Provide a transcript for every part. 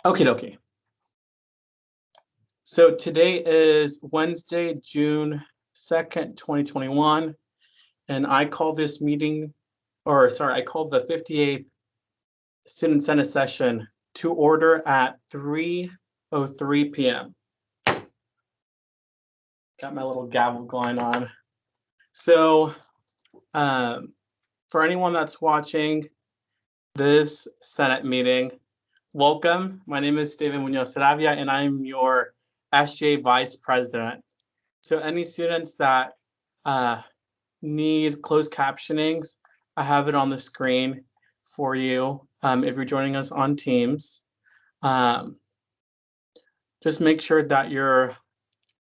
Okie dokie. So today is Wednesday, June 2nd, 2021, and I call this meeting, I called the 58th Student Senate session to order at 3:03 p.m. Got my little gavel going on. So for anyone that's watching this Senate meeting, welcome. My name is David Muñoz-Sarabia, and I'm your SGA Vice President. So any students that need closed captionings, I have it on the screen for you if you're joining us on Teams. Just make sure that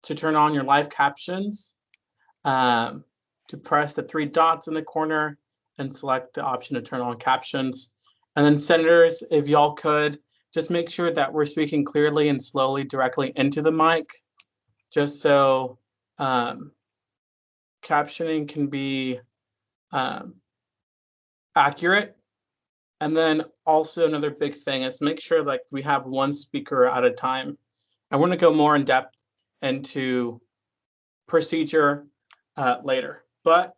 to turn on your live captions, to press the three dots in the corner and select the option to turn on captions. And then senators, if y'all could, just make sure that we're speaking clearly and slowly directly into the mic, just so captioning can be accurate. And then also another big thing is make sure like we have one speaker at a time. I want to go more in depth into procedure later, but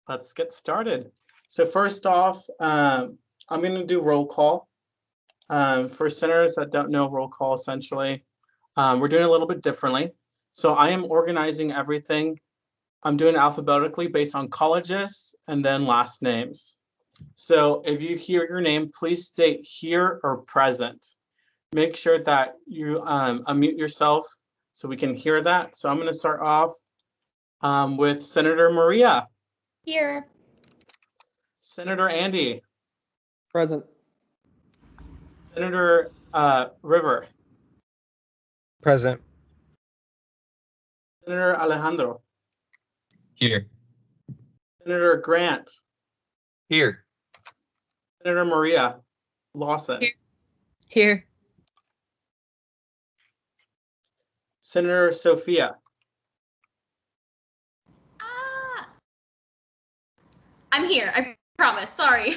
let's get started. So first off, I'm going to do roll call. For senators that don't know roll call, essentially, we're doing it a little bit differently. So I am organizing everything. I'm doing it alphabetically based on colleges and then last names. So if you hear your name, please state here or present. Make sure that you unmute yourself so we can hear that. So I'm going to start off with Senator Maria. Here. Senator Andy. Present. Senator River. Present. Senator Alejandro. Here. Senator Grant. Here. Senator Maria Lawson. Here. Senator Sophia. I'm here. I promise. Sorry.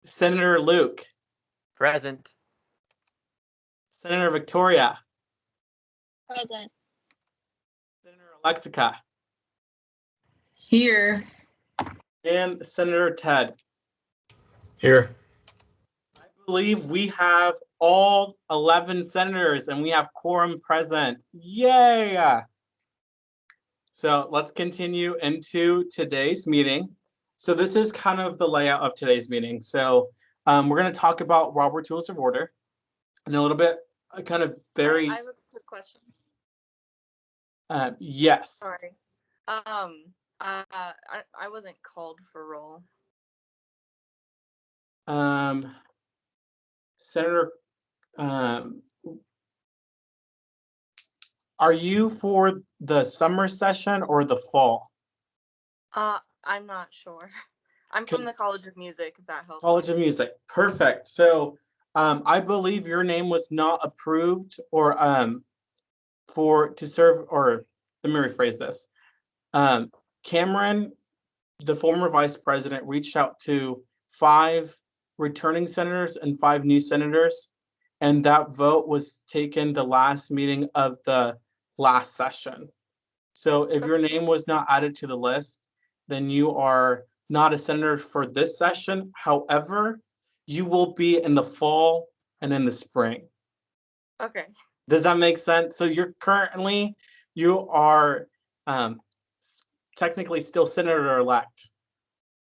Senator Luke. Present. Senator Victoria. Present. Senator Alexica. Here. And Senator Ted. Here. I believe we have all 11 senators and we have quorum present. Yay! So let's continue into today's meeting. So this is kind of the layout of today's meeting. So we're going to talk about Robert's Rules of Order and a little bit kind of very. I have a quick question. Yes. Sorry. I wasn't called for roll. Senator, are you for the summer session or the fall? I'm not sure. I'm from the College of Music, if that helps. College of Music, perfect. So I believe your name was not approved or to serve, or let me rephrase this. Cameron, the former vice president, reached out to 5 returning senators and 5 new senators, and that vote was taken the last meeting of the last session. So if your name was not added to the list, then you are not a senator for this session. However, you will be in the fall and in the spring. Okay. Does that make sense? So you are technically still senator-elect,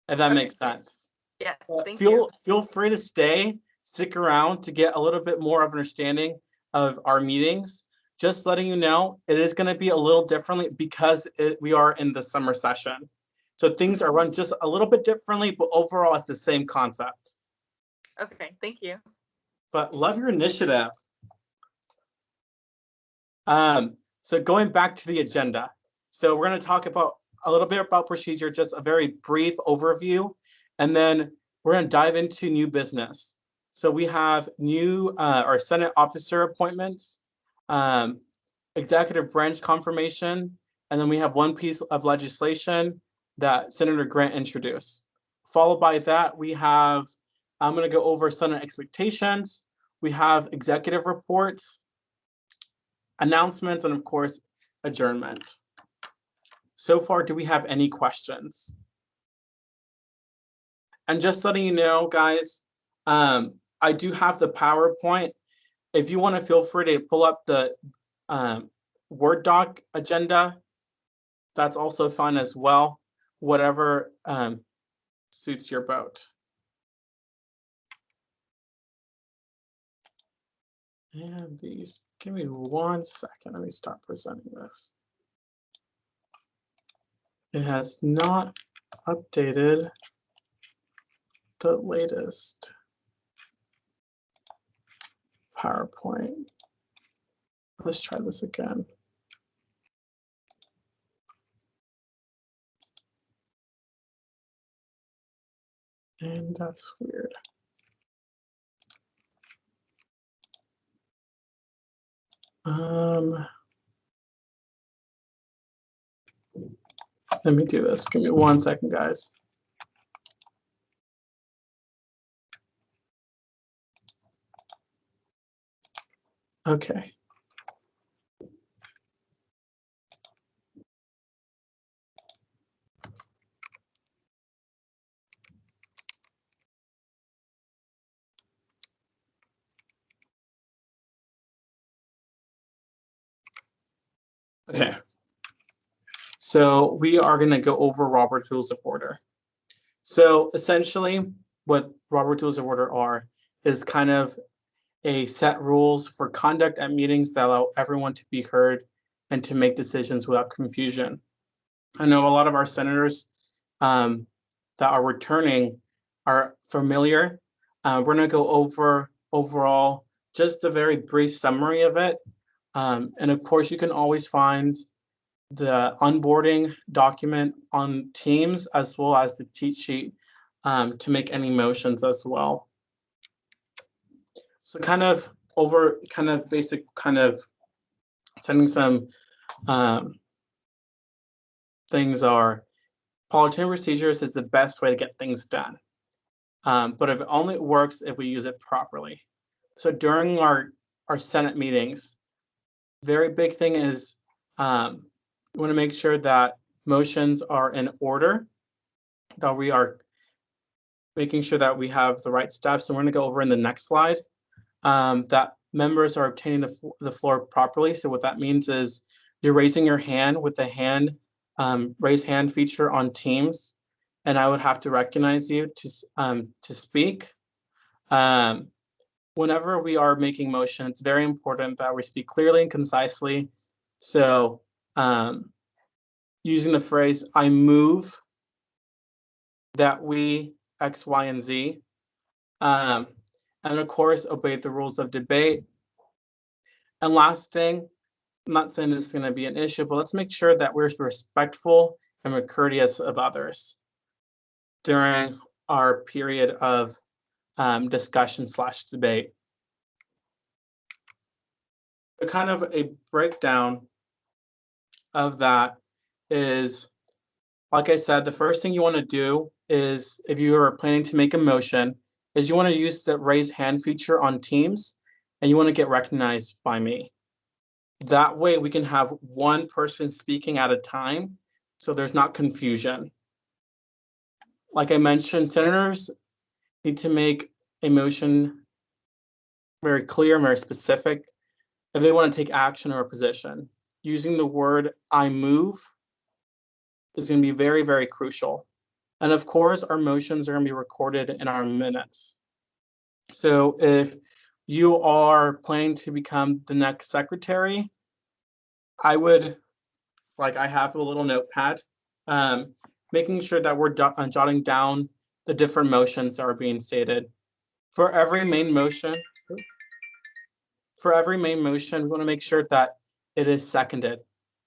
if that makes sense. Yes, thank you. Feel free to stick around to get a little bit more of an understanding of our meetings. Just letting you know, it is going to be a little differently because we are in the summer session. So things are run just a little bit differently, but overall it's the same concept. Okay, thank you. But love your initiative. So going back to the agenda. So we're going to talk about a little bit about procedure, just a very brief overview, and then we're going to dive into new business. So we have new our Senate officer appointments, executive branch confirmation, and then we have one piece of legislation that Senator Grant introduced. Followed by that, we have I'm going to go over Senate expectations. We have executive reports, announcements, and of course, adjournment. So far, do we have any questions? And just letting you know, guys, I do have the PowerPoint. If you want to, feel free to pull up the Word doc agenda. That's also fine as well, whatever suits your boat. And these, give me 1 second. Let me start presenting this. It has not updated the latest PowerPoint. Let's try this again. And that's weird. Let me do this. Give me 1 second, guys. Okay. Okay. So we are going to go over Robert's Rules of Order. So essentially, what Robert's Rules of Order are is kind of a set rules for conduct at meetings that allow everyone to be heard and to make decisions without confusion. I know a lot of our senators that are returning are familiar. We're going to go over overall just a very brief summary of it. And of course, you can always find the onboarding document on Teams as well as the cheat sheet to make any motions as well. So basic sending some things are parliamentary procedures is the best way to get things done. But it only works if we use it properly. So during our Senate meetings, very big thing is we want to make sure that motions are in order, that we are making sure that we have the right steps. And we're going to go over in the next slide that members are obtaining the floor properly. So what that means is you're raising your hand with the raise hand feature on Teams, and I would have to recognize you to speak. Whenever we are making motion, it's very important that we speak clearly and concisely. So using the phrase, I move that we X, Y, and Z. And of course, obey the rules of debate. And last thing, I'm not saying this is going to be an issue, but let's make sure that we're respectful and we're courteous of others during our period of discussion/debate. Kind of a breakdown of that is, like I said, the first thing you want to do is, if you are planning to make a motion, is you want to use the raise hand feature on Teams, and you want to get recognized by me. That way we can have one person speaking at a time, so there's not confusion. Like I mentioned, senators need to make a motion very clear, very specific, if they want to take action or a position. Using the word I move is going to be very, very crucial. And of course, our motions are going to be recorded in our minutes. So if you are planning to become the next secretary, I would, I have a little notepad, making sure that we're jotting down the different motions that are being stated. For every main motion, we want to make sure that it is seconded.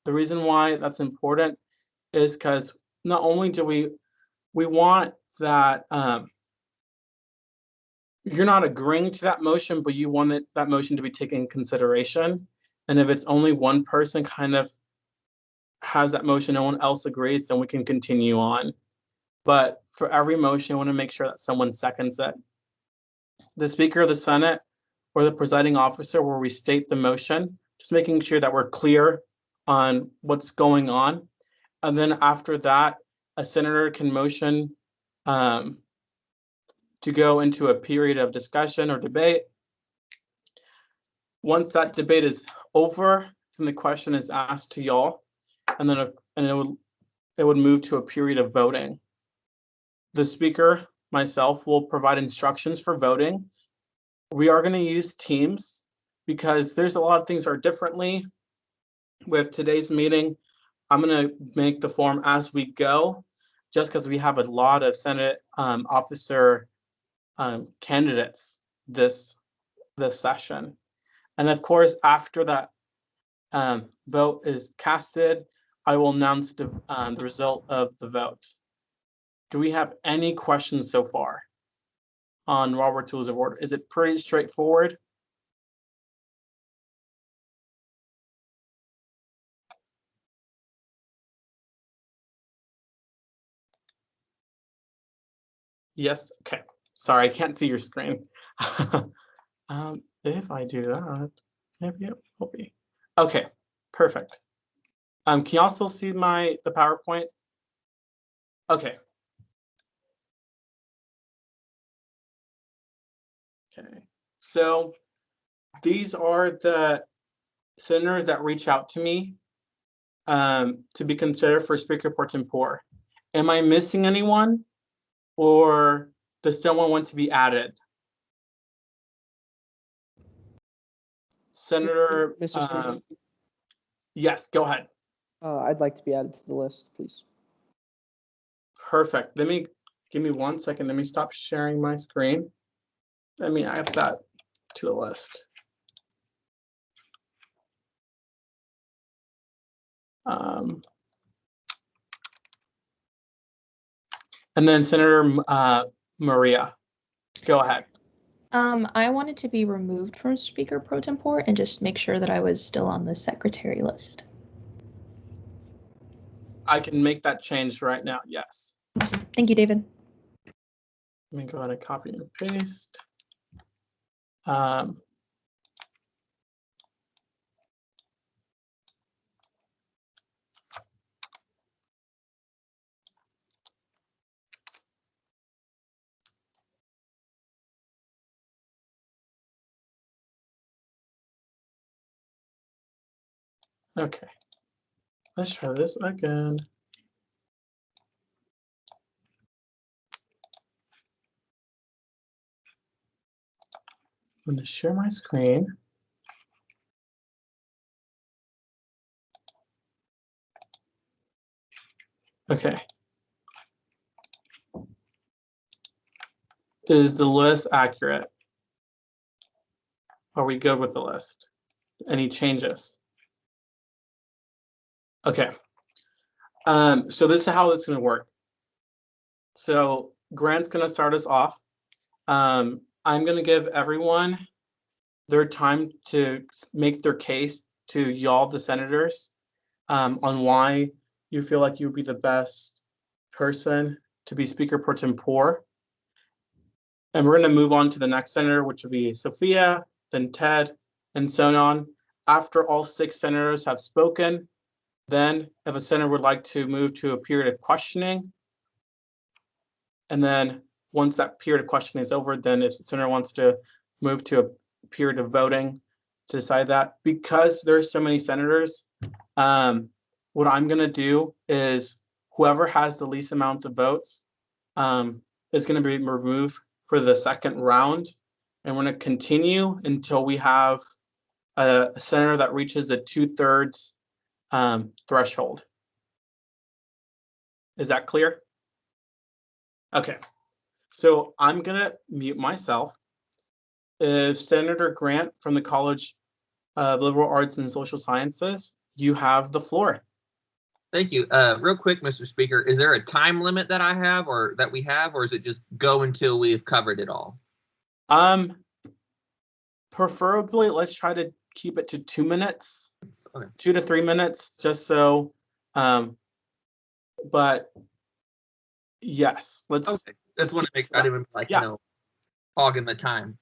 The reason why that's important is because not only do we want that you're not agreeing to that motion, but you want that motion to be taken in consideration. And if it's only one person kind of has that motion, no one else agrees, then we can continue on. But for every motion, I want to make sure that someone seconds it. the Speaker of the Senate or the presiding officer will restate the motion, just making sure that we're clear on what's going on. And then after that, a senator can motion to go into a period of discussion or debate. Once that debate is over, then the question is asked to y'all, and then it would move to a period of voting. The speaker, myself, will provide instructions for voting. We are going to use Teams because there's a lot of things that are differently. With today's meeting, I'm going to make the form as we go, just because we have a lot of Senate officer candidates this session. And of course, after that vote is casted, I will announce the result of the vote. Do we have any questions so far on Robert's Rules of Order? Is it pretty straightforward? Yes, okay. Sorry, I can't see your screen. If I do that, maybe it will be. Okay, perfect. Can y'all still see the PowerPoint? Okay. Okay, so these are the senators that reach out to me to be considered for Speaker pro tempore. Am I missing anyone, or does someone want to be added? Senator, Mr. Speaker? Yes, go ahead. I'd like to be added to the list, please. Perfect. Give me 1 second. Let me stop sharing my screen. Let me add that to the list. And then Senator Maria, go ahead. I wanted to be removed from Speaker pro tempore and just make sure that I was still on the secretary list. I can make that change right now, yes. Awesome. Thank you, David. Let me go ahead and copy and paste. Okay, let's try this again. I'm going to share my screen. Okay. Is the list accurate? Are we good with the list? Any changes? Okay. So this is how it's going to work. So Grant's going to start us off. I'm going to give everyone their time to make their case to y'all, the senators, on why you feel like you would be the best person to be Speaker pro tempore. And we're going to move on to the next senator, which will be Sophia, then Ted, and so on. After all 6 senators have spoken, then if a senator would like to move to a period of questioning, and then once that period of questioning is over, then if the senator wants to move to a period of voting to decide that. Because there's so many senators, what I'm going to do is whoever has the least amount of votes is going to be removed for the second round. And we're going to continue until we have a senator that reaches the 2/3 threshold. Is that clear? Okay, so I'm going to mute myself. If Senator Grant from the College of Liberal Arts and Social Sciences, you have the floor. Thank you. Real quick, Mr. Speaker, is there a time limit that I have or that we have, or is it just go until we've covered it all? Preferably, let's try to keep it to 2 minutes, Okay. 2 to 3 minutes, just so, but yes, let's. Okay. Just want to make sure I didn't like, Yeah. hogging the time.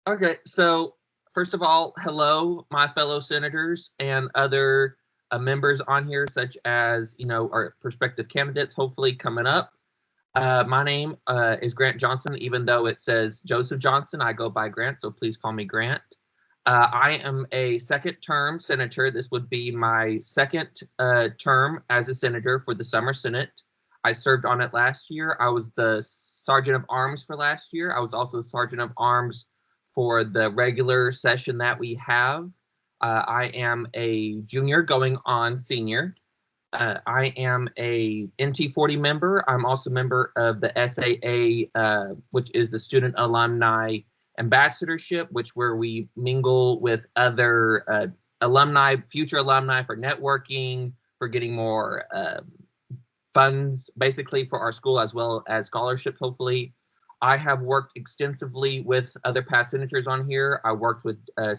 Okay, so first of all, hello, my fellow senators and other members on here, such as, our prospective candidates, hopefully coming up. My name is Grant Johnson. Even though it says Joseph Johnson, I go by Grant, so please call me Grant. I am a second-term senator. This would be my second term as a senator for the Summer Senate. I served on it last year. I was the Sergeant of Arms for last year. I was also the Sergeant of Arms for the regular session that we have. I am a junior going on senior. I am a NT40 member. I'm also a member of the SAA, which is the Student Alumni Ambassadorship, where we mingle with other alumni, future alumni, for networking, for getting more funds, basically, for our school, as well as scholarships, hopefully. I have worked extensively with other past senators on here. I worked with I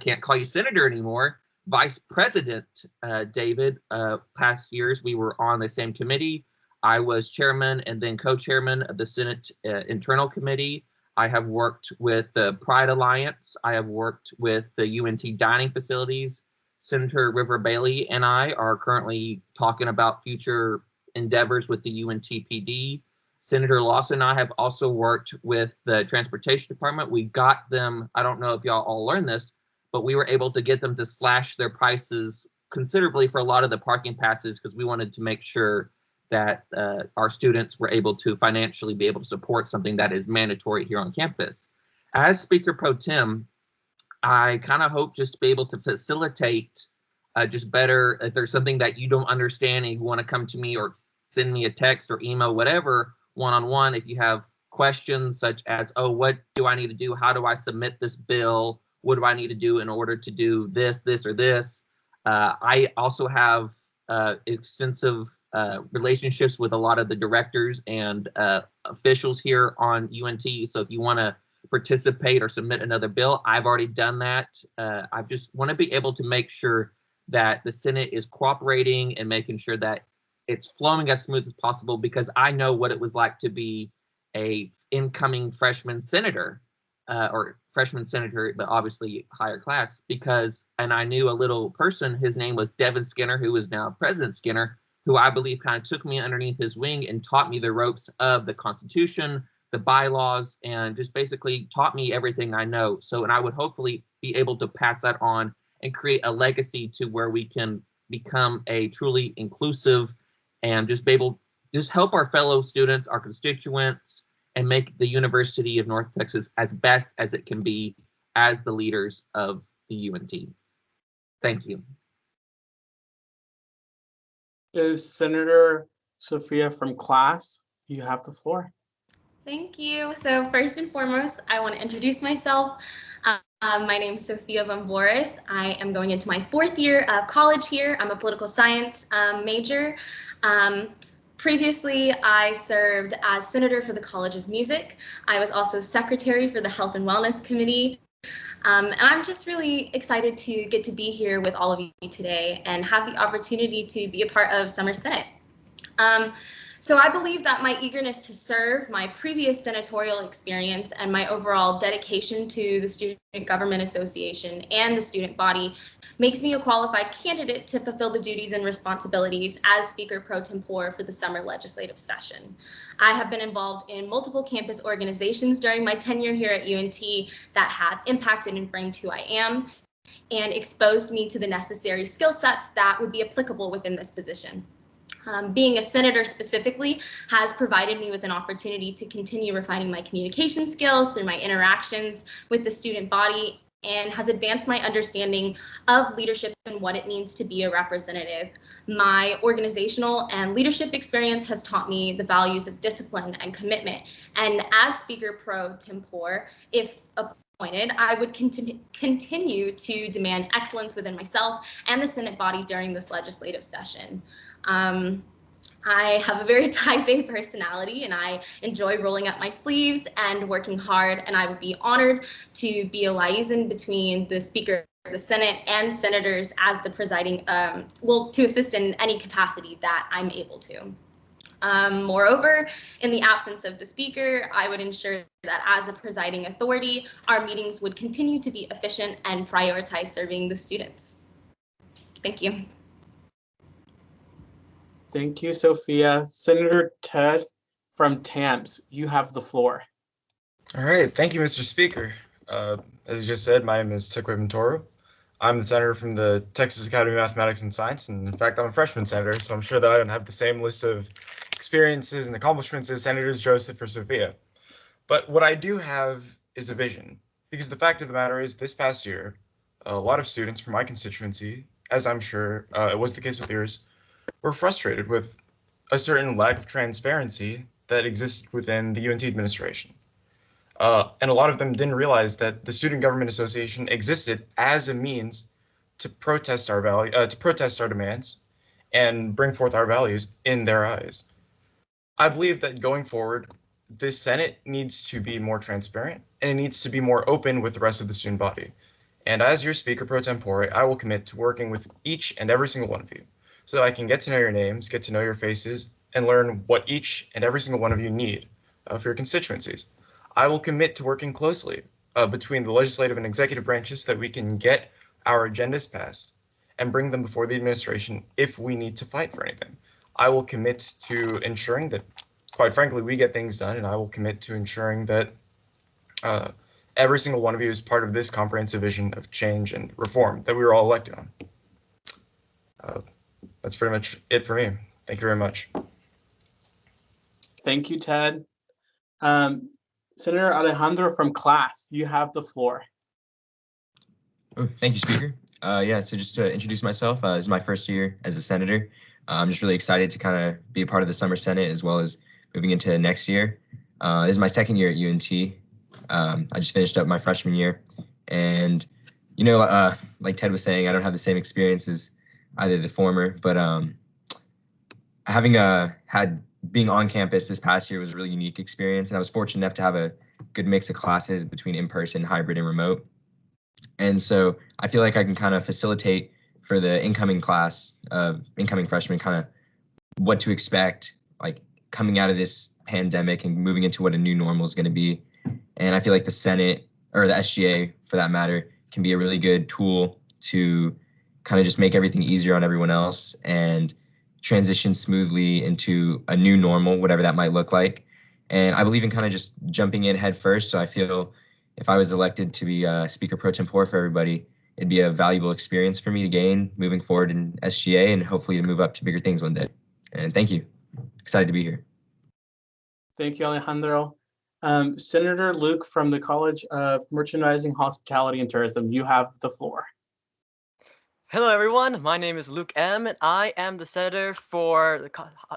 can't call you senator anymore, Vice President David. Past years, we were on the same committee. I was chairman and then co-chairman of the Senate Internal Committee. I have worked with the Pride Alliance. I have worked with the UNT dining facilities. Senator River Bailey and I are currently talking about future endeavors with the UNT PD. Senator Lawson and I have also worked with the Transportation Department. We got them, I don't know if y'all all learned this, but we were able to get them to slash their prices considerably for a lot of the parking passes, because we wanted to make sure that our students were able to financially be able to support something that is mandatory here on campus. As Speaker Pro Tem, I kind of hope just to be able to facilitate just better. If there's something that you don't understand and you want to come to me or send me a text or email, whatever, one-on-one, if you have questions such as, oh, what do I need to do? How do I submit this bill? What do I need to do in order to do this, or this? I also have extensive relationships with a lot of the directors and officials here on UNT. So if you want to participate or submit another bill, I've already done that. I just want to be able to make sure that the Senate is cooperating and making sure that it's flowing as smooth as possible, because I know what it was like to be a incoming freshman senator, or freshman senator, but obviously higher class, and I knew a little person, his name was Devin Skinner, who is now President Skinner, who I believe kind of took me underneath his wing and taught me the ropes of the Constitution, the bylaws, and just basically taught me everything I know. So, and I would hopefully be able to pass that on and create a legacy to where we can become a truly inclusive and just be able just help our fellow students, our constituents, and make the University of North Texas as best as it can be as the leaders of the UNT. Thank you. Is Senator Sophia from class? You have the floor. Thank you. So first and foremost, I want to introduce myself. My name is Sophia Van Boris. I am going into my 4th year of college here. I'm a political science major. Previously, I served as senator for the College of Music. I was also secretary for the Health and Wellness Committee. And I'm just really excited to get to be here with all of you today and have the opportunity to be a part of Summer Senate. So I believe that my eagerness to serve, my previous senatorial experience, and my overall dedication to the Student Government Association and the student body makes me a qualified candidate to fulfill the duties and responsibilities as Speaker Pro Tempore for the summer legislative session. I have been involved in multiple campus organizations during my tenure here at UNT that have impacted and framed who I am and exposed me to the necessary skill sets that would be applicable within this position. Being a senator specifically has provided me with an opportunity to continue refining my communication skills through my interactions with the student body, and has advanced my understanding of leadership and what it means to be a representative. My organizational and leadership experience has taught me the values of discipline and commitment. And as Speaker Pro Tempore, if appointed, I would continue to demand excellence within myself and the Senate body during this legislative session. I have a very type A personality, and I enjoy rolling up my sleeves and working hard, and I would be honored to be a liaison between the Speaker of the Senate and senators as the presiding, to assist in any capacity that I'm able to. Moreover, in the absence of the speaker, I would ensure that as a presiding authority, our meetings would continue to be efficient and prioritize serving the students. Thank you. Thank you, Sophia. Senator Ted from TAMPS, you have the floor. All right, thank you, Mr. Speaker. As you just said, my name is Tempore. I'm the senator from the Texas Academy of Mathematics and Science, and in fact, I'm a freshman senator, so I'm sure that I don't have the same list of experiences and accomplishments as Senators Joseph or Sophia. But what I do have is a vision, because the fact of the matter is this past year, a lot of students from my constituency, as I'm sure it was the case with yours, were frustrated with a certain lack of transparency that existed within the UNT administration. And a lot of them didn't realize that the Student Government Association existed as a means to protest our demands and bring forth our values in their eyes. I believe that going forward, this Senate needs to be more transparent and it needs to be more open with the rest of the student body. And as your speaker pro tempore, I will commit to working with each and every single one of you so that I can get to know your names, get to know your faces, and learn what each and every single one of you need for your constituencies. I will commit to working closely between the legislative and executive branches so that we can get our agendas passed and bring them before the administration if we need to fight for anything. I will commit to ensuring that, quite frankly, we get things done, and I will commit to ensuring that every single one of you is part of this comprehensive vision of change and reform that we were all elected on. That's pretty much it for me. Thank you very much. Thank you, Ted. Senator Alejandro from class, you have the floor. Oh, thank you, Speaker. Yeah, so just to introduce myself, this is my first year as a senator. I'm just really excited to kind of be a part of the Summer Senate as well as moving into next year. This is my second year at UNT. I just finished up my freshman year. And, you know, like Ted was saying, I don't have the same experience as either the former, but having being on campus this past year was a really unique experience, and I was fortunate enough to have a good mix of classes between in-person, hybrid, and remote. And so I feel like I can kind of facilitate for the incoming class of incoming freshmen kind of what to expect, like coming out of this pandemic and moving into what a new normal is going to be. And I feel like the Senate, or the SGA for that matter, can be a really good tool to kind of just make everything easier on everyone else and transition smoothly into a new normal, whatever that might look like. And I believe in kind of just jumping in head first. So I feel if I was elected to be Speaker pro tempore for everybody, it'd be a valuable experience for me to gain moving forward in SGA and hopefully to move up to bigger things one day. And thank you. Excited to be here. Thank you, Alejandro. Senator Luke from the College of Merchandising, Hospitality, and Tourism, you have the floor. Hello, everyone. My name is Luke M., and I am the senator for the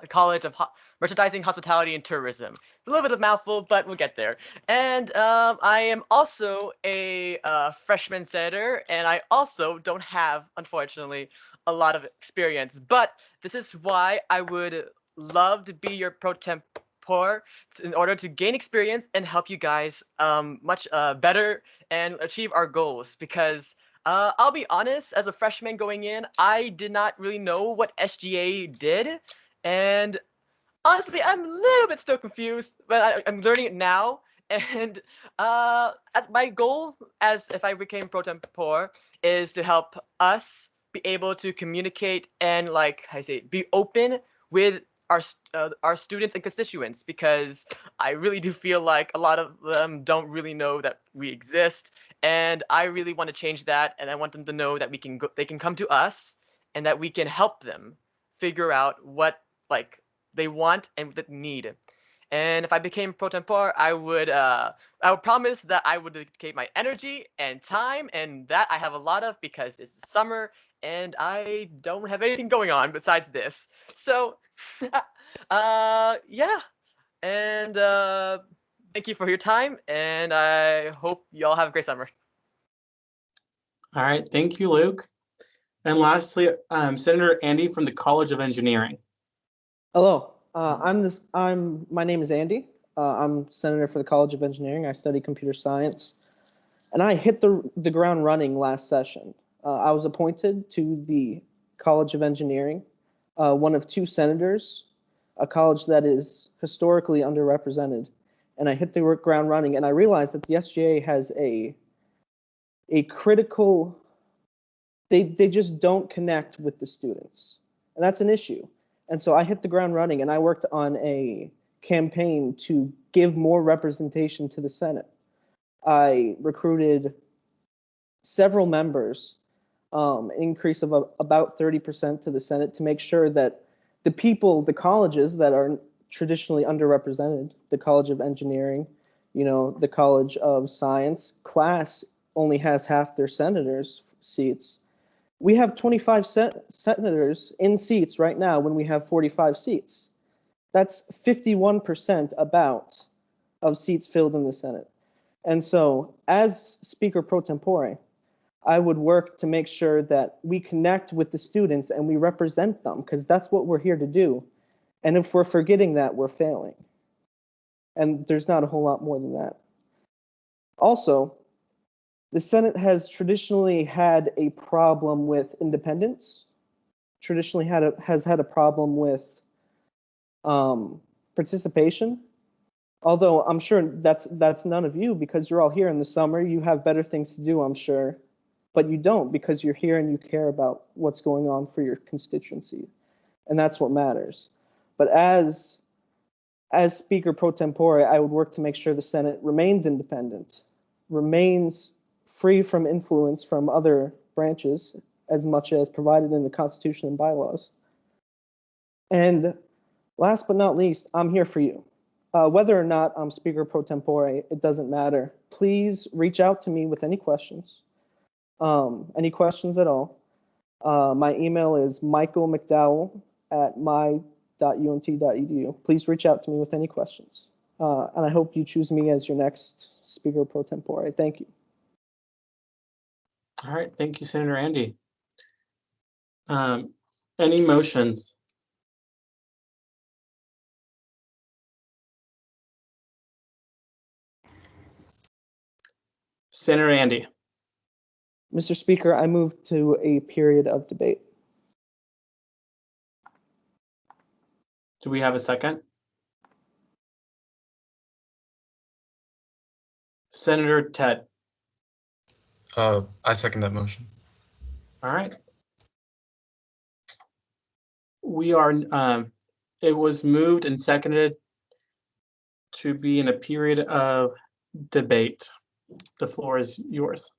College of Merchandising, Hospitality, and Tourism. It's a little bit of a mouthful, but we'll get there. And I am also a freshman senator, and I also don't have, unfortunately, a lot of experience. But this is why I would love to be your pro tempore in order to gain experience and help you guys much better and achieve our goals, because I'll be honest, as a freshman going in, I did not really know what SGA did, and honestly, I'm a little bit still confused, but I'm learning it now. And as my goal, as if I became pro tempore, is to help us be able to communicate and, like I say, be open with our students and constituents, because I really do feel like a lot of them don't really know that we exist, and I really want to change that, and I want them to know that they can come to us and that we can help them figure out what they want and what they need. And if I became pro tempore, I would promise that I would dedicate my energy and time, and that I have a lot of because it's summer and I don't have anything going on besides this. So yeah, and thank you for your time, and I hope y'all have a great summer. All right, thank you, Luke. And lastly, Senator Andy from the College of Engineering. Hello, my name is Andy. I'm senator for the College of Engineering. I study computer science, and I hit the ground running last session. I was appointed to the College of Engineering, one of two senators a college that is historically underrepresented. And I hit the ground running, and I realized that the SGA has a critical, they just don't connect with the students. And that's an issue. And so I hit the ground running, and I worked on a campaign to give more representation to the Senate. I recruited several members, an increase of about 30% to the Senate, to make sure that the people, the colleges that are traditionally underrepresented, the College of Engineering, the College of Science, class only has half their senators' seats. We have 25 senators in seats right now when we have 45 seats. That's 51% about of seats filled in the Senate. And so as Speaker Pro Tempore, I would work to make sure that we connect with the students and we represent them, because that's what we're here to do. And if we're forgetting that, we're failing. And there's not a whole lot more than that. Also, the Senate has traditionally had a problem with independence, traditionally has had a problem with participation. Although I'm sure that's none of you, because you're all here in the summer. You have better things to do, I'm sure. But you don't, because you're here and you care about what's going on for your constituency. And that's what matters. But as Speaker Pro Tempore, I would work to make sure the Senate remains independent, remains free from influence from other branches, as much as provided in the Constitution and bylaws. And last but not least, I'm here for you. Whether or not I'm Speaker Pro Tempore, it doesn't matter. Please reach out to me with any questions at all. My email is michaelmcdowell@my.unt.edu. Please reach out to me with any questions. And I hope you choose me as your next Speaker Pro Tempore. Thank you. All right, thank you, Senator Andy. Any motions? Senator Andy. Mr. Speaker, I move to a period of debate. Do we have a second? Senator Ted. I second that motion. All right. We are, it was moved and seconded to be in a period of debate. The floor is yours.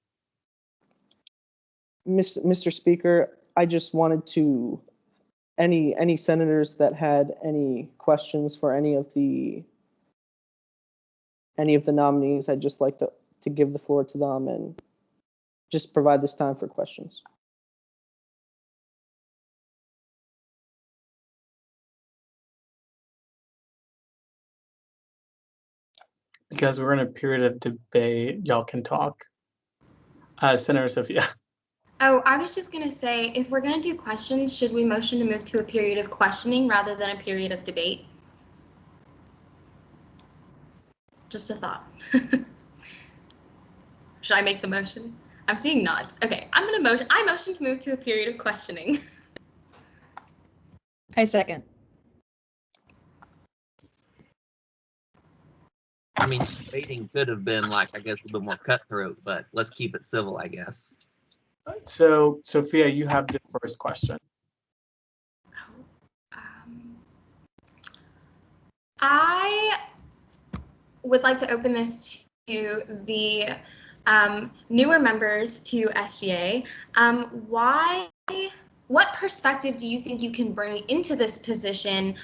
Mr. Speaker, I just wanted to, any senators that had any questions for any of the nominees, I'd just like to give the floor to them and just provide this time for questions. Because we're in a period of debate, y'all can talk. Senator Sophia. Oh, I was just going to say, if we're going to do questions, should we motion to move to a period of questioning rather than a period of debate? Just a thought. Should I make the motion? I'm seeing nods. Okay, I'm going to motion. I motion to move to a period of questioning. I second. I mean, debating could have been like, I guess, a little more cutthroat, but let's keep it civil, I guess. So, Sophia, you have the first question. I would like to open this to the newer members to SGA. What perspective do you think you can bring into this position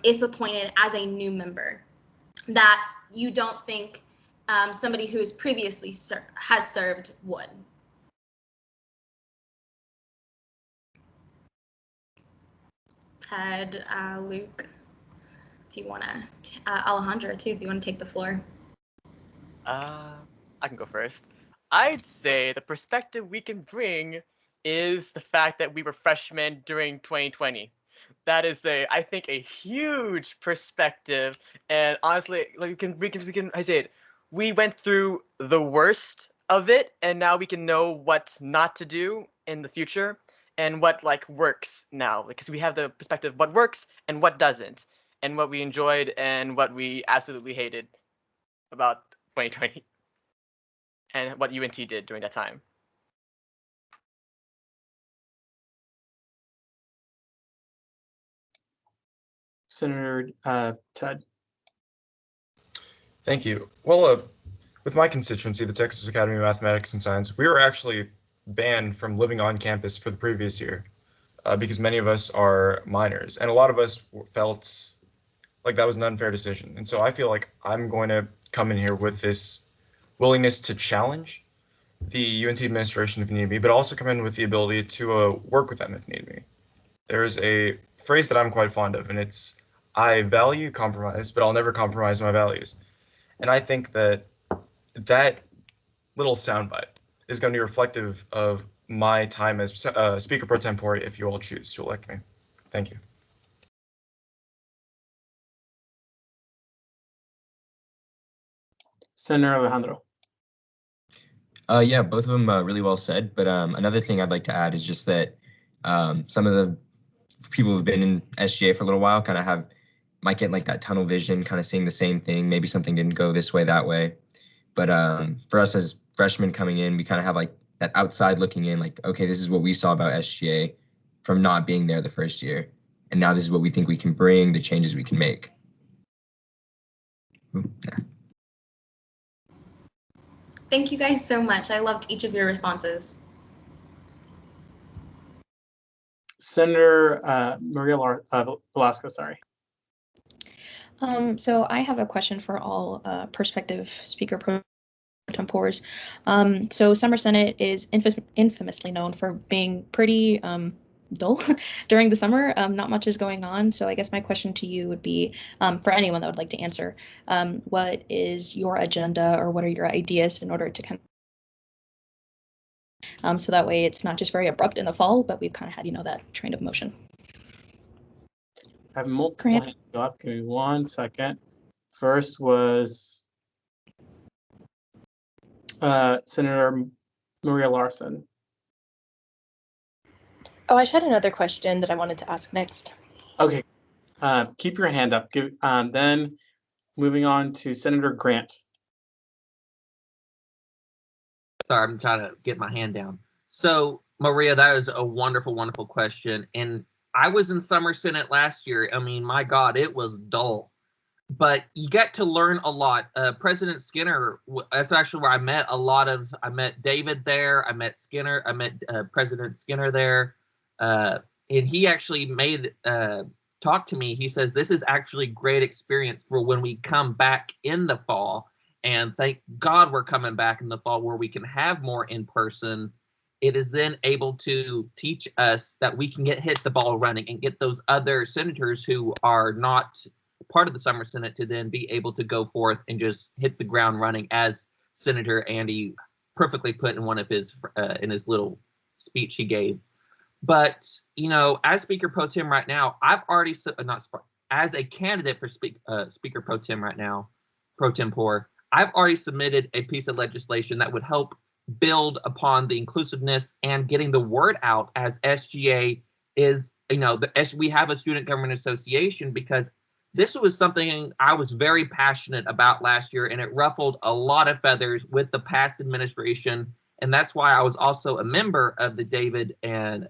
if appointed as a new member that you don't think somebody who has previously has served would? Ted, Luke, if you want to, Alejandro too, if you want to take the floor. I can go first. I'd say the perspective we can bring is the fact that we were freshmen during 2020. That is I think a huge perspective, and honestly, like I say it, we went through the worst of it, and now we can know what not to do in the future. and what like works now, because we have the perspective of what works and what doesn't, and what we enjoyed and what we absolutely hated about 2020 and what UNT did during that time. Senator Ted. Thank you. Well, with my constituency, the Texas Academy of Mathematics and Science, we were actually banned from living on campus for the previous year because many of us are minors, and a lot of us felt like that was an unfair decision. And so I feel like I'm going to come in here with this willingness to challenge the UNT administration if need be, but also come in with the ability to work with them if need be. There's a phrase that I'm quite fond of, and it's, I value compromise, but I'll never compromise my values. And I think that that little soundbite is going to be reflective of my time as Speaker Pro Tempore if you all choose to elect me. Thank you. Senator Alejandro. Yeah, both of them really well said. But another thing I'd like to add is just that some of the people who've been in SGA for a little while kind of might get like that tunnel vision, kind of seeing the same thing. Maybe something didn't go this way, that way. But for us as freshmen coming in, we kind of have like that outside looking in, like, okay, this is what we saw about SGA from not being there the first year. And now this is what we think we can bring, the changes we can make. Ooh, yeah. Thank you guys so much. I loved each of your responses. Senator Maria Velasquez, sorry. So I have a question for all prospective Speaker Pro Tempores. So Summer Senate is infamously known for being pretty dull during the summer. Not much is going on. So I guess my question to you would be, for anyone that would like to answer, what is your agenda or what are your ideas in order to kind of, so that way it's not just very abrupt in the fall, but we've kind of had, that train of motion. I have multiple hands go up. Give me 1 second. First was Senator Maria Larson. Oh, I had another question that I wanted to ask next. Okay. Keep your hand up. Then moving on to Senator Grant. Sorry, I'm trying to get my hand down. So, Maria, that is a wonderful, wonderful question. And I was in Summer Senate last year. I mean, my God, it was dull. But you get to learn a lot. President Skinner, that's actually where I met David there. I met Skinner. I met President Skinner there. And he actually talk to me. He says, this is actually great experience for when we come back in the fall. And thank God we're coming back in the fall where we can have more in person. It is then able to teach us that we can hit the ball running and get those other senators who are not part of the Summer Senate to then be able to go forth and just hit the ground running, as Senator Andy perfectly put in one of his in his little speech he gave. But as Speaker Pro Tem right now, I've already as a candidate for Speaker Pro Tem right now, Pro Tempore, I've already submitted a piece of legislation that would help build upon the inclusiveness and getting the word out, as SGA is, we have a student government association, because this was something I was very passionate about last year, and it ruffled a lot of feathers with the past administration. And that's why I was also a member of the David and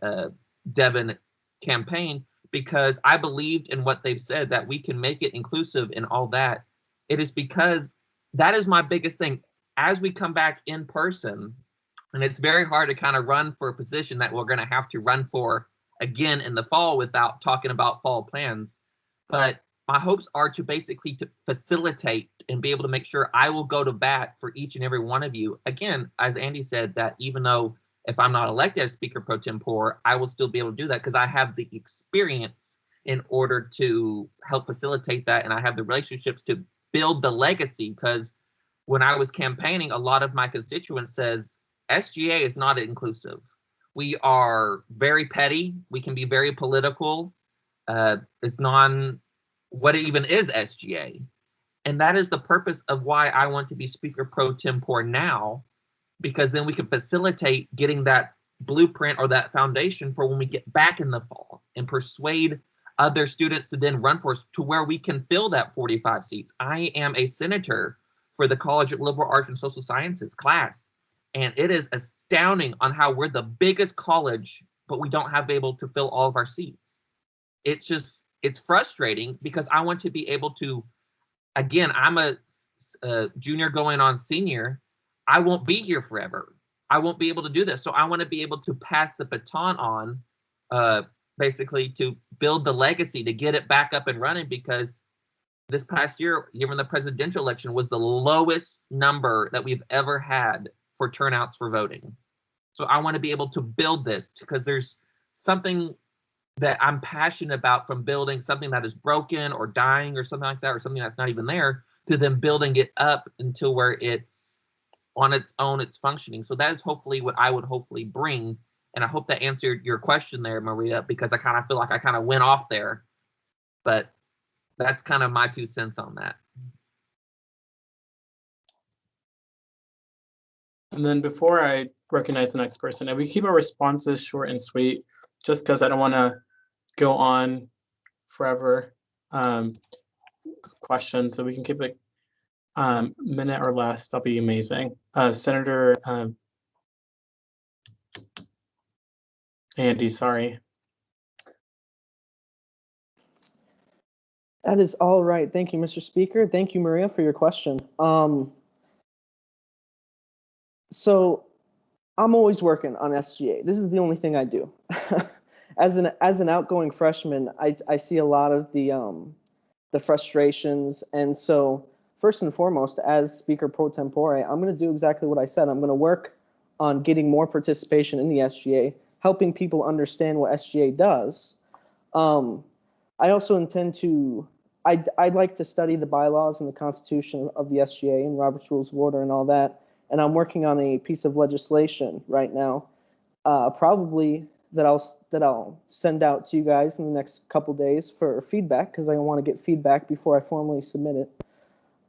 Devin campaign, because I believed in what they've said, that we can make it inclusive and all that. It is because that is my biggest thing. As we come back in person, and it's very hard to kind of run for a position that we're going to have to run for again in the fall without talking about fall plans. But my hopes are to basically to facilitate and be able to make sure I will go to bat for each and every one of you. Again, as Andy said, that even though if I'm not elected as Speaker Pro Tempore, I will still be able to do that because I have the experience in order to help facilitate that. And I have the relationships to build the legacy, because when I was campaigning, a lot of my constituents says SGA is not inclusive. We are very petty. We can be very political. It's what even is SGA? And that is the purpose of why I want to be Speaker Pro Tempore now, because then we can facilitate getting that blueprint or that foundation for when we get back in the fall and persuade other students to then run for us to where we can fill that 45 seats. I am a senator for the College of Liberal Arts and Social Sciences class, and it is astounding on how we're the biggest college, but we don't have able to fill all of our seats. It's frustrating because I want to be able to, again, I'm a junior going on senior. I won't be here forever. I won't be able to do this. So I want to be able to pass the baton on, basically to build the legacy, to get it back up and running, because this past year, given the presidential election, was the lowest number that we've ever had for turnouts for voting. So I want to be able to build this because there's something that I'm passionate about, from building something that is broken or dying or something like that, or something that's not even there, to then building it up until where it's on its own, it's functioning. So that is hopefully what I would hopefully bring. And I hope that answered your question there, Maria, because I kind of feel like I kind of went off there. But that's kind of my 2 cents on that. And then before I recognize the next person, if we keep our responses short and sweet, just because I don't want to go on forever, questions, so we can keep it minute or less, that'll be amazing. Senator Andy, sorry. That is all right. Thank you, Mr. Speaker. Thank you, Maria, for your question. So I'm always working on SGA. This is the only thing I do. As an outgoing freshman, I see a lot of the frustrations, and so first and foremost, as Speaker Pro Tempore, I'm going to do exactly what I said. I'm going to work on getting more participation in the SGA, helping people understand what SGA does. I also intend to, I'd like to study the bylaws and the Constitution of the SGA and Robert's Rules of Order and all that. And I'm working on a piece of legislation right now, probably that I'll send out to you guys in the next couple days for feedback, because I want to get feedback before I formally submit it,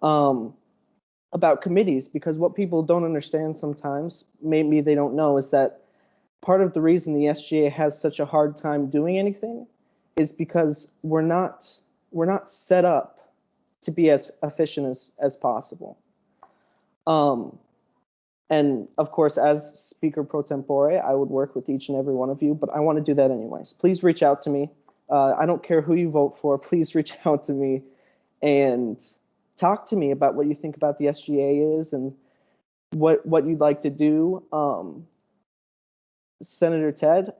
about committees, because what people don't understand sometimes, maybe they don't know, is that part of the reason the SGA has such a hard time doing anything is because we're not set up to be as efficient as possible. And of course, as Speaker Pro Tempore, I would work with each and every one of you, but I want to do that anyways. Please reach out to me. I don't care who you vote for. Please reach out to me and talk to me about what you think about the SGA is and what you'd like to do. Senator Ted,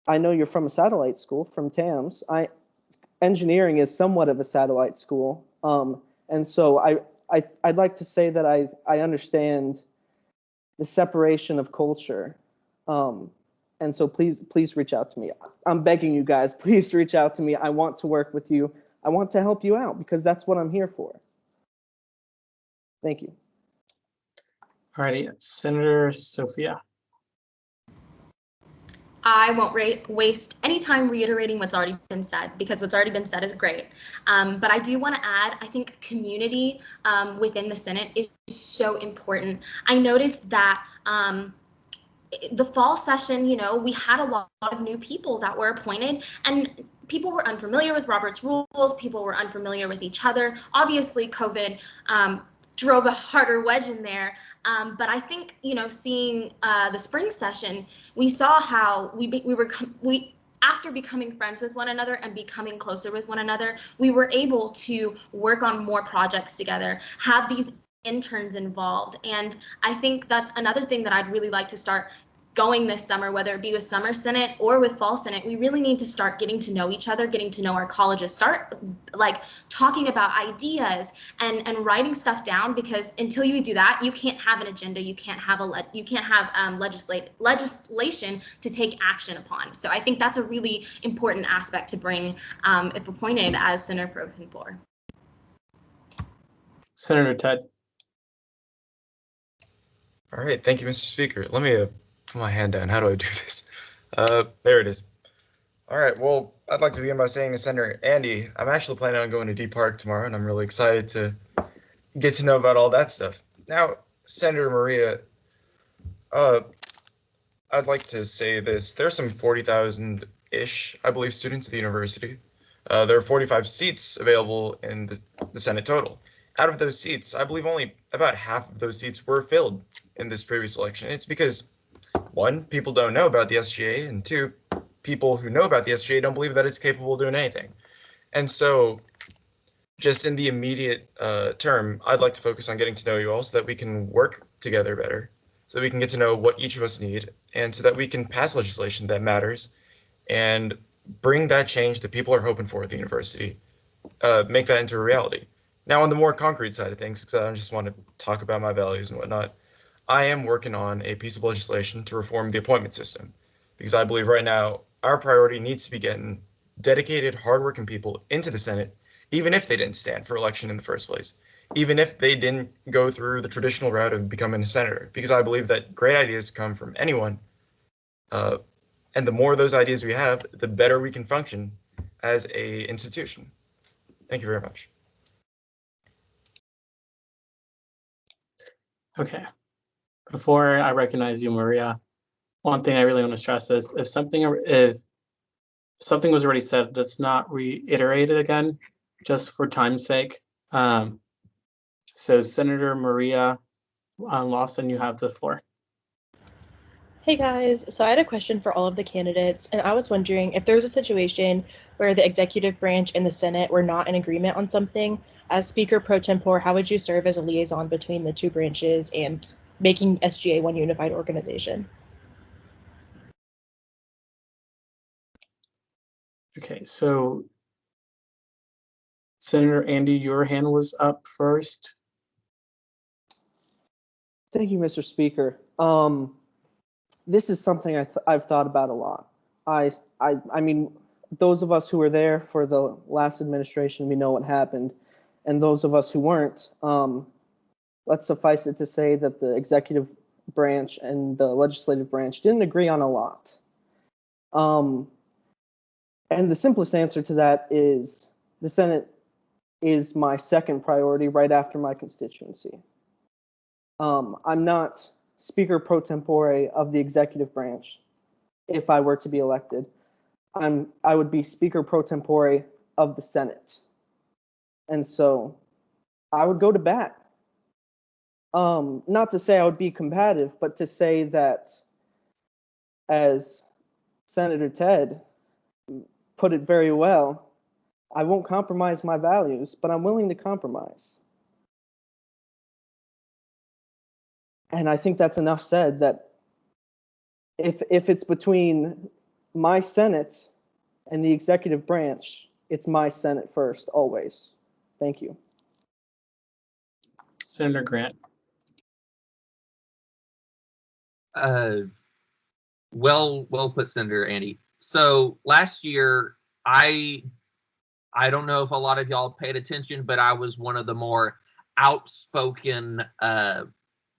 I know you're from a satellite school, from TAMS. Engineering is somewhat of a satellite school, and so I'd like to say that I understand the separation of culture, and so please reach out to me. I'm begging you guys, please reach out to me. I want to work with you. I want to help you out because that's what I'm here for. Thank you. Alrighty, Senator Sophia. I won't waste any time reiterating what's already been said, because what's already been said is great. But I do want to add, I think community within the Senate is so important. I noticed that the fall session, we had a lot of new people that were appointed, and people were unfamiliar with Robert's rules. People were unfamiliar with each other. Obviously, COVID drove a harder wedge in there. But I think, seeing the spring session, we saw how we after becoming friends with one another and becoming closer with one another, we were able to work on more projects together, have these interns involved. And I think that's another thing that I'd really like to start going this summer, whether it be with Summer Senate or with Fall Senate. We really need to start getting to know each other, getting to know our colleges, start like talking about ideas and writing stuff down, because until you do that, you can't have an agenda, you can't have legislation to take action upon. So I think that's a really important aspect to bring if appointed as Senator Pro Tempore. Senator Ted. All right, thank you, Mr. Speaker. Let me put my hand down. How do I do this? There it is. All right, well, I'd like to begin by saying to Senator Andy, I'm actually planning on going to D Park tomorrow, and I'm really excited to get to know about all that stuff. Now, Senator Maria, I'd like to say this. There are some 40,000-ish, I believe, students at the university. There are 45 seats available in the Senate total. Out of those seats, I believe only about half of those seats were filled in this previous election. It's because, one, people don't know about the SGA, and two, people who know about the SGA don't believe that it's capable of doing anything. And so, just in the immediate term, I'd like to focus on getting to know you all so that we can work together better, so that we can get to know what each of us need, and so that we can pass legislation that matters and bring that change that people are hoping for at the university, make that into a reality. Now, on the more concrete side of things, because I don't just want to talk about my values and whatnot, I am working on a piece of legislation to reform the appointment system, because I believe right now our priority needs to be getting dedicated, hardworking people into the Senate, even if they didn't stand for election in the first place, even if they didn't go through the traditional route of becoming a senator, because I believe that great ideas come from anyone. And the more of those ideas we have, the better we can function as a institution. Thank you very much. Okay. Before I recognize you, Maria, one thing I really want to stress is if something was already said, let's not reiterate it again, just for time's sake. So Senator Maria Lawson, you have the floor. Hey guys, so I had a question for all of the candidates, and I was wondering if there was a situation where the executive branch and the Senate were not in agreement on something. As Speaker pro tempore, how would you serve as a liaison between the two branches and making SGA one unified organization? Okay, so Senator Andy, your hand was up first. Thank you, Mr. Speaker. This is something I've thought about a lot. I mean, those of us who were there for the last administration, we know what happened. And those of us who weren't, let's suffice it to say that the executive branch and the legislative branch didn't agree on a lot. And the simplest answer to that is the Senate is my second priority right after my constituency. I'm not Speaker pro tempore of the executive branch if I were to be elected. I would be Speaker pro tempore of the Senate. And so I would go to bat. Not to say I would be combative, but to say that, as Senator Ted put it very well, I won't compromise my values, but I'm willing to compromise. And I think that's enough said that if it's between my Senate and the executive branch, it's my Senate first, always. Thank you. Senator Grant. Well put, Senator Andy. So last year, I don't know if a lot of y'all paid attention, but I was one of the more outspoken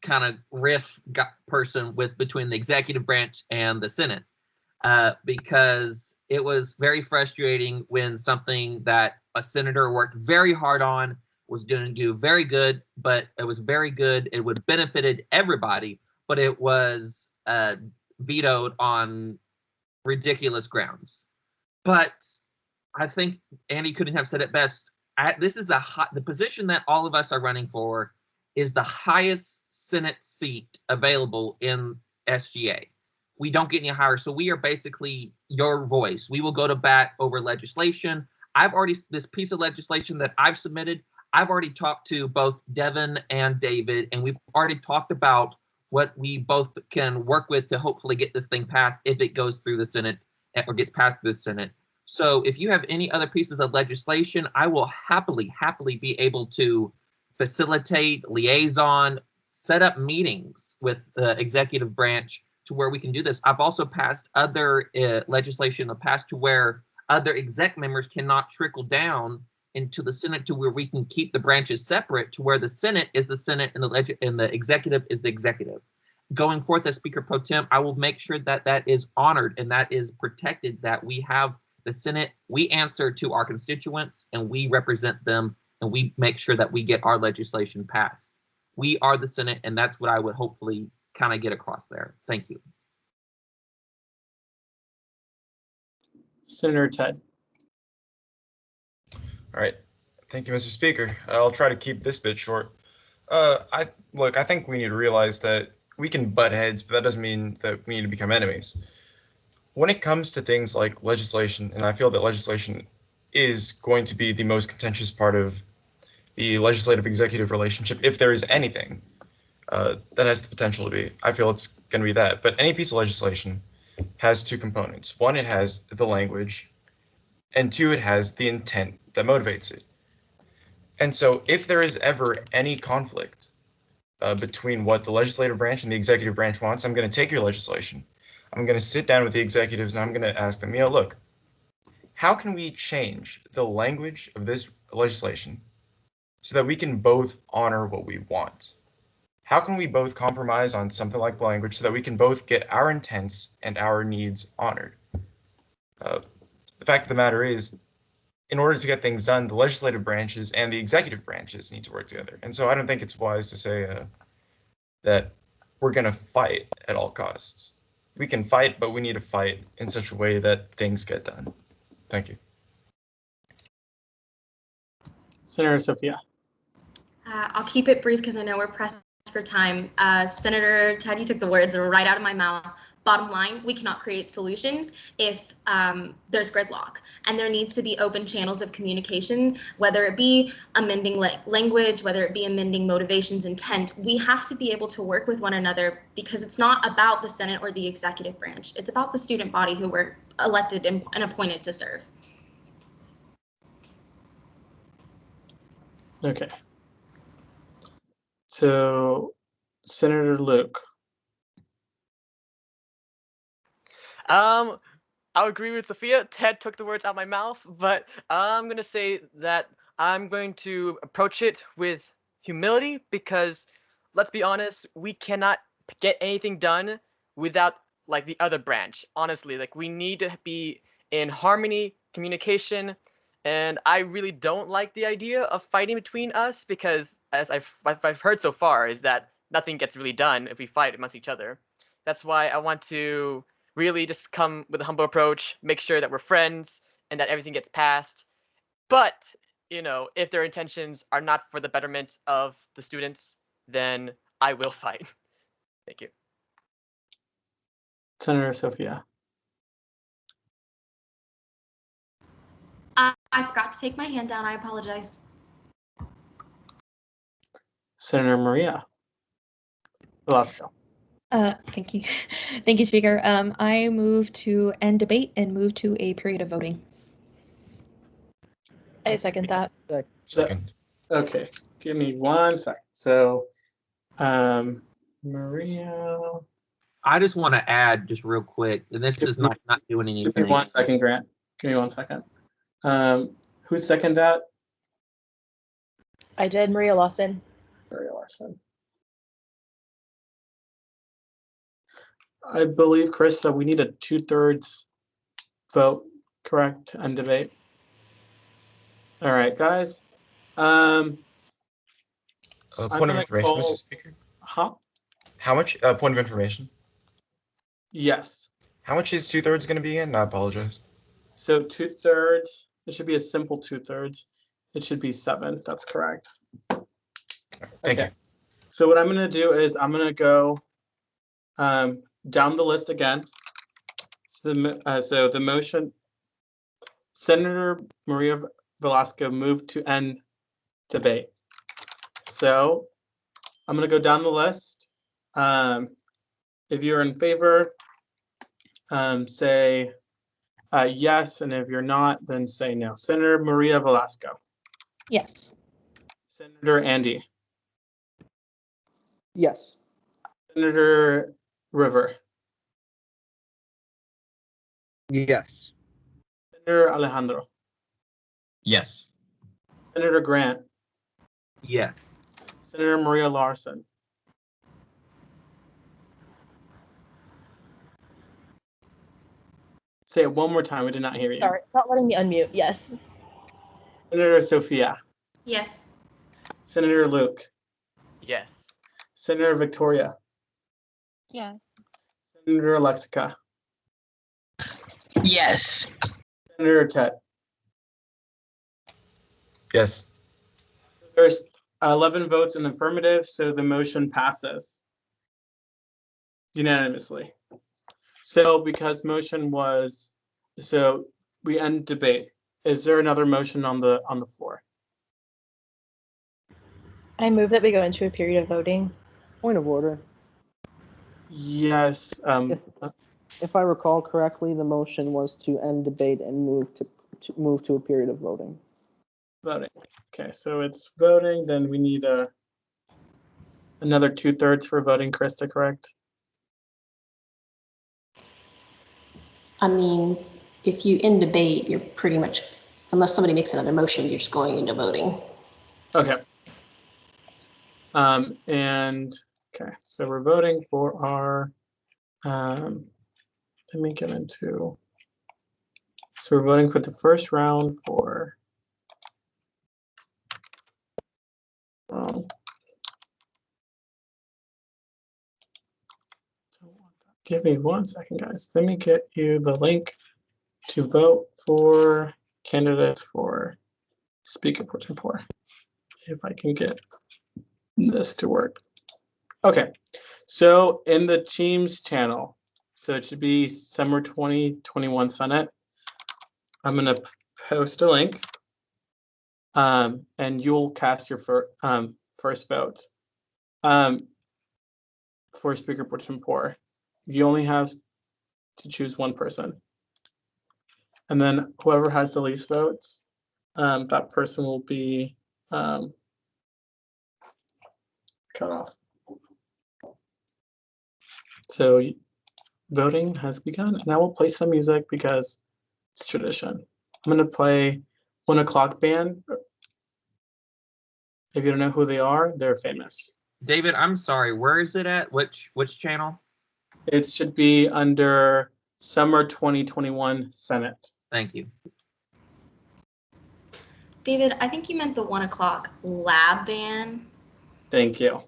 kind of riff person between the executive branch and the Senate, because it was very frustrating when something that a senator worked very hard on was going to do very good, but it was very good. It would have benefited everybody, but it was vetoed on ridiculous grounds. But I think Andy couldn't have said it best. This is the position that all of us are running for is the highest Senate seat available in SGA. We don't get any higher, so we are basically your voice. We will go to bat over legislation. This piece of legislation that I've submitted, I've already talked to both Devin and David, and we've already talked about what we both can work with to hopefully get this thing passed if it goes through the Senate or gets passed through the Senate. So if you have any other pieces of legislation, I will happily be able to facilitate, liaison, set up meetings with the executive branch to where we can do this. I've also passed other legislation in the past to where other exec members cannot trickle down into the Senate to where we can keep the branches separate to where the Senate is the Senate and the executive is the executive. Going forth as Speaker Pro Tem, I will make sure that that is honored and that is protected, that we have the Senate, we answer to our constituents and we represent them and we make sure that we get our legislation passed. We are the Senate, and that's what I would hopefully kind of get across there. Thank you. Senator Ted. All right. Thank you, Mr. Speaker. I'll try to keep this bit short. I think we need to realize that we can butt heads, but that doesn't mean that we need to become enemies. When it comes to things like legislation, and I feel that legislation is going to be the most contentious part of the legislative-executive relationship, if there is anything that has the potential to be. I feel it's going to be that. But any piece of legislation has two components. One, it has the language, and two, it has the intent that motivates it. And so if there is ever any conflict between what the legislative branch and the executive branch wants, I'm going to take your legislation. I'm going to sit down with the executives and I'm going to ask them, look, how can we change the language of this legislation so that we can both honor what we want? How can we both compromise on something like the language so that we can both get our intents and our needs honored? The fact of the matter is, in order to get things done, the legislative branches and the executive branches need to work together. And so I don't think it's wise to say that we're going to fight at all costs. We can fight, but we need to fight in such a way that things get done. Thank you. Senator Sophia. I'll keep it brief because I know we're pressed for time. Senator Ted, you took the words right out of my mouth. Bottom line, we cannot create solutions if there's gridlock, and there needs to be open channels of communication, whether it be amending language, whether it be amending motivations, intent. We have to be able to work with one another because it's not about the Senate or the executive branch. It's about the student body who were elected and appointed to serve. Okay. So, Senator Luke. I'll agree with Sophia. Ted took the words out of my mouth, but I'm going to say that I'm going to approach it with humility because, let's be honest, we cannot get anything done without like the other branch. Honestly, like we need to be in harmony, communication, and I really don't like the idea of fighting between us because, as I've heard so far, is that nothing gets really done if we fight amongst each other. That's why I want to really just come with a humble approach, make sure that we're friends and that everything gets passed. But, if their intentions are not for the betterment of the students, then I will fight. Thank you. Senator Sophia. I forgot to take my hand down. I apologize. Senator Maria Velasco. Thank you. Thank you, Speaker. I move to end debate and move to a period of voting. I second that. Second. Okay, give me 1 second. So, Maria. I just want to add just real quick, and this is not doing anything. Give me 1 second, Grant. Give me 1 second. Who seconded that? I did, Maria Lawson. Maria Larson. I believe, Chris, that we need a 2/3 vote, correct, and debate. All right, guys. Point of information, call... Mr. Speaker. Huh? How much? Point of information. Yes. How much is 2/3 going to be in? I apologize. So 2/3. It should be a simple 2/3. It should be 7. That's correct. Thank you. So what I'm going to do is I'm going to go down the list again. So the motion, Senator Maria Velasco moved to end debate. So I'm going to go down the list. If you're in favor, say yes, and if you're not, then say no. Senator Maria Velasco. Yes. Senator Andy. Yes. Senator River. Yes. Senator Alejandro. Yes. Senator Grant. Yes. Senator Maria Larson. Say it one more time. We did not hear you. Sorry, it's not letting me unmute. Yes. Senator Sophia. Yes. Senator Luke. Yes. Senator Victoria. Yeah. Senator Alexica. Yes. Senator Tet. Yes. There's 11 votes in the affirmative, so the motion passes unanimously. So because motion was, so we end debate. Is there another motion on the floor? I move that we go into a period of voting. Point of order. Yes. If I recall correctly, the motion was to end debate and move to a period of voting. Voting. Okay, so it's voting. Then we need another 2/3 for voting. Krista, correct? I mean, if you end debate, you're pretty much, unless somebody makes another motion, you're just going into voting. Okay. And okay, so we're voting for our. Let me get into. So we're voting for the first round for. Give me 1 second, guys. Let me get you the link to vote for candidates for Speaker Pro Tempore. If I can get this to work. Okay, so in the Teams channel, so it should be Summer 2021 Senate. I'm gonna post a link, and you'll cast your first vote for Speaker Pro Tempore. You only have to choose one person, and then whoever has the least votes, that person will be cut off. So voting has begun, and I will play some music because it's tradition. I'm gonna play 1 O'Clock Band. If you don't know who they are, they're famous. David, I'm sorry. Where is it at? Which channel? It should be under Summer 2021 Senate. Thank you. David, I think you meant the 1 o'clock lab ban. Thank you.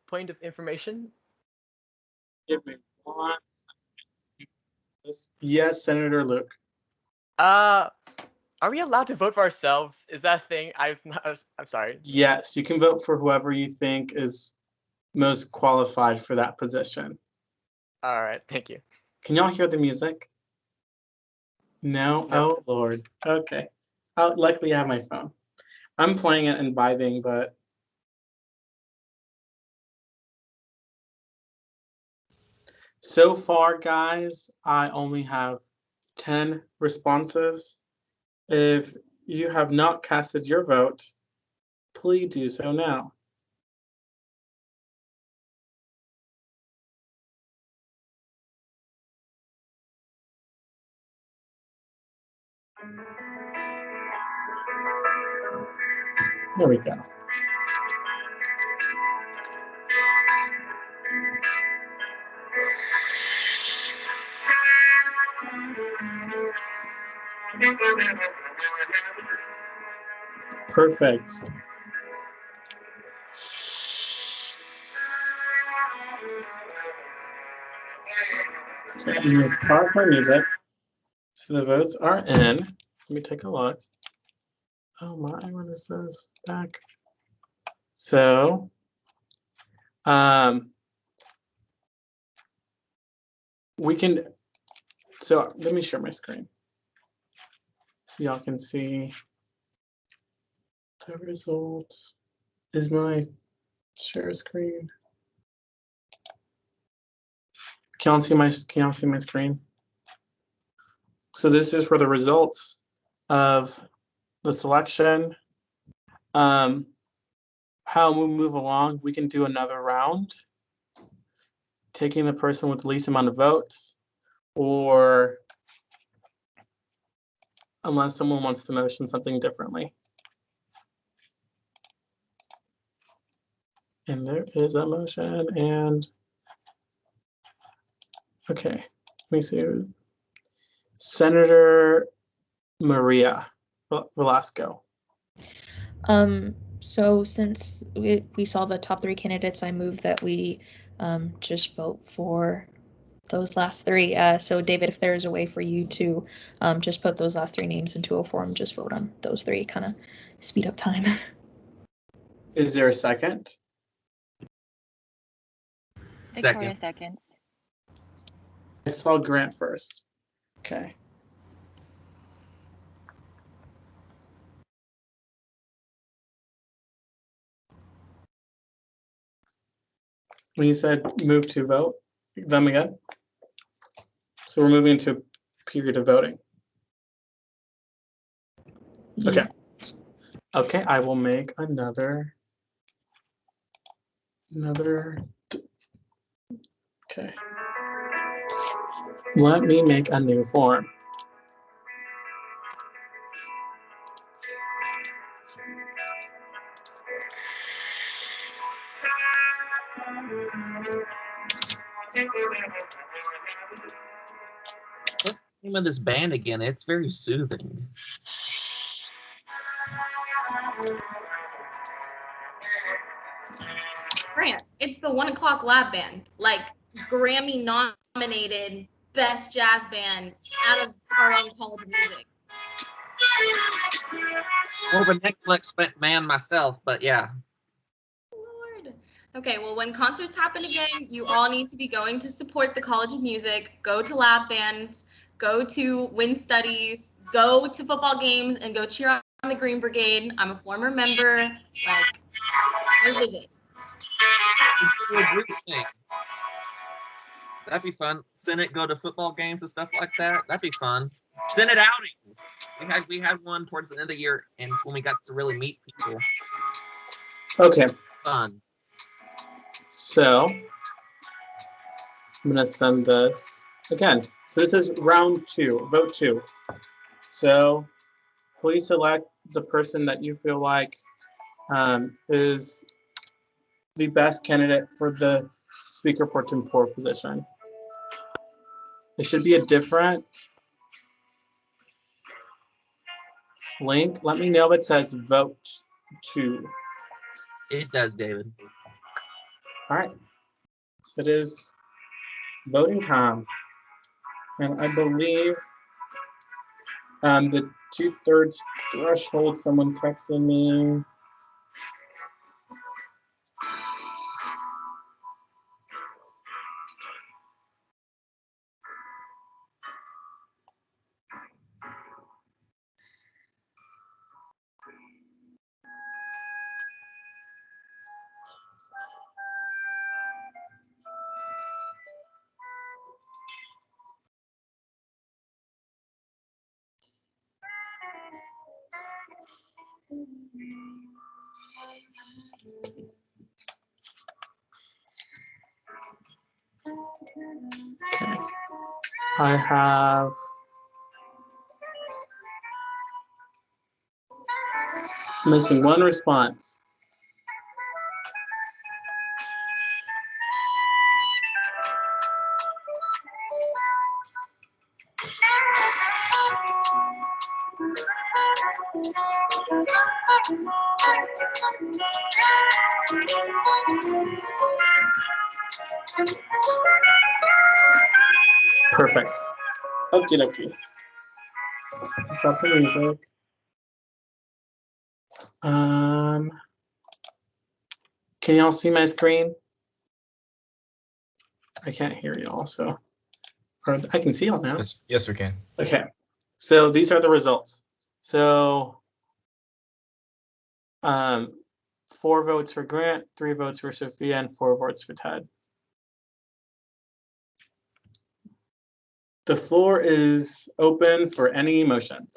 Point of information. Give me 1 second. Yes, Senator Luke. Are we allowed to vote for ourselves? Is that a thing? I'm sorry. Yes, you can vote for whoever you think is most qualified for that position. All right, thank you. Can y'all hear the music? No? No. Oh, Lord. Okay. Luckily, I have my phone. I'm playing it and vibing, but so far, guys, I only have 10 responses. If you have not casted your vote, please do so now. There we go. Perfect. Okay, I'm going to pause my music. So the votes are in. Let me take a look. Oh my, what is this? Back. So, we can, so let me share my screen so y'all can see the results. Is my share screen? Can y'all see my screen? So this is for the results of the selection. How we move along, we can do another round. taking the person with the least amount of votes, or unless someone wants to motion something differently. And there is a motion, and okay, let me see. Senator Maria Velasco. So since we saw the top 3 candidates, I move that we just vote for those last 3. So David, if there's a way for you to just put those last 3 names into a form, just vote on those 3, kind of speed up time. Is there a second? Victoria second. I saw Grant first. Okay. When you said move to vote, them again? So we're moving to a period of voting. Okay. Okay, I will make another. Okay. Let me make a new form. What's the name of this band again? It's very soothing. Grant, it's the 1 o'clock lab band, like Grammy nominated best jazz band out of our own College of Music. More of a Netflix man myself, but yeah. Lord. Okay, well, when concerts happen again, you all need to be going to support the College of Music, go to lab bands, go to Win Studies, go to football games, and go cheer on the Green Brigade. I'm a former member. Like, go visit. That'd be fun. Senate go to football games and stuff like that. That'd be fun. Senate outings. We had one towards the end of the year, and when we got to really meet people. Okay. Fun. So I'm gonna send this again. So this is round 2, vote 2. So please select the person that you feel like is the best candidate for the Speaker pro tempore position. It should be a different link. Let me know if it says vote 2. It does, David. All right. It is voting time. And I believe the 2/3 threshold, someone texted me. I have missing one response. Perfect. Okie dokie. Stop the music. Can y'all see my screen? I can't hear y'all, so, or I can see y'all now. Yes, we can. Okay, so these are the results. So, 4 votes for Grant, 3 votes for Sophia, and 4 votes for Ted. The floor is open for any motions.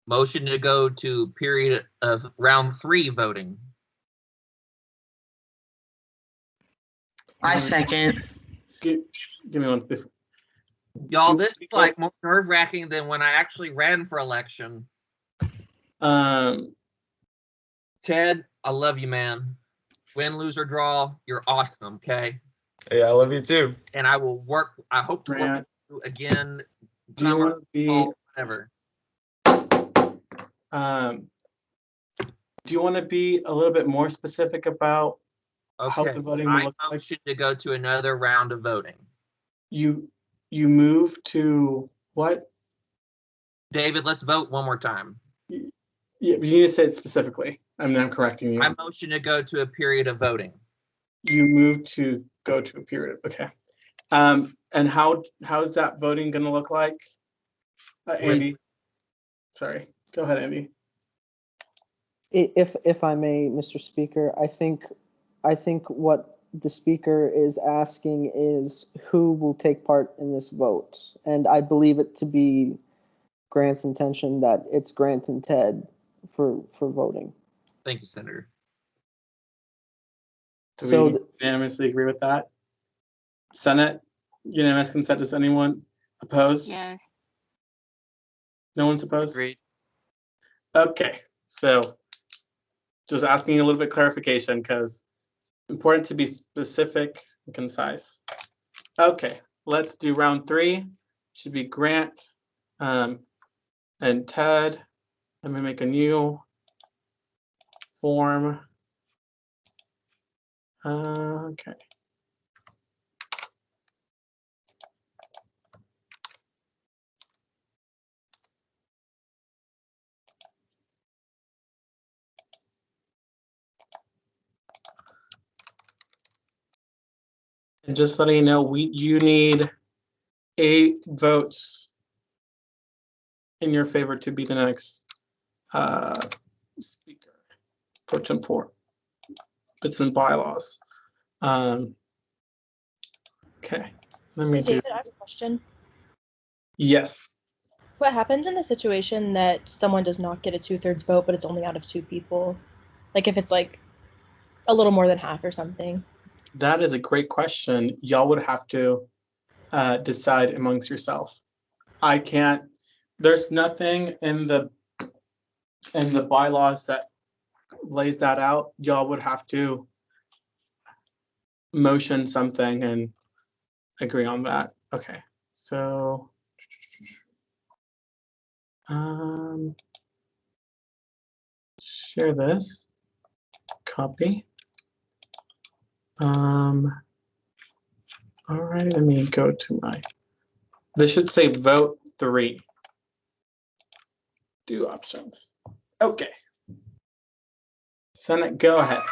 Motion to go to period of round 3 voting. I second. Give me one. Y'all, this is like more nerve-wracking than when I actually ran for election. Ted, I love you, man. Win, lose, or draw, you're awesome, okay? Hey, I love you too. And I will work, I hope to work with you again. Do you want to be whatever? Do you want to be a little bit more specific about how the voting will look like? I motion to go to another round of voting. You move to what? David, let's vote one more time. Yeah, you need to say it specifically. I'm correcting you. I motion to go to a period of voting. You move to go to a period. Okay. And how is that voting going to look like? Andy. Sorry. Go ahead, Andy. If I may, Mr. Speaker, I think what the speaker is asking is who will take part in this vote, and I believe it to be Grant's intention that it's Grant and Ted for voting. Thank you, Senator. Do we unanimously agree with that? Senate, unanimous consent. Does anyone oppose? Yeah. No one's opposed? Agreed. Okay, so just asking a little bit clarification because it's important to be specific and concise. Okay, let's do round 3. Should be Grant and Ted. Let me make a new form. Okay. And just letting you know, you need 8 votes in your favor to be the next speaker pro tempore. It's in bylaws. Okay, let me do. David, I have a question. Yes. What happens in the situation that someone does not get a 2/3 vote, but it's only out of 2 people? Like if it's like a little more than half or something? That is a great question. Y'all would have to decide amongst yourself. I can't. There's nothing in the bylaws that lays that out. Y'all would have to motion something and agree on that. Okay, so share this, copy. All right, let me go to this should say vote 3. Do options. Okay. Senate, go ahead.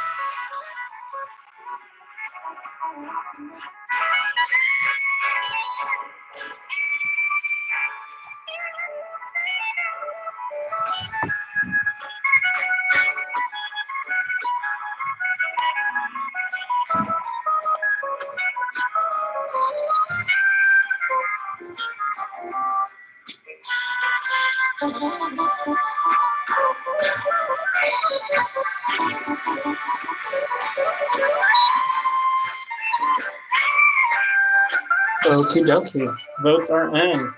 Okie dokie. Votes are in.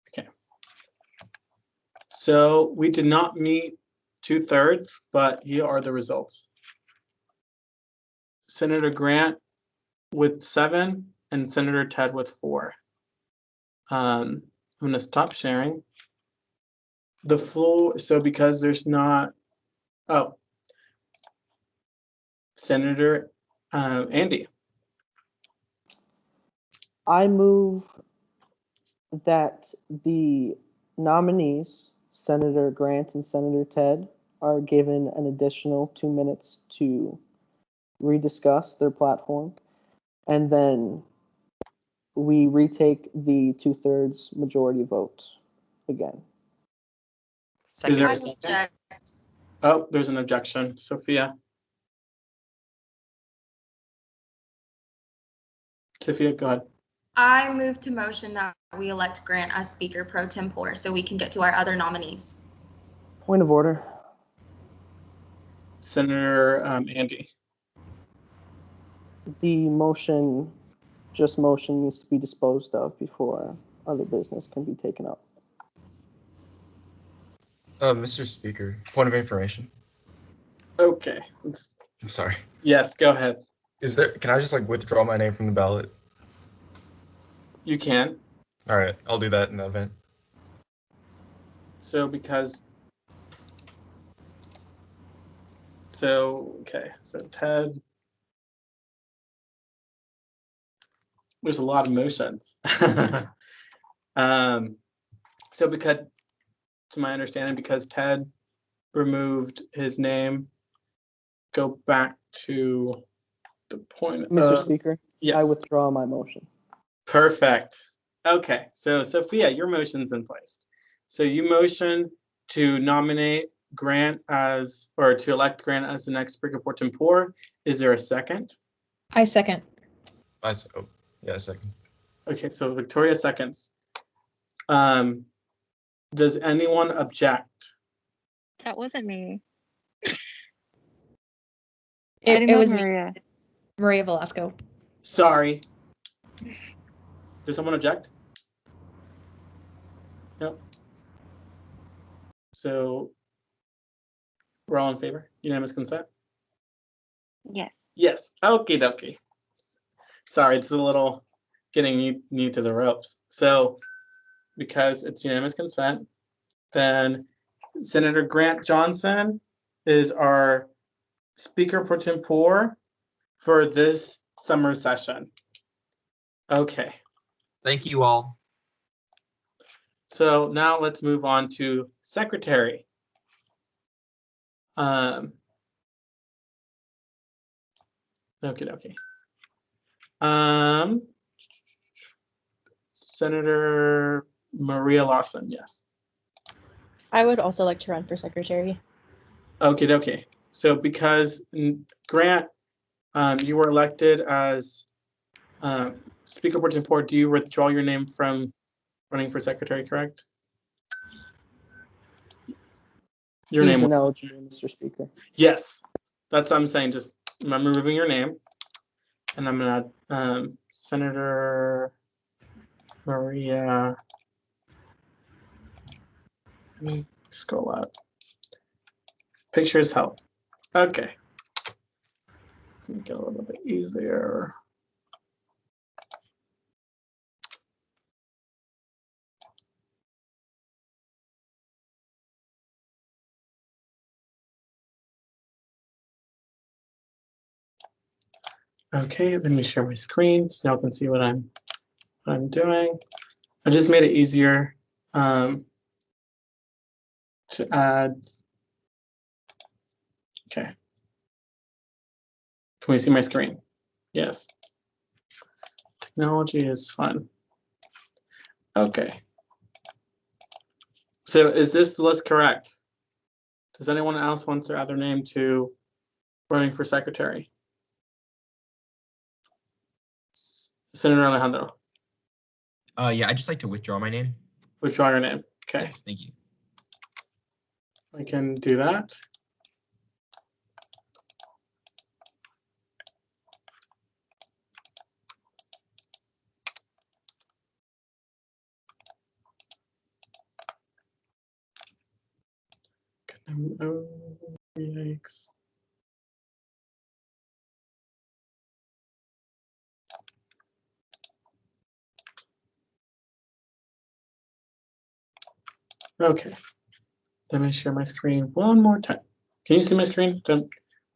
Okay. So we did not meet 2/3, but here are the results. Senator Grant with 7 and Senator Ted with 4. I'm going to stop sharing. The floor, so because there's not, Senator Andy. I move that the nominees, Senator Grant and Senator Ted, are given an additional 2 minutes to rediscuss their platform, and then we retake the 2/3 majority vote again. Is there a second? Oh, there's an objection. Sophia. Sophia, go ahead. I move to motion that we elect Grant as Speaker pro tempore so we can get to our other nominees. Point of order. Senator Andy. the motion needs to be disposed of before other business can be taken up. Mr. Speaker, point of information. Okay. I'm sorry. Yes, go ahead. Can I just like withdraw my name from the ballot? You can. All right, I'll do that in that event. So okay, so Ted, there's a lot of motions. So because, to my understanding, because Ted removed his name, go back to the point. Mr. Speaker, yes. I withdraw my motion. Perfect. Okay, so Sophia, your motion's in place. So you motion to nominate Grant as, or to elect Grant as the next Speaker pro tempore. Is there a second? I second. Yeah, second. Okay, so Victoria seconds. Does anyone object? That wasn't me. It was Maria. Maria Velasco. Sorry. Does someone object? No. So we're all in favor? Unanimous consent? Yes. Yes. Okie dokie. Sorry, it's a little getting new to the ropes. So because it's unanimous consent, then Senator Grant Johnson is our Speaker pro tempore for this summer session. Okay. Thank you all. So now let's move on to Secretary. Okay. Senator Maria Lawson, yes. I would also like to run for secretary. Okay. So because Grant, you were elected as Speaker pro tempore, do you withdraw your name from running for secretary, correct? Your He's name was ineligible, Mr. Speaker. Yes, that's what I'm saying. Just I'm removing your name, and I'm gonna Senator Maria. Let me scroll up. Pictures help. Okay. Make it a little bit easier. Okay, let me share my screen so y'all can see what I'm doing. I just made it easier to add. Okay. Can we see my screen? Yes. Technology is fun. Okay. So is this list correct? Does anyone else want to add their name to running for secretary? Senator Alejandro. Yeah, I'd just like to withdraw my name. Withdraw your name. Okay. Yes, thank you. I can do that. Oh, yikes. Okay. Let me share my screen one more time. Can you see my screen?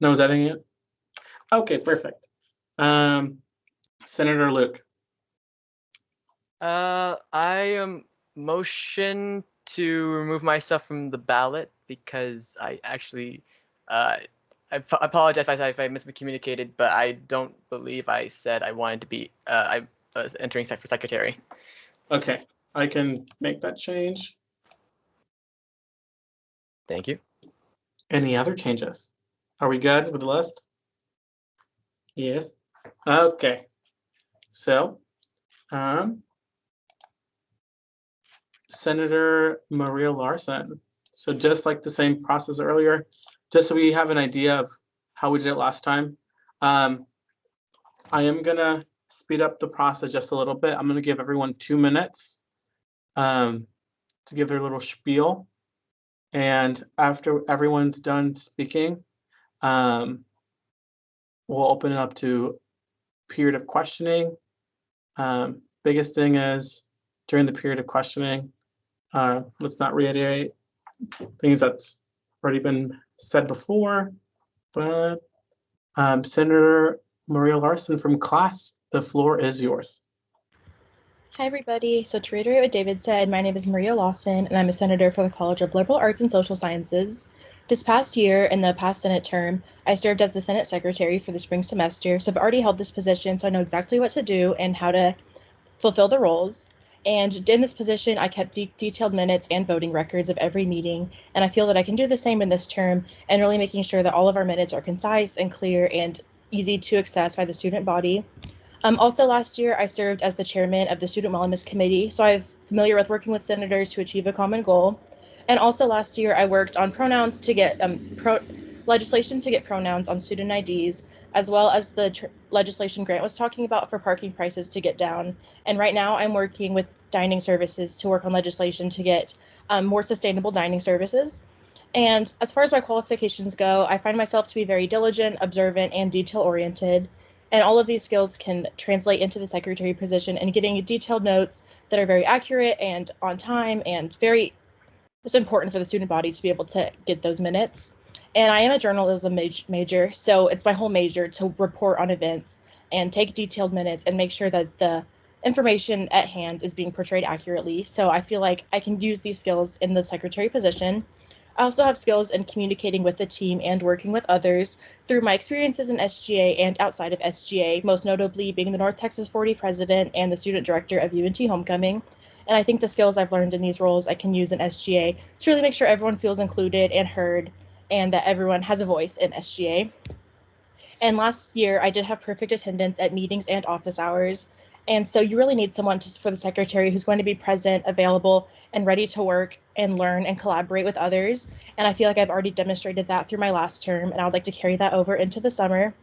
No, is that it? Okay, perfect. Senator Luke. I motion to remove myself from the ballot because I actually, I apologize if I miscommunicated, but I don't believe I said I wanted to be, I was entering for secretary. Okay, I can make that change. Thank you. Any other changes? Are we good with the list? Yes. Okay. So, Senator Maria Larson. So just like the same process earlier, just so we have an idea of how we did it last time. I am gonna speed up the process just a little bit. I'm gonna give everyone 2 minutes to give their little spiel. And after everyone's done speaking, we'll open it up to period of questioning. Biggest thing is during the period of questioning, let's not reiterate things that's already been said before, but Senator Maria Larson from class, the floor is yours. Hi, everybody. So to reiterate what David said, my name is Maria Lawson, and I'm a senator for the College of Liberal Arts and Social Sciences. This past year, in the past Senate term, I served as the Senate Secretary for the spring semester, so I've already held this position, so I know exactly what to do and how to fulfill the roles. And in this position, I kept detailed minutes and voting records of every meeting, and I feel that I can do the same in this term, and really making sure that all of our minutes are concise and clear and easy to access by the student body. Also last year, I served as the chairman of the Student Wellness Committee, so I'm familiar with working with senators to achieve a common goal. And also last year, I worked on pronouns to get legislation to get pronouns on student IDs, as well as the legislation Grant was talking about for parking prices to get down. And right now, I'm working with dining services to work on legislation to get more sustainable dining services. And as far as my qualifications go, I find myself to be very diligent, observant, and detail-oriented. And all of these skills can translate into the secretary position and getting detailed notes that are very accurate and on time and it's important for the student body to be able to get those minutes. And I am a journalism major, so it's my whole major to report on events and take detailed minutes and make sure that the information at hand is being portrayed accurately. So I feel like I can use these skills in the secretary position. I also have skills in communicating with the team and working with others through my experiences in SGA and outside of SGA, most notably being the North Texas 40 president and the student director of UNT Homecoming. And I think the skills I've learned in these roles I can use in SGA to really make sure everyone feels included and heard and that everyone has a voice in SGA. And last year, I did have perfect attendance at meetings and office hours. And so you really need someone for the secretary who's going to be present, available, and ready to work and learn and collaborate with others. And I feel like I've already demonstrated that through my last term, and I would like to carry that over into the summer.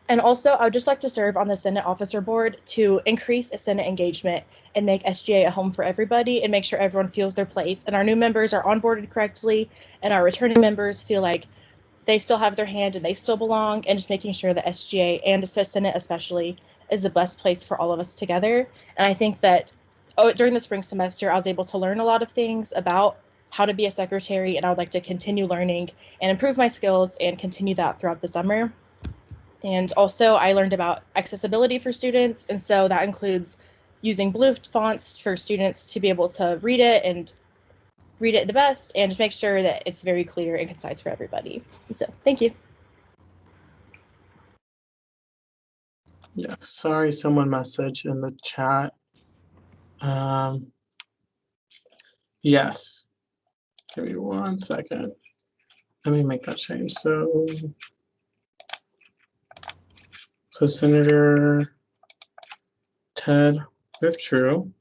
And also, I would just like to serve on the Senate Officer Board to increase Senate engagement and make SGA a home for everybody and make sure everyone feels their place. And our new members are onboarded correctly, and our returning members feel like they still have their hand and they still belong, and just making sure that SGA and the Senate especially is the best place for all of us together. And I think that during the spring semester, I was able to learn a lot of things about how to be a secretary, and I would like to continue learning and improve my skills and continue that throughout the summer. And also, I learned about accessibility for students, and so that includes using blue fonts for students to be able to read it the best, and just make sure that it's very clear and concise for everybody. So, thank you. Yeah, sorry, someone messaged in the chat. Yes. Give me 1 second. Let me make that change. So Senator Ted, if true.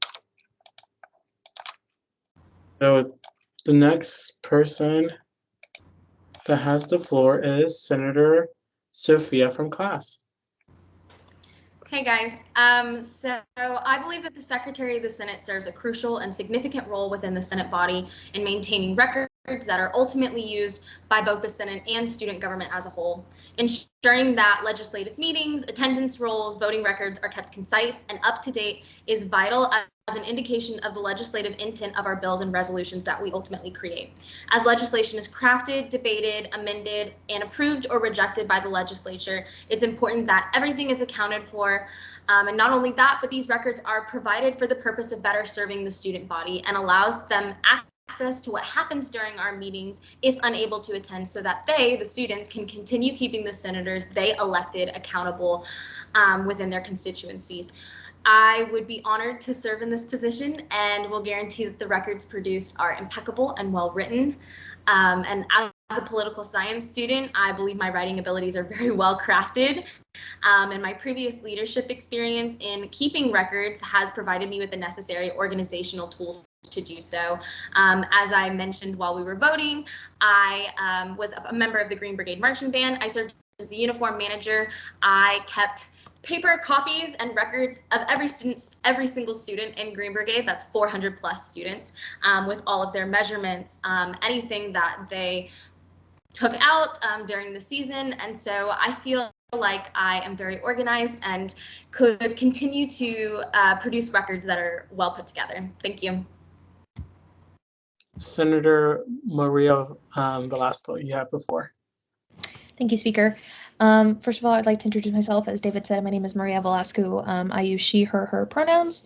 So the next person that has the floor is Senator Sophia from class. Hey guys, so I believe that the Secretary of the Senate serves a crucial and significant role within the Senate body in maintaining records that are ultimately used by both the Senate and student government as a whole, ensuring that legislative meetings, attendance rolls, voting records are kept concise and up to date is vital as an indication of the legislative intent of our bills and resolutions that we ultimately create. As legislation is crafted, debated, amended, and approved or rejected by the legislature, it's important that everything is accounted for. And not only that, but these records are provided for the purpose of better serving the student body and allows them access to what happens during our meetings if unable to attend, so that they, the students, can continue keeping the senators they elected accountable within their constituencies. I would be honored to serve in this position and will guarantee that the records produced are impeccable and well written. And as a political science student, I believe my writing abilities are very well crafted. And my previous leadership experience in keeping records has provided me with the necessary organizational tools to do so. As I mentioned while we were voting, I was a member of the Green Brigade Marching Band. I served as the uniform manager. I kept paper copies and records of every single student in Green Brigade. That's 400 plus students, with all of their measurements, anything that they took out during the season. And so I feel like I am very organized and could continue to produce records that are well put together. Thank you. Senator Maria Velasco, you have the floor. Thank you, Speaker. First of all, I'd like to introduce myself. As David said, my name is Maria Velasco. I use she, her pronouns.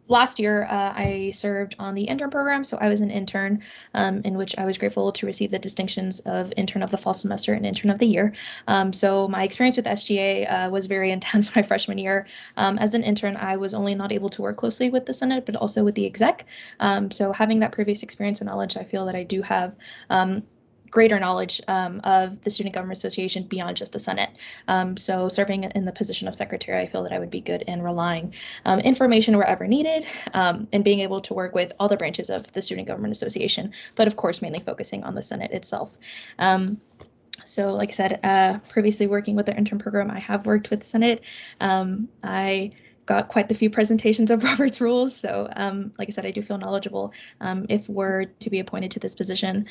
Last year, I served on the intern program, so I was an intern, in which I was grateful to receive the distinctions of intern of the fall semester and intern of the year. So my experience with SGA was very intense my freshman year. As an intern, I was only not able to work closely with the Senate, but also with the exec. So having that previous experience and knowledge, I feel that I do have greater knowledge of the Student Government Association beyond just the Senate. So serving in the position of secretary, I feel that I would be good in relying information wherever needed, and being able to work with all the branches of the Student Government Association, but of course, mainly focusing on the Senate itself. So like I said, previously working with the intern program, I have worked with the Senate. I got quite the few presentations of Robert's rules. So like I said, I do feel knowledgeable if we're to be appointed to this position.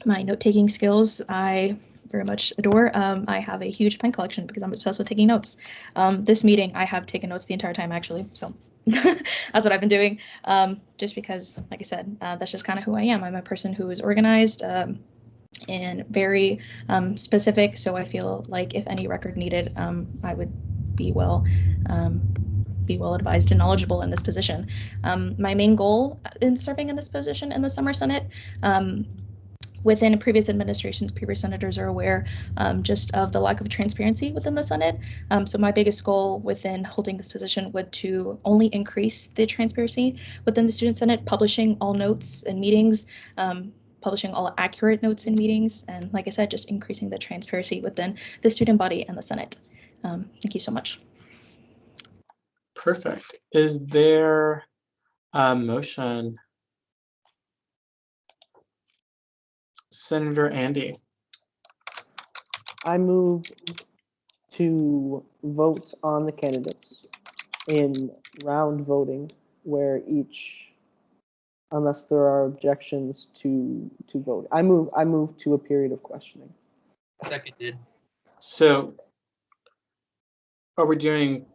My note-taking skills, I very much adore. I have a huge pen collection because I'm obsessed with taking notes. This meeting, I have taken notes the entire time, actually. So that's what I've been doing. Just because, like I said, that's just kind of who I am. I'm a person who is organized and very specific. So I feel like if any record needed, I would be well advised and knowledgeable in this position. My main goal in serving in this position in the summer Senate, within previous administrations, previous senators are aware just of the lack of transparency within the Senate. So my biggest goal within holding this position would to only increase the transparency within the Student Senate, publishing all notes and meetings, publishing all accurate notes in meetings, and like I said, just increasing the transparency within the student body and the Senate. Thank you so much. Perfect. Is there a motion? Senator Andy. I move to vote on the candidates in round voting, where each, unless there are objections to vote. I move to a period of questioning. Seconded. So are we doing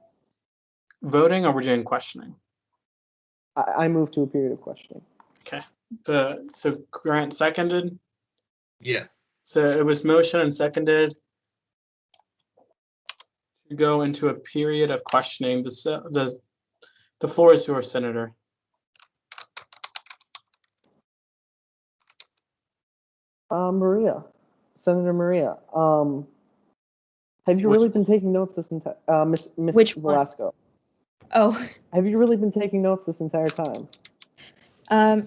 voting or we're doing questioning? I move to a period of questioning. Okay. So Grant seconded? Yes. So it was motion and seconded to go into a period of questioning. The floor is yours, Senator. Maria, Senator Maria, have you really been taking notes this entire Miss Which Velasco? Oh. Have you really been taking notes this entire time?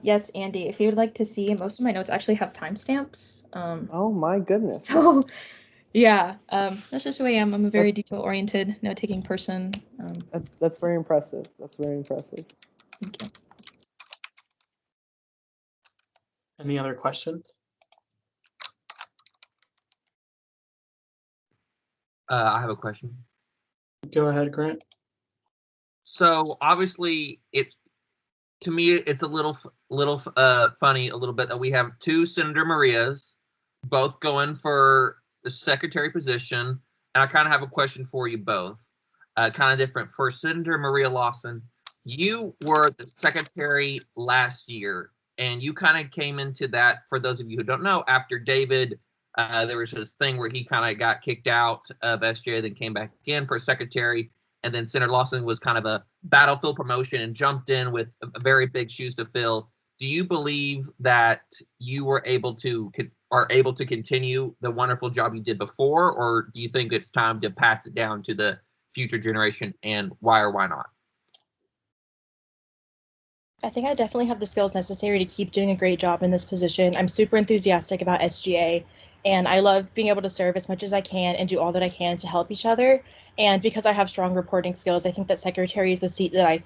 Yes, Andy, if you would like to see, most of my notes actually have timestamps. Oh my goodness. So yeah, that's just who I am. I'm a very detail-oriented, note-taking person. That's very impressive. That's very impressive. Thank you. Any other questions? I have a question. Go ahead, Grant. So obviously, to me, it's a little funny a little bit that we have two Senator Marias, both going for the secretary position, and I kind of have a question for you both, kind of different. For Senator Maria Lawson, you were the secretary last year, and you kind of came into that, for those of you who don't know, after David, there was this thing where he kind of got kicked out of SGA, then came back again for secretary. And then Senator Lawson was kind of a battlefield promotion and jumped in with very big shoes to fill. Do you believe that you were able to continue the wonderful job you did before, or do you think it's time to pass it down to the future generation, and why or why not? I think I definitely have the skills necessary to keep doing a great job in this position. I'm super enthusiastic about SGA, and I love being able to serve as much as I can and do all that I can to help each other. And because I have strong reporting skills, I think that secretary is the seat that I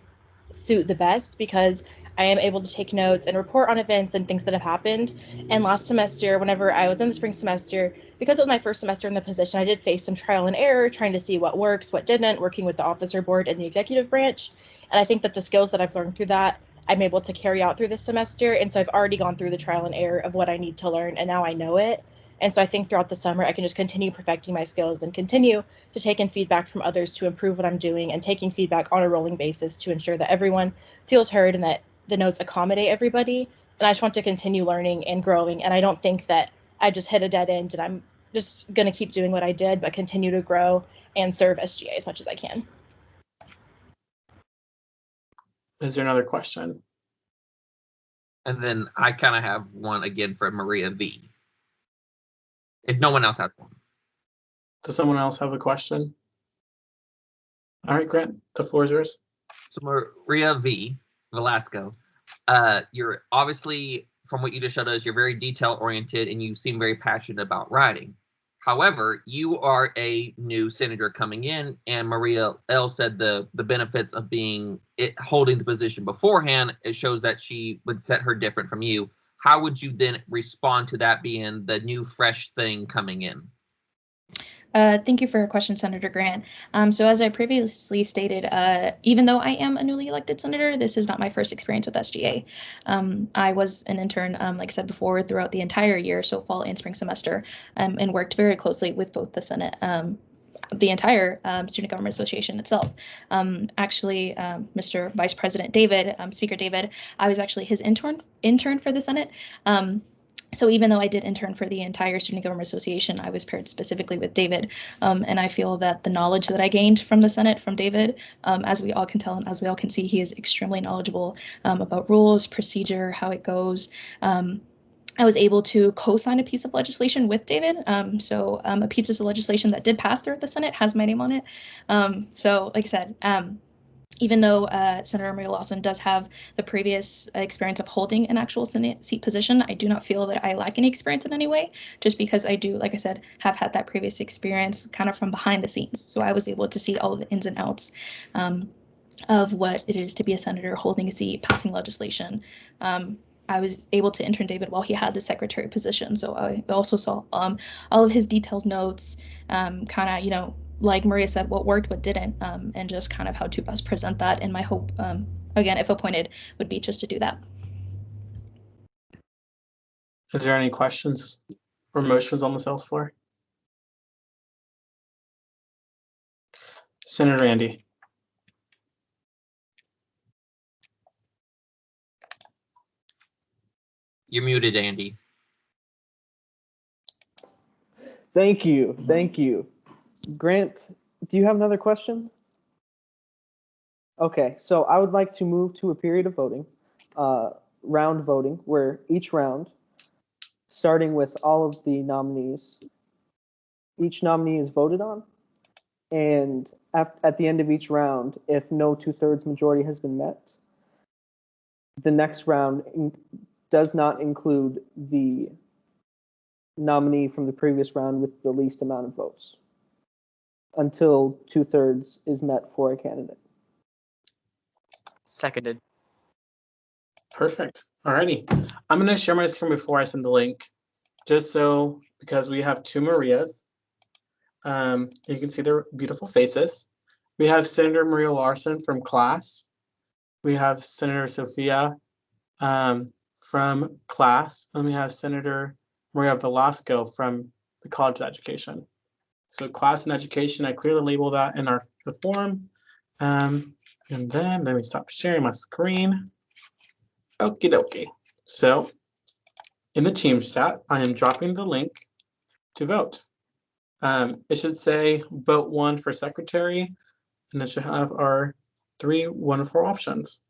suit the best, because I am able to take notes and report on events and things that have happened. And last semester, whenever I was in the spring semester, because it was my first semester in the position, I did face some trial and error, trying to see what works, what didn't, working with the officer board and the executive branch. And I think that the skills that I've learned through that, I'm able to carry out through this semester. And so I've already gone through the trial and error of what I need to learn, and now I know it. And so I think throughout the summer, I can just continue perfecting my skills and continue to take in feedback from others to improve what I'm doing, and taking feedback on a rolling basis to ensure that everyone feels heard and that the notes accommodate everybody. And I just want to continue learning and growing. And I don't think that I just hit a dead end and I'm just going to keep doing what I did, but continue to grow and serve SGA as much as I can. Is there another question? And then I kind of have one again for Maria V. If no one else has one. Does someone else have a question? All right, Grant, the floor is yours. So Maria V. Velasco, you're obviously, from what you just showed us, you're very detail-oriented and you seem very passionate about writing. However, you are a new senator coming in, and Maria L. said the benefits of holding the position beforehand, it shows that she would set her different from you. How would you then respond to that being the new fresh thing coming in? Thank you for your question, Senator Grant. So as I previously stated, even though I am a newly elected senator, this is not my first experience with SGA. I was an intern, like I said before, throughout the entire year, so fall and spring semester, and worked very closely with both the Senate, the entire Student Government Association itself. Actually, Mr. Vice President David, Speaker David, I was actually his intern for the Senate. So even though I did intern for the entire Student Government Association, I was paired specifically with David. And I feel that the knowledge that I gained from the Senate, from David, as we all can tell and as we all can see, he is extremely knowledgeable about rules, procedure, how it goes. I was able to co-sign a piece of legislation with David. So a piece of legislation that did pass through the Senate has my name on it. So like I said, even though Senator Maria Lawson does have the previous experience of holding an actual Senate seat position, I do not feel that I lack any experience in any way, just because I do, like I said, have had that previous experience kind of from behind the scenes. So I was able to see all of the ins and outs of what it is to be a senator, holding a seat, passing legislation. I was able to intern David while he had the secretary position. So I also saw all of his detailed notes, kind of, like Maria said, what worked, what didn't, and just kind of how to best present that. And my hope, again, if appointed, would be just to do that. Is there any questions or motions on the sales floor? Senator Andy. You're muted, Andy. Thank you. Thank you. Grant, do you have another question? Okay, so I would like to move to a period of voting, round voting, where each round, starting with all of the nominees, each nominee is voted on, and at the end of each round, if no 2/3 majority has been met, the next round does not include the nominee from the previous round with the least amount of votes until 2/3 is met for a candidate. Seconded. Perfect. Alrighty. I'm going to share my screen before I send the link, just so, because we have two Marias. You can see their beautiful faces. We have Senator Maria Larson from class. We have Senator Sophia from class. And we have Senator Maria Velasco from the College of Education. So class and education, I clearly label that in the form. And then let me stop sharing my screen. Okie dokie. So in the Teams chat, I am dropping the link to vote. It should say vote 1 for secretary, and it should have our 3 wonderful options.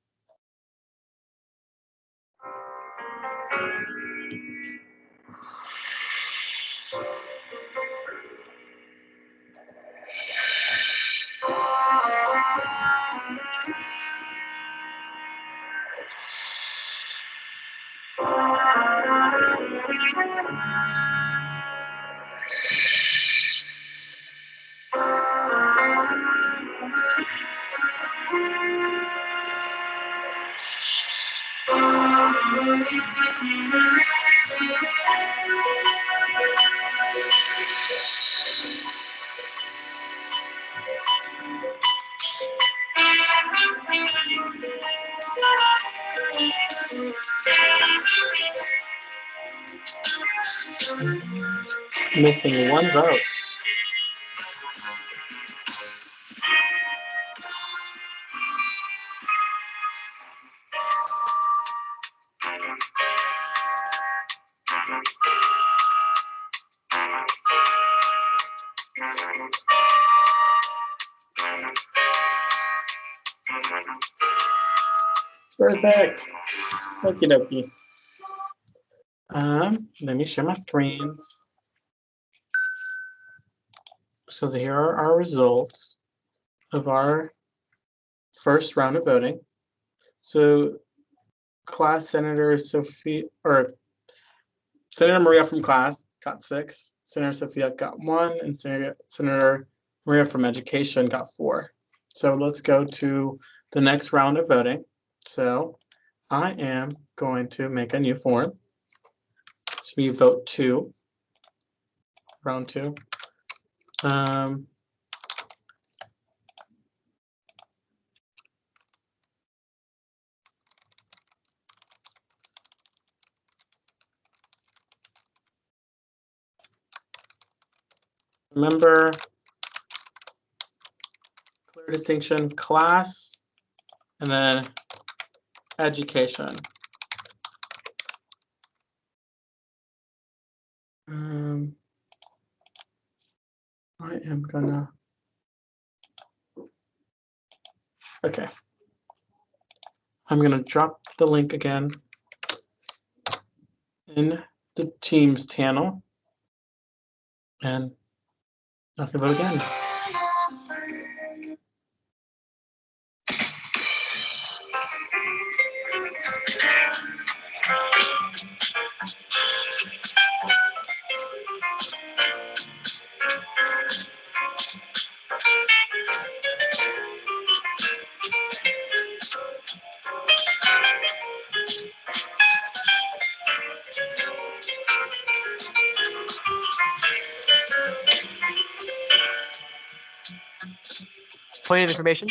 Missing one vote. Perfect. Okie dokie. Let me share my screens. So here are our results of our first round of voting. So class Senator Sophia, or Senator Maria from class got 6, Senator Sophia got 1, and Senator Maria from education got 4. So let's go to the next round of voting. So I am going to make a new form. So we vote 2, round 2. Remember, clear distinction, class, and then education. I am gonna, okay. I'm gonna drop the link again in the Teams channel, and I can vote again. Point of information.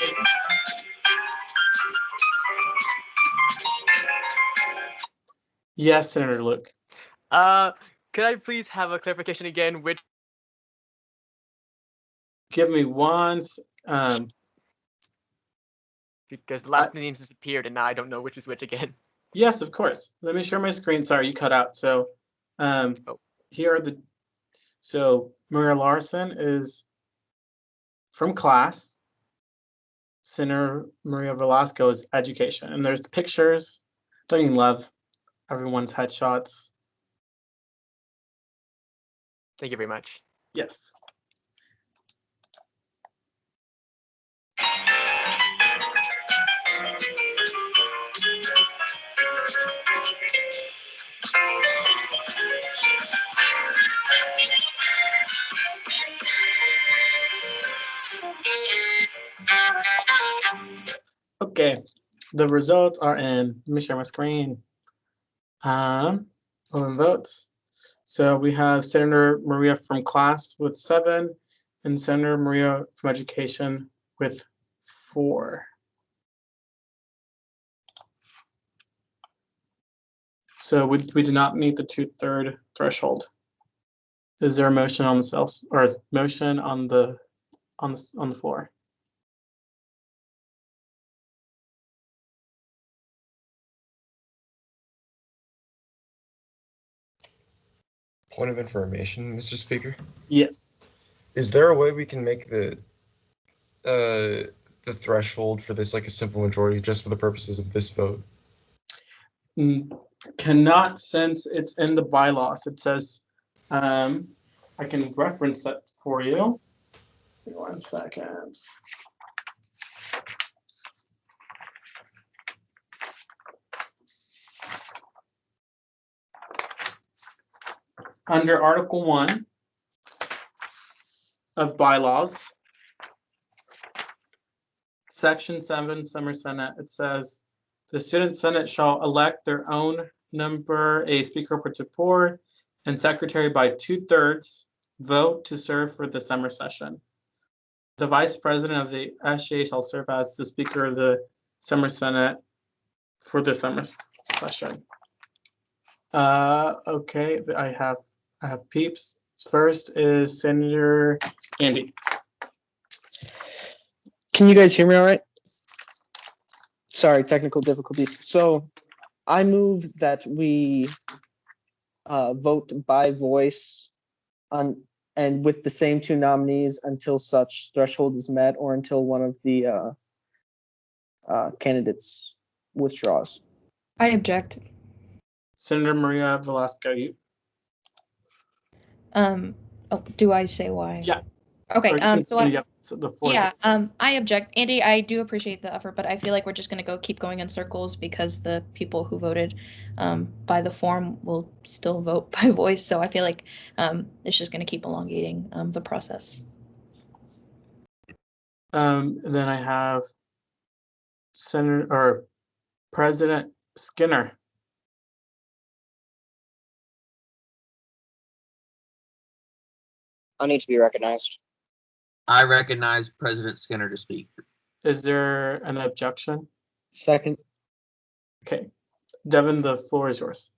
Yes, Senator Luke. Could I please have a clarification again? Which? Give me one. Because the last names disappeared, and now I don't know which is which again. Yes, of course. Let me share my screen. Sorry, you cut out. So, here are the. So Maria Larson is from class. Senator Maria Velasco is education, and there's pictures. Don't you love everyone's headshots? Thank you very much. Yes. Okay, the results are in. Let me share my screen. 11 votes. So we have Senator Maria from class with 7, and Senator Maria from education with 4. So we did not meet the 2/3 threshold. Is there a motion on the cells, or a motion on the floor? Point of information, Mr. Speaker. Yes. Is there a way we can make the threshold for this like a simple majority just for the purposes of this vote? Cannot, since it's in the bylaws. It says, I can reference that for you. Give me 1 second. Under Article 1 of bylaws, Section 7, Summer Senate, it says, the student senate shall elect their own number, a speaker pro tempore, and secretary by 2/3 vote to serve for the summer session. The Vice President of the SGA shall serve as the Speaker of the Summer Senate for the summer session. Okay, I have peeps. First is Senator Andy. Can you guys hear me all right? Sorry, technical difficulties. So I move that we vote by voice on and with the same two nominees until such threshold is met or until one of the candidates withdraws. I object. Senator Maria Velasco, you. Oh, do I say why? Yeah. Okay. So the floor is Yeah. yours. I object. Andy, I do appreciate the effort, but I feel like we're just gonna keep going in circles because the people who voted by the form will still vote by voice. So I feel like it's just gonna keep elongating the process. Then I have Senator or President Skinner. I need to be recognized. I recognize President Skinner to speak. Is there an objection? Second. Okay. Devin, the floor is yours.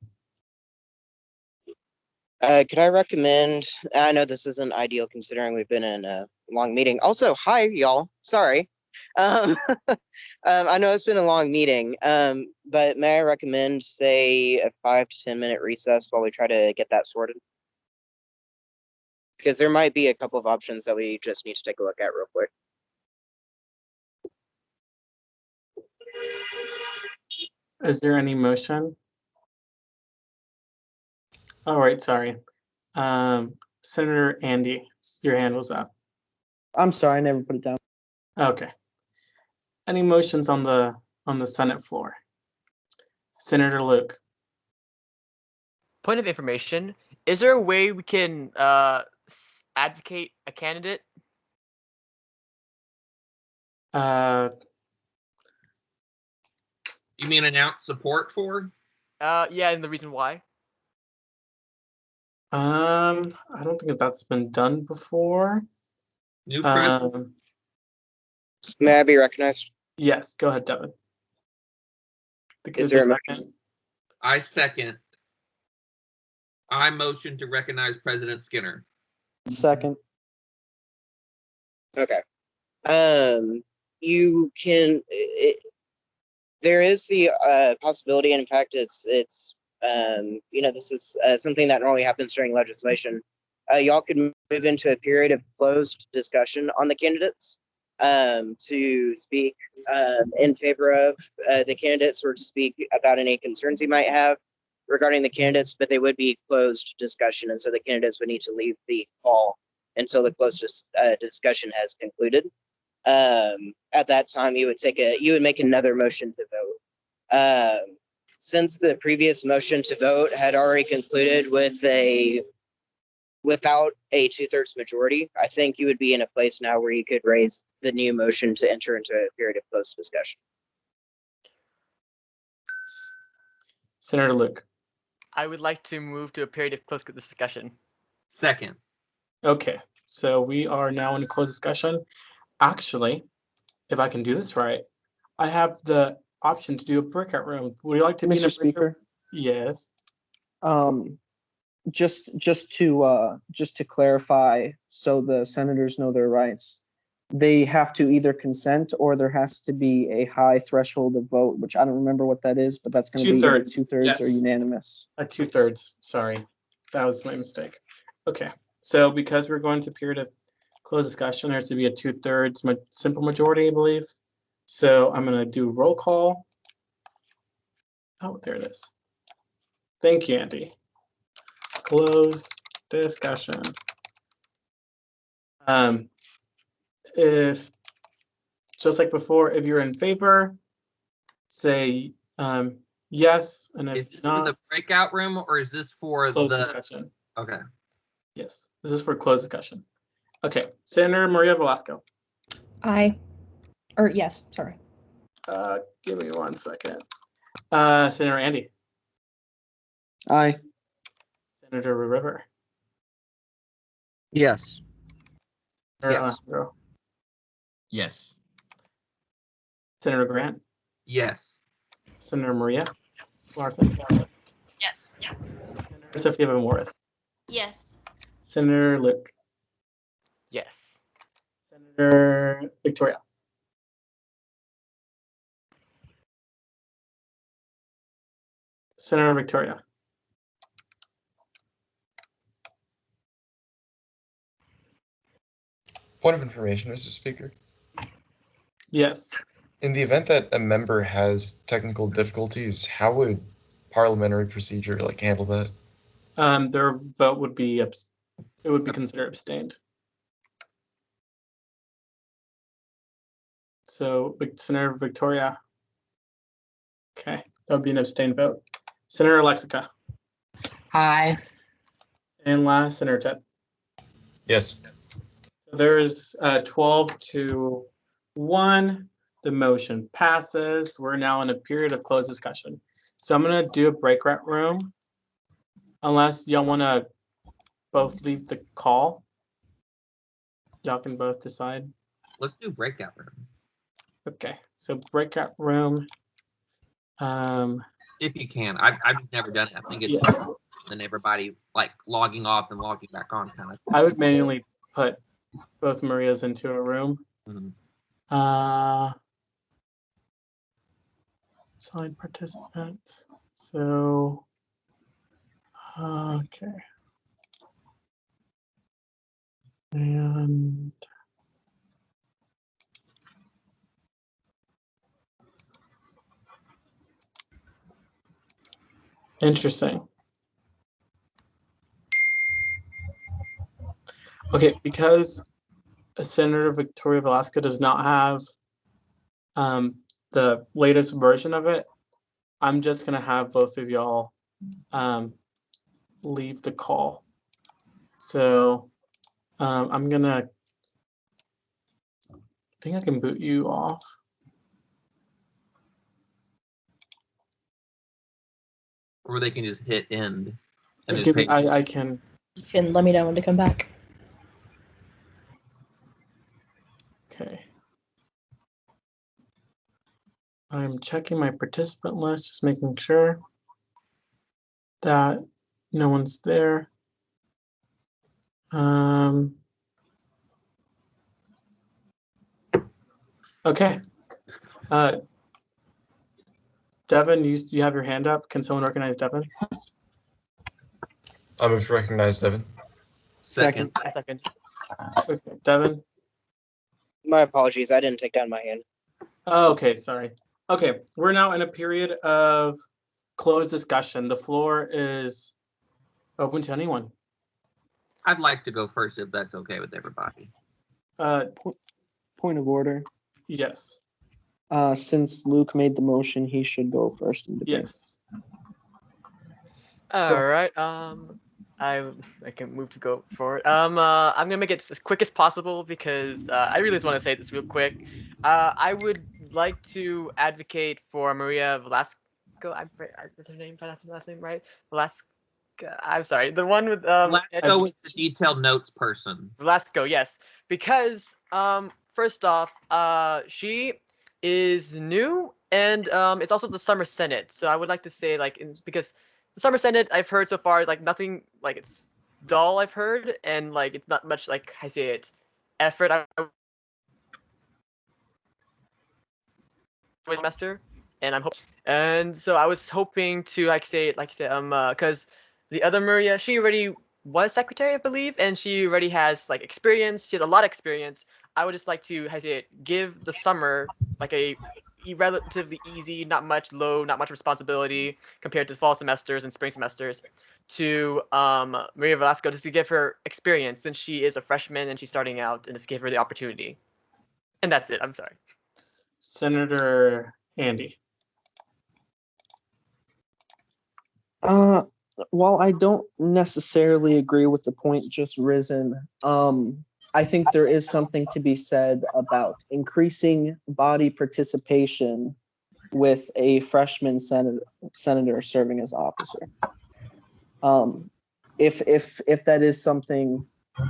Could I recommend, I know this isn't ideal considering we've been in a long meeting. Also, hi, y'all. Sorry. I know it's been a long meeting, but may I recommend, say, a 5 to 10 minute recess while we try to get that sorted? Because there might be a couple of options that we just need to take a look at real quick. Is there any motion? All right, sorry. Senator Andy, your hand was up. I'm sorry, I never put it down. Okay. Any motions on the Senate floor? Senator Luke. Point of information: is there a way we can advocate a candidate? You mean announce support for? Yeah, and the reason why. I don't think that's been done before. New president. May I be recognized? Yes, go ahead, Devin. Is there a motion? I second. I motion to recognize President Skinner. Second. Okay. You can. There is the possibility, and in fact, it's this is something that normally happens during legislation. Y'all could move into a period of closed discussion on the candidates to speak in favor of the candidates or to speak about any concerns you might have regarding the candidates, but they would be closed discussion, and so the candidates would need to leave the call until the closed discussion has concluded. At that time, you would make another motion to vote. Since the previous motion to vote had already concluded without a 2/3 majority, I think you would be in a place now where you could raise the new motion to enter into a period of closed discussion. Senator Luke. I would like to move to a period of closed discussion. Second. Okay, so we are now in a closed discussion. Actually, if I can do this right, I have the option to do a breakout room. Would you like to be in a Mr. Speaker? Yes. Just to clarify, so the senators know their rights, they have to either consent or there has to be a high threshold of vote, which I don't remember what that is, but that's going to be either 2/3 yes. or unanimous. A 2/3. Sorry, that was my mistake. Okay, so because we're going to period of closed discussion, there has to be a 2/3 simple majority, I believe. So I'm going to do roll call. Oh, there it is. Thank you, Andy. Closed discussion. If, just like before, if you're in favor, say yes, and if Is this not, for the breakout room or is this for closed the discussion. Okay. Yes, this is for closed discussion. Okay, Senator Maria Velasco. Aye. Or yes, sorry. Give me 1 second. Senator Andy. Aye. Senator River. Yes. Senator Yes. Alejandro, Yes. Senator Grant, Yes. Senator Maria Larson, Yes. Senator Sophia Van Wareth, Yes. Senator Luke, Yes. Senator Victoria, Senator Victoria, Point of information, Mr. Speaker. yes. In the event that a member has technical difficulties, how would parliamentary procedure handle that? Their vote would be it would be considered abstained. So Senator Victoria. Okay, that would be an abstained vote. Senator Lexica. Aye. And last, Senator Ted. Yes. So there is 12-1. The motion passes. We're now in a period of closed discussion. So I'm going to do a breakout room unless y'all want to both leave the call. Y'all can both decide. Let's do breakout room. Okay, so breakout room. If you can. I've just never done it. I think it's Yes. and everybody logging off and logging back on kind of. I would manually put both Marias into a room. Mhm. Slide participants. So, okay. And interesting. Okay, because Senator Victoria Velasco does not have the latest version of it, I'm just gonna have both of y'all leave the call. So I'm gonna, I think I can boot you off. Or they can just hit end. And I just can, pay. I can. You can let me know when to come back. Okay. I'm checking my participant list, just making sure that no one's there. Okay. Devin, you have your hand up. Can someone recognize Devin? I move to recognize Devin. Second. Okay, Devin. My apologies. I didn't take down my hand. Oh, okay, sorry. Okay, we're now in a period of closed discussion. The floor is open to anyone. I'd like to go first if that's okay with everybody. Point of order. Yes. Since Luke made the motion, he should go first in debate. Yes. All right. I can move to go forward. I'm gonna make it as quick as possible because I really just want to say this real quick. I would like to advocate for Maria Velasco. Is her name? Last name right? Velasco. I'm sorry. The one with Velasco is the detailed notes person. Velasco, yes, because first off, she is new and it's also the summer senate. So I would like to say because the summer senate I've heard so far nothing it's dull I've heard and it's not much I say it effort semester and so I was hoping to because the other Maria she already was secretary I believe and she already has experience. She has a lot of experience. I would just like to give the summer a relatively easy, not much responsibility compared to fall semesters and spring semesters to Maria Velasco just to give her experience since she is a freshman and she's starting out and just give her the opportunity. And that's it. I'm sorry. Senator Andy. While I don't necessarily agree with the point just risen, I think there is something to be said about increasing body participation with a freshman senator serving as officer. If that is something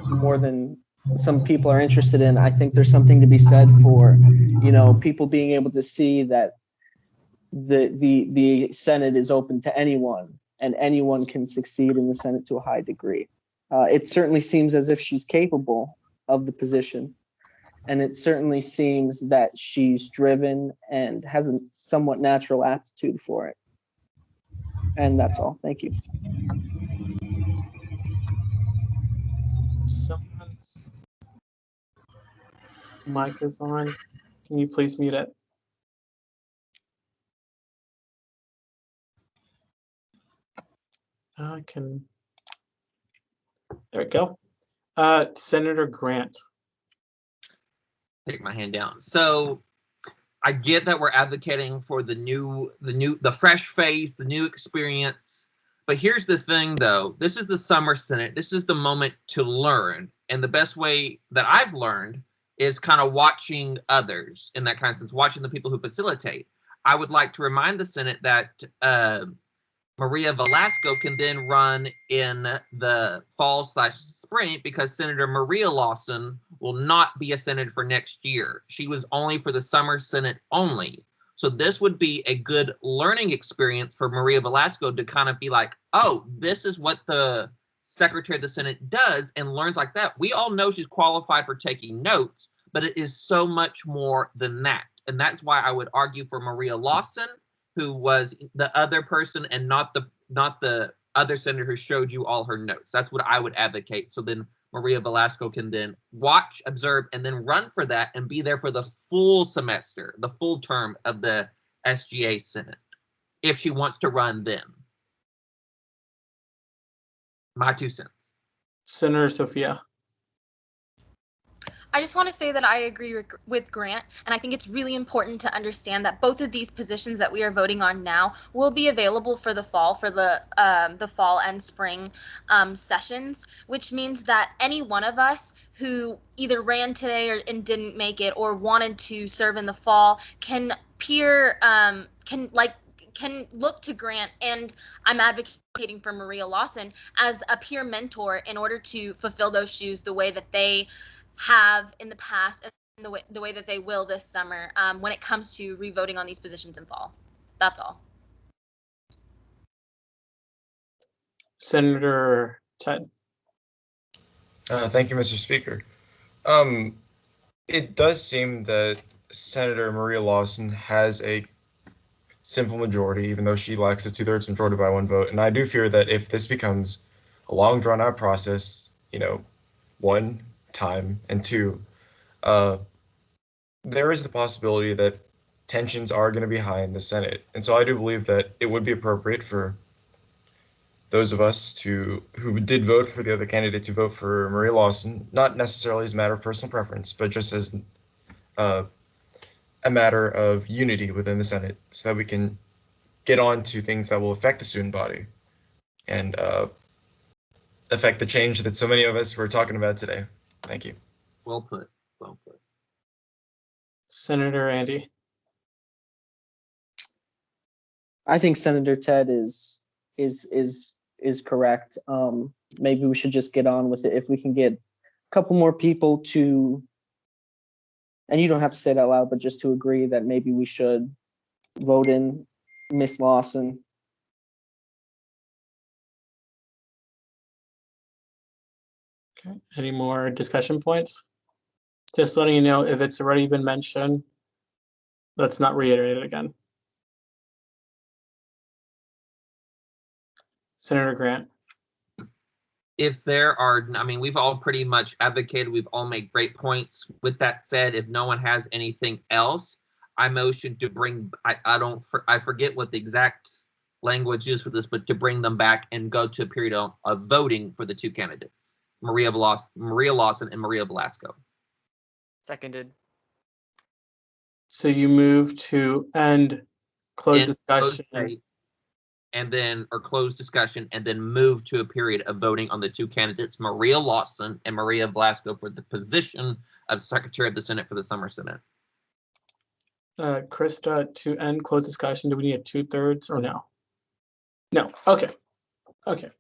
more than some people are interested in. I think there's something to be said for, people being able to see that the Senate is open to anyone, and anyone can succeed in the Senate to a high degree. It certainly seems as if she's capable of the position, and it certainly seems that she's driven and has a somewhat natural aptitude for it. And that's all. Thank you. Someone's mic is on. Can you please mute it? I can. There we go. Senator Grant. Take my hand down. So I get that we're advocating for the fresh face, the new experience. But here's the thing, though. This is the summer Senate. This is the moment to learn. And the best way that I've learned is kind of watching others in that kind of sense, watching the people who facilitate. I would like to remind the Senate that Maria Velasco can then run in the fall/spring because Senator Maria Lawson will not be a senator for next year. She was only for the summer Senate only. So this would be a good learning experience for Maria Velasco to kind of be like, oh, this is what the Secretary of the Senate does, and learns like that. We all know she's qualified for taking notes, but it is so much more than that. And that's why I would argue for Maria Lawson, who was the other person and not the other senator who showed you all her notes. That's what I would advocate. So then Maria Velasco can then watch, observe, and then run for that and be there for the full semester, the full term of the SGA Senate, if she wants to run then. My 2 cents. Senator Sophia. I just want to say that I agree with Grant, and I think it's really important to understand that both of these positions that we are voting on now will be available for the fall, for the fall and spring sessions, which means that any one of us who either ran today and didn't make it, or wanted to serve in the fall, can look to Grant, and I'm advocating for Maria Lawson as a peer mentor in order to fulfill those shoes the way that they have in the past and the way that they will this summer when it comes to revoting on these positions in fall. That's all. Senator Ted. Thank you, Mr. Speaker. It does seem that Senator Maria Lawson has a simple majority, even though she lacks a 2/3 majority by 1 vote. And I do fear that if this becomes a long, drawn-out process, 1, time, and 2, there is the possibility that tensions are going to be high in the Senate. And so I do believe that it would be appropriate for those of us who did vote for the other candidate to vote for Maria Lawson, not necessarily as a matter of personal preference, but just as a matter of unity within the Senate, so that we can get on to things that will affect the student body and affect the change that so many of us were talking about today. Thank you. Well put. Well put. Senator Andy. I think Senator Ted is correct. Maybe we should just get on with it. If we can get a couple more people to, and you don't have to say it out loud, but just to agree that maybe we should vote in Miss Lawson. Okay. Any more discussion points? Just letting you know, if it's already been mentioned, let's not reiterate it again. Senator Grant. If there are, we've all pretty much advocated, we've all made great points. With that said, if no one has anything else, I motion to bring, I forget what the exact language is for this, but to bring them back and go to a period of voting for the 2 candidates, Maria Lawson and Maria Velasco. Seconded. So you move to end close discussion. Close discussion, and then move to a period of voting on the 2 candidates, Maria Lawson and Maria Velasco, for the position of Secretary of the Senate for the summer Senate. Krista, to end closed discussion, do we need a 2/3 or no? No. Okay. Okay.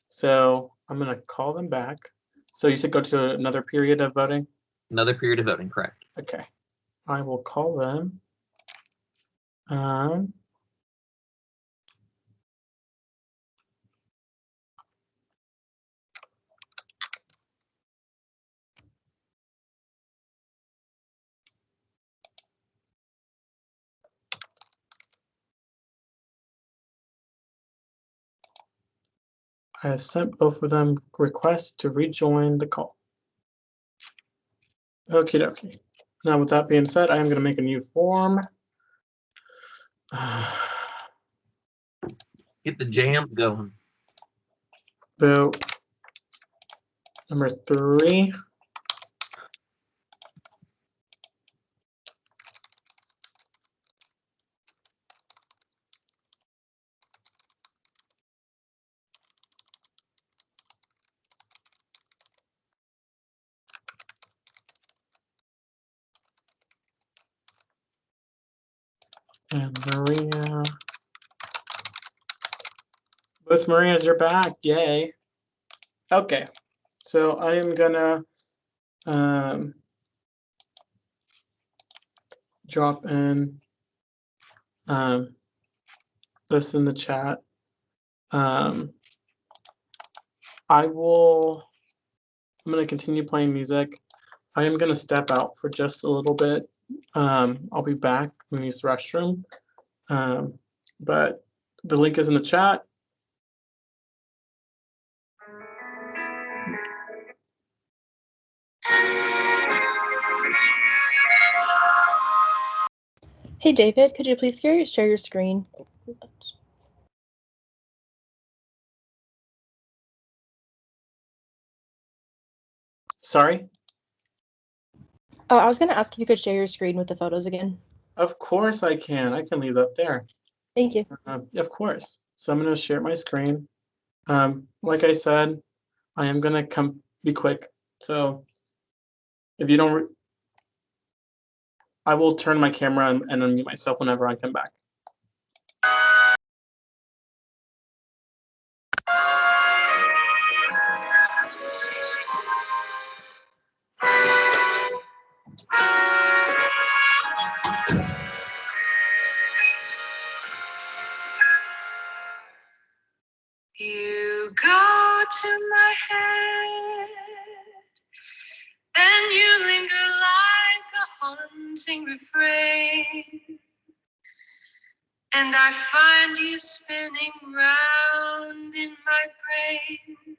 So I'm going to call them back. So you said go to another period of voting? Another period of voting, correct. Okay. I will call them. I have sent both of them requests to rejoin the call. Okie dokie. Now, with that being said, I am going to make a new form. Get the jam going. Vote number 3. And Maria. Both Marias are back. Yay. Okay. So I am gonna drop in this in the chat. I'm gonna continue playing music. I am gonna step out for just a little bit. I'll be back and use the restroom. But the link is in the chat. Hey David, could you please share your screen? Sorry? Oh, I was going to ask if you could share your screen with the photos again. Of course I can. I can leave that there. Thank you. Of course. So I'm going to share my screen. Like I said, I am going to be quick. So if you don't, I will turn my camera and unmute myself whenever I come back. You go to my head and you linger like a haunting refrain, and I find you spinning round in my brain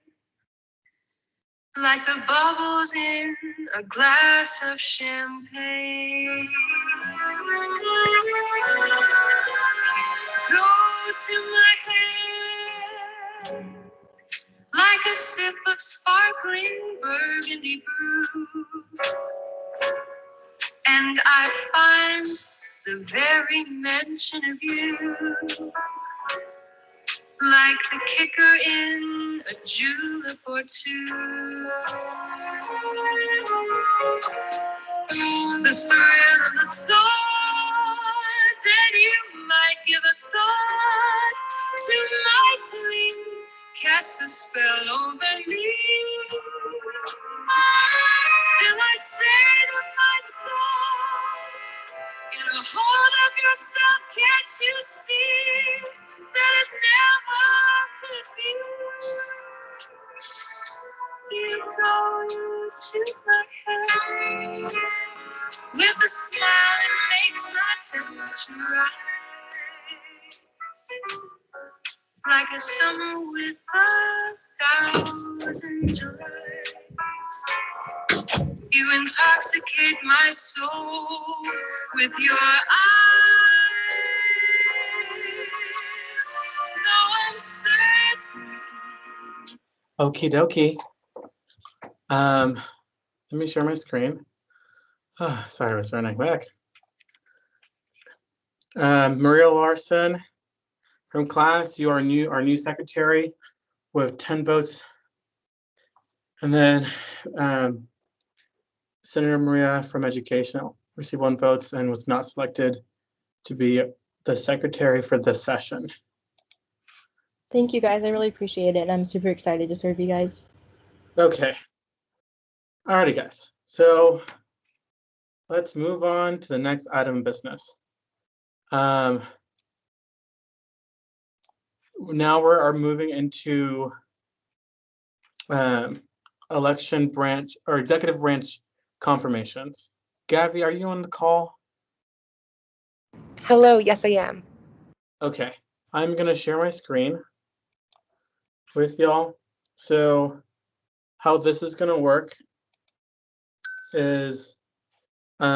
like the bubbles in a glass of champagne. Go to my head like a sip of sparkling burgundy brew, and I find the very mention of you like the kicker in a julep or two. The thrill of the thought that you might give a thought to my fling casts a spell over me. Still I say to myself, get a hold of yourself, can't you see that it never could be? You go to my head with a smile that makes my temperature rise, like a summer with 1,000 Julys. You intoxicate my soul with your eyes. Though I'm certain. Okie dokie. Let me share my screen. Oh, sorry, I was running back. Maria Larson from class, you are our new secretary with 10 votes. And then Senator Maria from Education received 1 vote and was not selected to be the secretary for this session. Thank you guys. I really appreciate it. And I'm super excited to serve you guys. Okay. Alrighty, guys. So let's move on to the next item of business. Now we are moving into election branch or executive branch confirmations. Gavi, are you on the call? Hello, yes, I am. Okay, I'm gonna share my screen with y'all. So how this is gonna work is we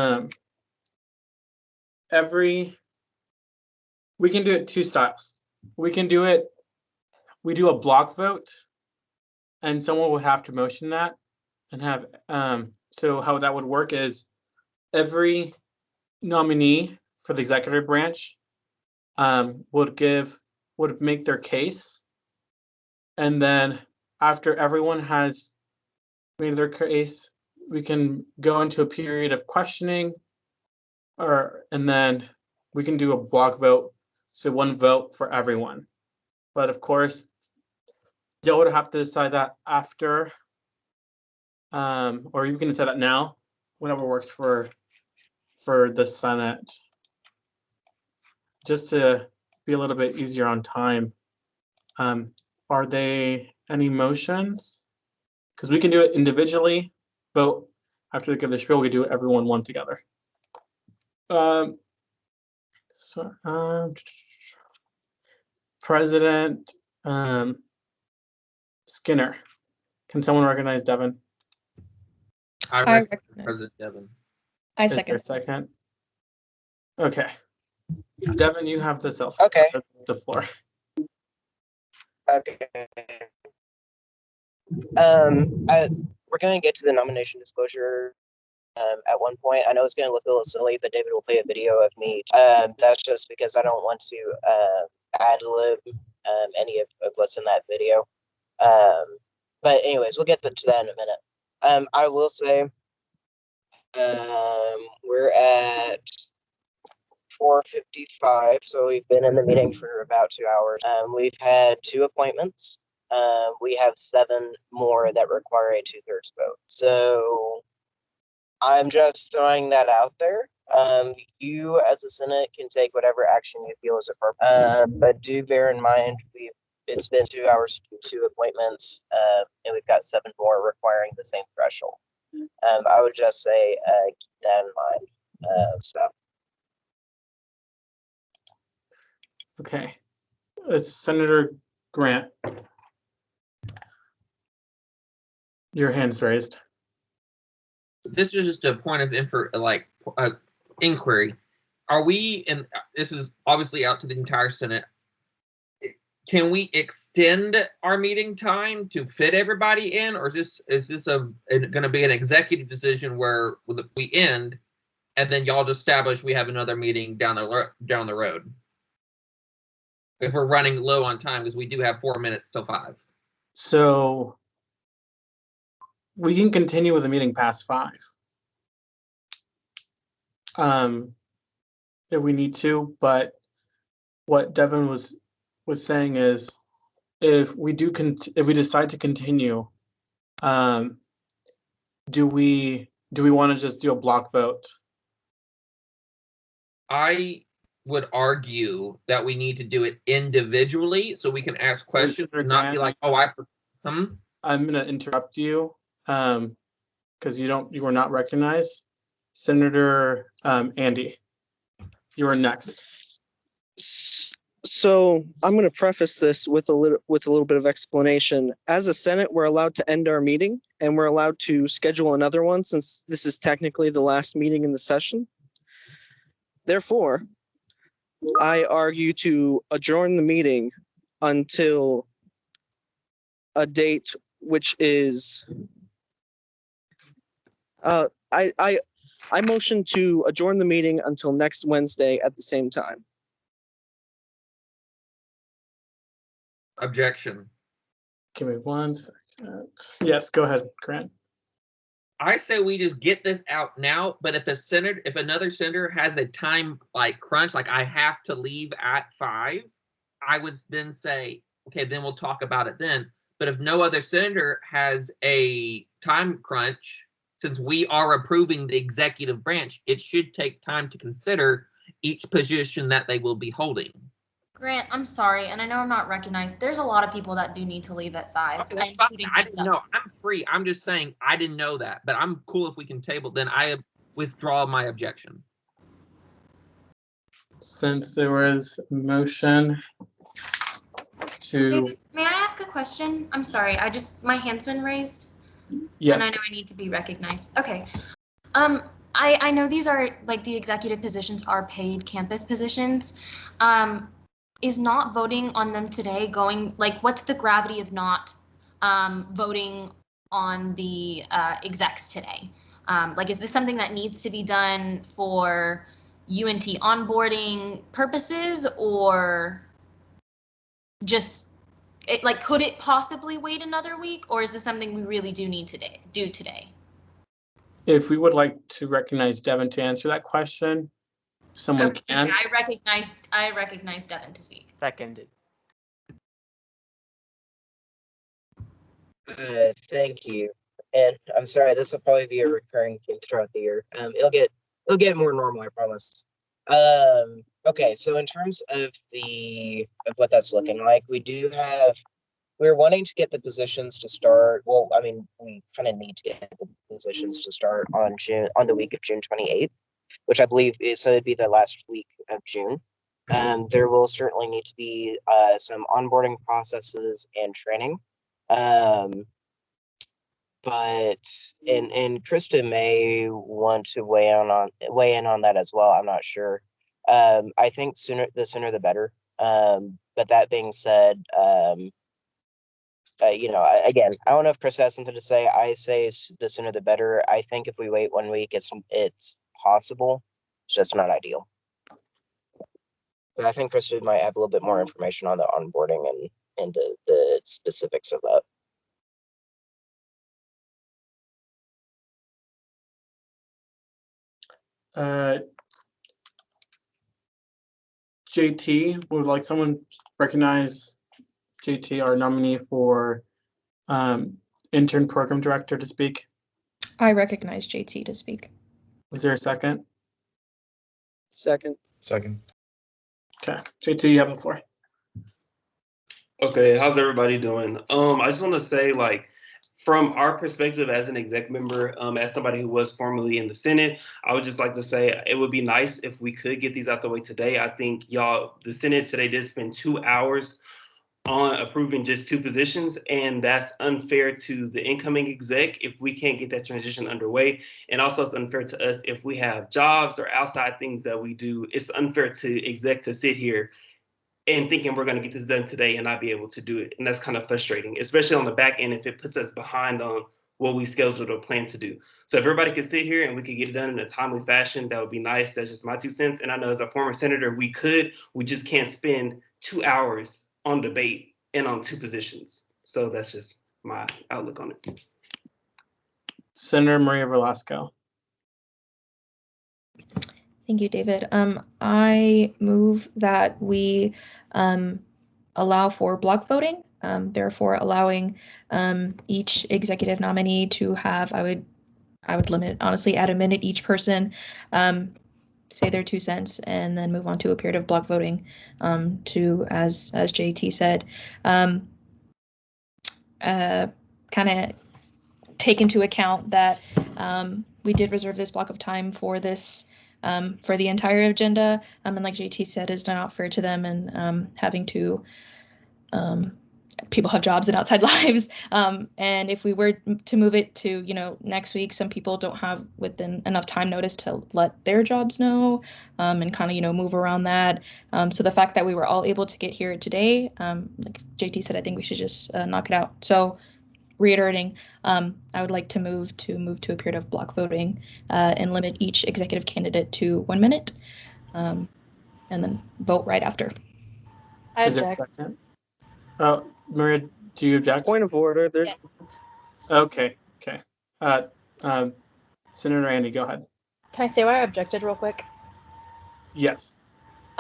can do it two styles. We do a block vote, and someone would have to motion that and have so how that would work is every nominee for the executive branch would make their case, and then after everyone has made their case, we can go into a period of questioning, and then we can do a block vote, so one vote for everyone. But of course, y'all would have to decide that after, or you can decide that now, whatever works for the Senate, just to be a little bit easier on time. Are there any motions? Because we can do it individually, but after they give the spiel, we do everyone one together. President Skinner. Can someone recognize Devin? I recognize President Devin. I Is there second. a second? Okay. Devin, you have the floor. Okay. We're going to get to the nomination disclosure at one point. I know it's going to look a little silly, but David will play a video of me. That's just because I don't want to ad-lib any of what's in that video. But anyways, we'll get to that in a minute. I will say we're at 4:55, so we've been in the meeting for about 2 hours. We've had 2 appointments. We have 7 more that require a 2/3 vote. So I'm just throwing that out there. You as a Senate can take whatever action you feel is appropriate. But do bear in mind it's been 2 hours, 2 appointments, and we've got 7 more requiring the same threshold. I would just say keep that in mind. Okay. Senator Grant. Your hand's raised. This is just a point of inquiry. Are we, and this is obviously out to the entire Senate, can we extend our meeting time to fit everybody in, or is this going to be an executive decision where we end, and then y'all just establish we have another meeting down the road? If we're running low on time, because we do have 4 minutes till 5. So we can continue with the meeting past 5. If we need to, but what Devin was saying is, if we decide to continue, do we want to just do a block vote? I would argue that we need to do it individually so we can ask questions and not be like, oh, I'm going to interrupt you because you were not recognized. Senator Andy, you are next. So I'm going to preface this with a little bit of explanation. As a Senate, we're allowed to end our meeting, and we're allowed to schedule another one since this is technically the last meeting in the session. Therefore, I argue to adjourn the meeting until a date which is I motion to adjourn the meeting until next Wednesday at the same time. Objection. Give me 1 second. Yes, go ahead, Grant. I say we just get this out now, but if another senator has a time crunch, like I have to leave at 5, I would then say, okay, then we'll talk about it then. But if no other senator has a time crunch, since we are approving the executive branch, it should take time to consider each position that they will be holding. Grant, I'm sorry, and I know I'm not recognized. There's a lot of people that do need to leave at 5, Okay, that's fine. I didn't know. I'm free. I'm just saying I didn't know that, but I'm cool if we can table. Then I withdraw my objection. Since there was a motion to, May I ask a question? I'm sorry, my hand's been raised. yes, And I know I need to be recognized. Okay. I know these are, like, the executive positions are paid campus positions. Is not voting on them today going, like, what's the gravity of not voting on the execs today? Like, is this something that needs to be done for UNT onboarding purposes, or just, could it possibly wait another week, or is this something we really do need to do today? if we would like to recognize Devin to answer that question, someone can. I recognize Devin to speak. Seconded. Thank you. And I'm sorry, this will probably be a recurring theme throughout the year. It'll get more normal, I promise. Okay, so in terms of what that's looking like, we're wanting to get the positions to start. Well, I mean, we kind of need to get the positions to start on the week of June 28th, which I believe it'd be the last week of June. There will certainly need to be some onboarding processes and training. But Krista may want to weigh in on that as well. I'm not sure. I think the sooner the better. But that being said, again, I don't know if Krista has something to say. I say the sooner the better. I think if we wait 1 week, it's possible. It's just not ideal. But I think Krista might have a little bit more information on the onboarding and the specifics of that. JT, would like someone recognize JT, our nominee for intern program director, to speak? I recognize JT to speak. Is there a second? Second. Okay, JT, you have the floor. Okay, how's everybody doing? I just want to say, like, from our perspective as an exec member, as somebody who was formerly in the Senate, I would just like to say it would be nice if we could get these out the way today. I think the Senate today did spend 2 hours on approving just 2 positions, and that's unfair to the incoming exec if we can't get that transition underway. And also it's unfair to us if we have jobs or outside things that we do. It's unfair to exec to sit here and thinking we're going to get this done today and not be able to do it. And that's kind of frustrating, especially on the back end if it puts us behind on what we scheduled or plan to do. So if everybody could sit here and we could get it done in a timely fashion, that would be nice. That's just my 2 cents. And I know as a former senator, we just can't spend 2 hours on debate and on 2 positions. So that's just my outlook on it. Senator Maria Velasco. Thank you, David. I move that we allow for block voting, therefore allowing each executive nominee to have, I would limit, honestly, at a minute each person say their 2 cents and then move on to a period of block voting to, as JT said, kind of take into account that we did reserve this block of time for this for the entire agenda, and like JT said, is not fair to them, and having to people have jobs and outside lives, and if we were to move it to next week, some people don't have within enough time notice to let their jobs know, and kind of move around that. So the fact that we were all able to get here today, like JT said, I think we should just knock it out. So reiterating, I would like to move to a period of block voting and limit each executive candidate to 1 minute, and then vote right after. I Is there a object. second? Maria, do you object? Point of order. There's. Okay. Senator Andy, go ahead. Can I say why I objected real quick? Yes.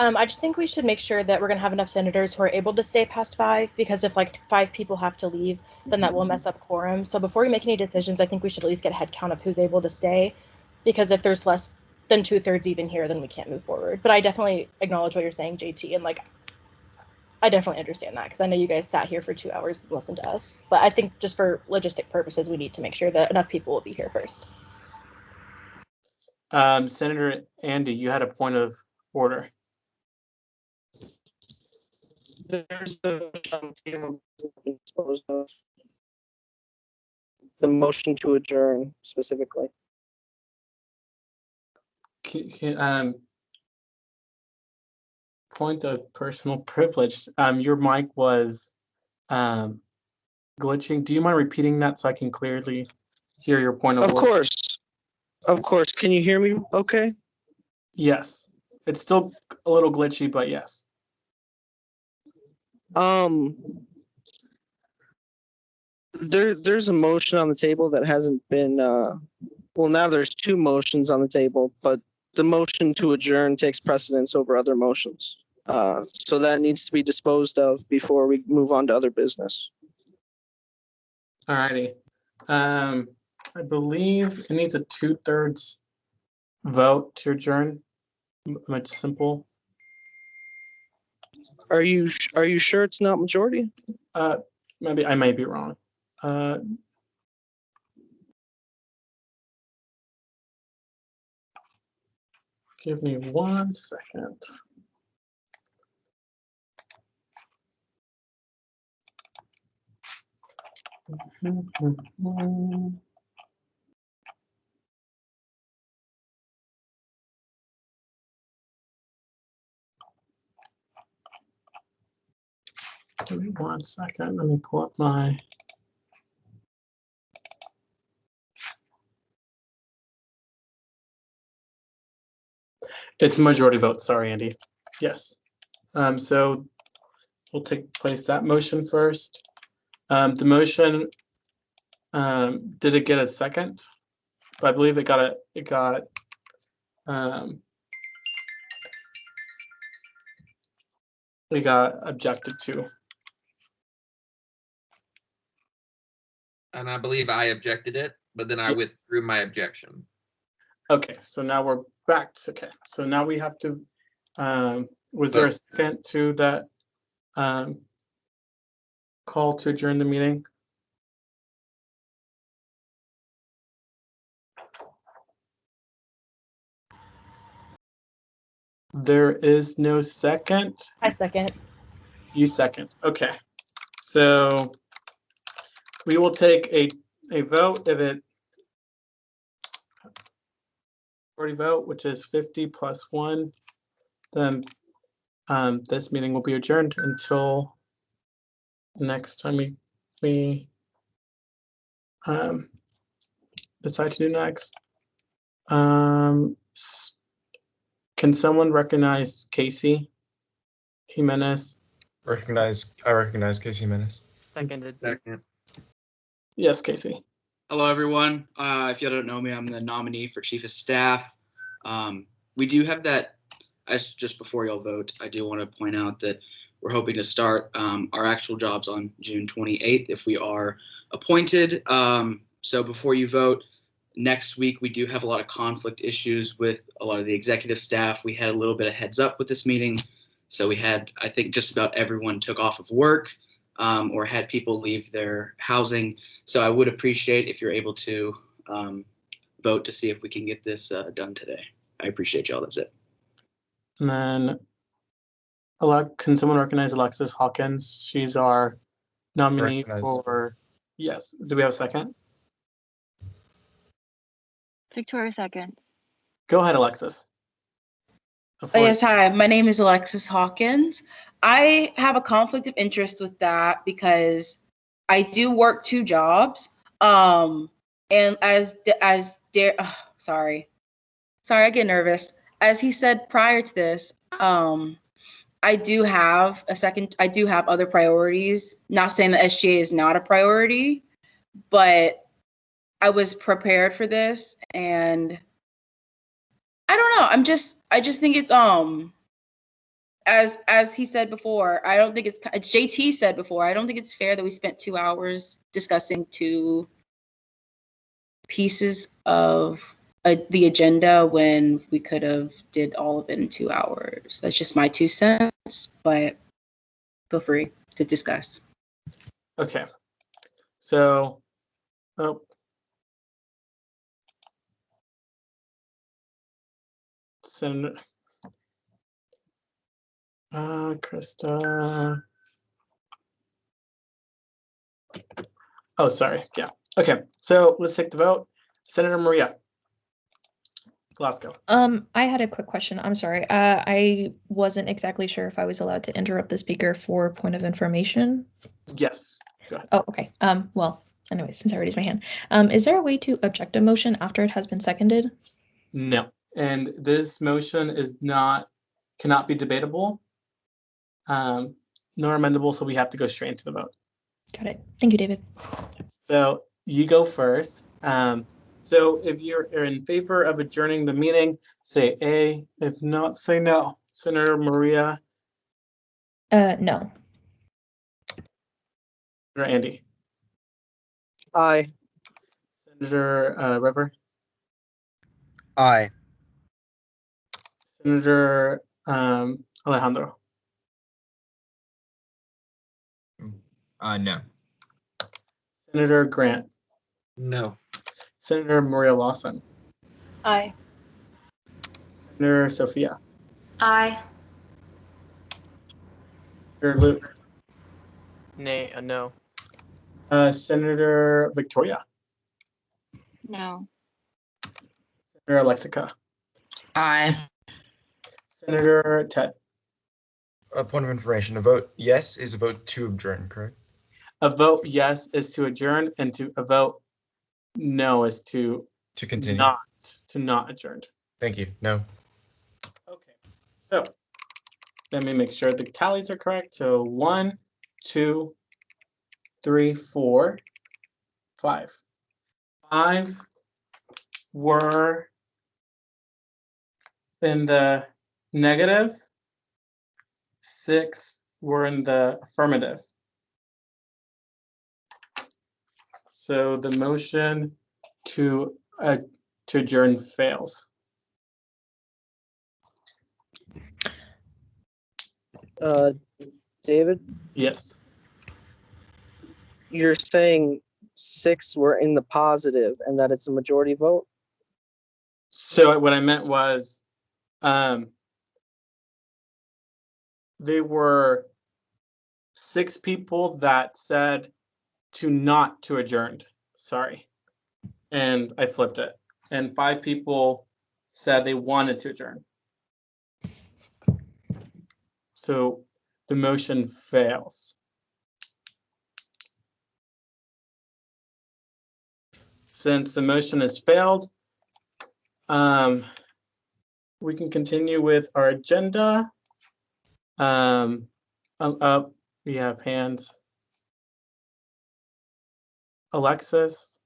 I just think we should make sure that we're going to have enough senators who are able to stay past 5, because if like 5 people have to leave, then that will mess up quorum. So before we make any decisions, I think we should at least get a head count of who's able to stay, because if there's less than 2/3 even here, then we can't move forward. But I definitely acknowledge what you're saying, JT, and like I definitely understand that, because I know you guys sat here for 2 hours and listened to us. But I think just for logistic purposes, we need to make sure that enough people will be here first. Senator Andy, you had a point of order. There's a disposed of. The motion to adjourn specifically. Point of personal privilege. Your mic was glitching. Do you mind repeating that so I can clearly hear your point of order? Of course. Can you hear me okay? Yes. It's still a little glitchy, but yes. There's a motion on the table that hasn't been well, now there's 2 motions on the table, but the motion to adjourn takes precedence over other motions. So that needs to be disposed of before we move on to other business. Alrighty. I believe it needs a 2/3 vote to adjourn. Much simple. Are you sure it's not majority? Maybe I may be wrong. Give me 1 second. Give me 1 second. Let me pull up my. It's a majority vote. Sorry, Andy. Yes. So we'll take place that motion first. The motion, did it get a second? I believe it got objected to. And I believe I objected it, but then I withdrew my objection. Okay, so now we're back. Okay, so now we have to, was there a second to that call to adjourn the meeting? There is no second. I second. You second. Okay. So we will take a vote if it already vote, which is 50 plus 1. Then this meeting will be adjourned until next time we decide to do next. Can someone recognize Casey Jimenez? I recognize Casey Jimenez. Seconded. Second. Yes, Casey. Hello, everyone. If you don't know me, I'm the nominee for Chief of Staff. We do have that, just before y'all vote, I do want to point out that we're hoping to start our actual jobs on June 28th if we are appointed. So before you vote, next week we do have a lot of conflict issues with a lot of the executive staff. We had a little bit of heads up with this meeting. So we had, I think just about everyone took off of work or had people leave their housing. So I would appreciate if you're able to vote to see if we can get this done today. I appreciate y'all. That's it. And then, can someone recognize Alexis Hawkins? She's our nominee for. Yes. Do we have a second? Victoria seconds. Go ahead, Alexis. Yes, hi. My name is Alexis Hawkins. I have a conflict of interest with that because I do work 2 jobs. And sorry, I get nervous. As he said prior to this, I do have other priorities. Not saying the SGA is not a priority, but I was prepared for this, and I don't know. I just think it's as he said before, I don't think it's JT said before. I don't think it's fair that we spent 2 hours discussing 2 pieces of the agenda when we could have did all of it in 2 hours. That's just my 2 cents, but feel free to discuss. Okay. So, Senator Krista. Oh, sorry. Yeah. Okay. So let's take the vote. Senator Maria Glasgow. I had a quick question. I'm sorry. I wasn't exactly sure if I was allowed to interrupt the speaker for point of information. Yes. Go ahead. Oh, okay. Well, anyway, since I raised my hand, is there a way to object a motion after it has been seconded? No. And this motion cannot be debatable, nor amendable, so we have to go straight into the vote. Got it. Thank you, David. So you go first. So if you're in favor of adjourning the meeting, say A. If not, say no. Senator Maria. No. Senator Andy. Aye. Senator River. Aye. Senator Alejandro. No. Senator Grant. No. Senator Maria Lawson. Aye. Senator Sophia. Aye. Senator Luke. No. Senator Victoria. No. Senator Alexica. Aye. Senator Ted. A point of information, a vote yes is a vote to adjourn, correct? A vote yes is to adjourn, and a vote no is to continue. Not adjourned. Thank you. No. Okay. So let me make sure the tallies are correct. So 1, 2, 3, 4, 5. 5 were in the negative. 6 were in the affirmative. So the motion to adjourn fails. David, Yes. you're saying 6 were in the positive and that it's a majority vote? So what I meant was, there were 6 people that said to adjourned. Sorry. And I flipped it. And 5 people said they wanted to adjourn. So the motion fails. Since the motion has failed, we can continue with our agenda. We have hands. Alexis.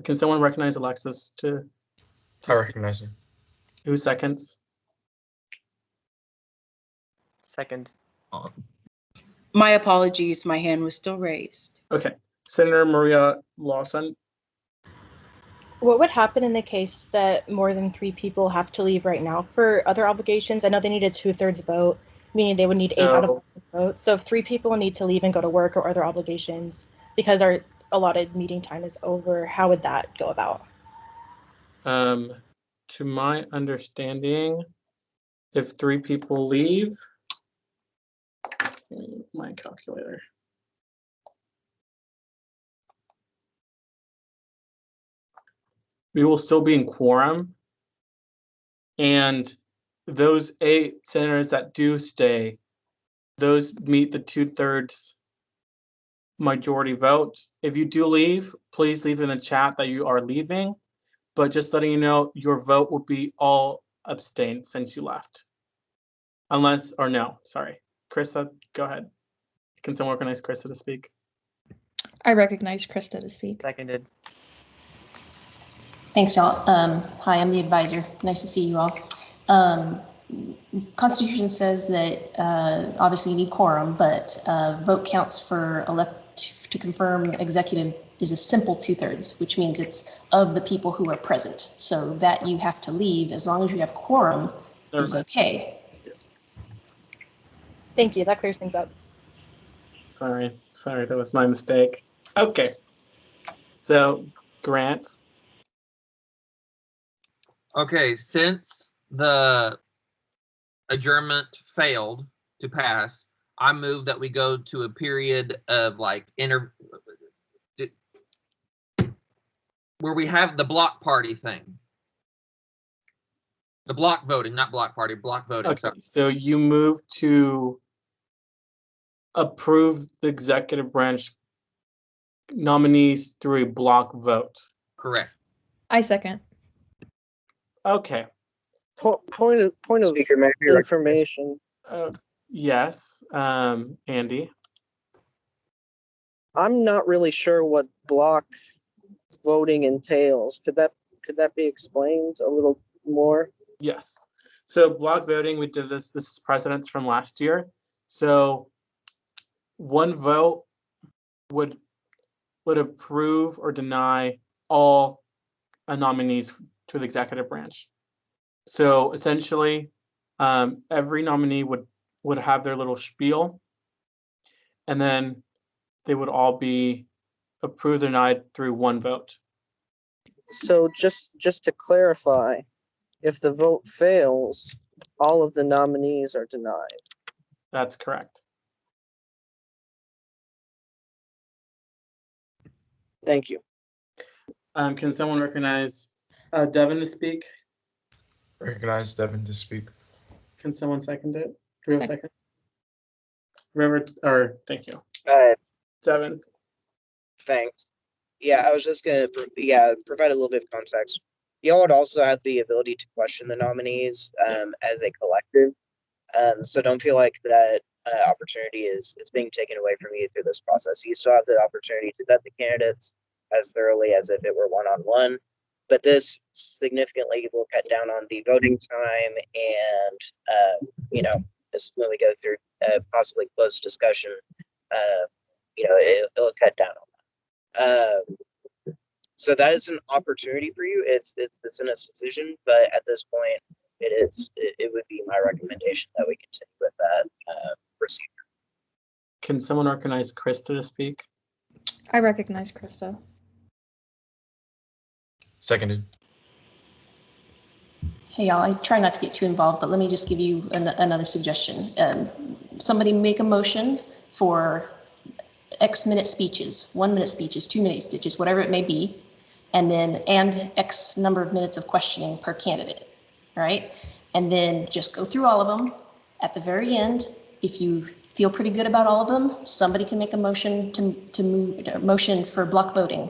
Can someone recognize Alexis to I recognize her. Who seconds? Second. My apologies, my hand was still raised. Okay. Senator Maria Lawson. What would happen in the case that more than 3 people have to leave right now for other obligations? I know they need a 2/3 vote, meaning they would need 8 out of 10 votes. So if 3 people need to leave and go to work or other obligations because our allotted meeting time is over, how would that go about? To my understanding, if 3 people leave, my calculator. We will still be in quorum, and those 8 senators that do stay, those meet the 2/3 majority vote. If you do leave, please leave in the chat that you are leaving, but just letting you know, your vote will be all abstained since you left. Unless, or no, sorry. Krista, go ahead. Can someone recognize Krista to speak? I recognize Krista to speak. Seconded. Thanks, y'all. Hi, I'm the advisor. Nice to see you all. Constitution says that obviously you need quorum, but vote counts for to confirm executive is a simple 2/3, which means it's of the people who are present. So that you have to leave as long as you have quorum is okay. Yes. Thank you. That clears things up. Sorry, that was my mistake. Okay. So, Grant. Okay, since the adjournment failed to pass, I move that we go to a period of like where we have the block party thing. The block voting, not block party, block voting. Okay, so you move to approve the executive branch nominees through a block vote. Correct. I second. Okay. Point of Speaker, may I be information. Yes, Andy. I'm not really sure what block voting entails. Could that be explained a little more? Yes. So block voting, we did this. This is precedents from last year. So one vote would approve or deny all nominees to the executive branch. So essentially, every nominee would have their little spiel, and then they would all be approved or denied through one vote. So just to clarify, if the vote fails, all of the nominees are denied. That's correct. Thank you. Can someone recognize Devin to speak? Recognize Devin to speak. Can someone second it? Do we have a second? River, or thank you. Devin. Thanks. Yeah, I was just gonna provide a little bit of context. Y'all would also have the ability to question the nominees as a collective. So don't feel like that opportunity is being taken away from you through this process. You still have the opportunity to vet the candidates as thoroughly as if it were one-on-one. But this significantly will cut down on the voting time and, this when we go through possibly closed discussion, it'll cut down on that. So that is an opportunity for you. It's the Senate's decision, but at this point, it would be my recommendation that we continue with that procedure. Can someone recognize Krista to speak? I recognize Krista. Seconded. Hey, y'all, I try not to get too involved, but let me just give you another suggestion. Somebody make a motion for X minute speeches, 1 minute speeches, 2 minute speeches, whatever it may be, and X number of minutes of questioning per candidate, all right? And then just go through all of them. At the very end, if you feel pretty good about all of them, somebody can make a motion to move a motion for block voting.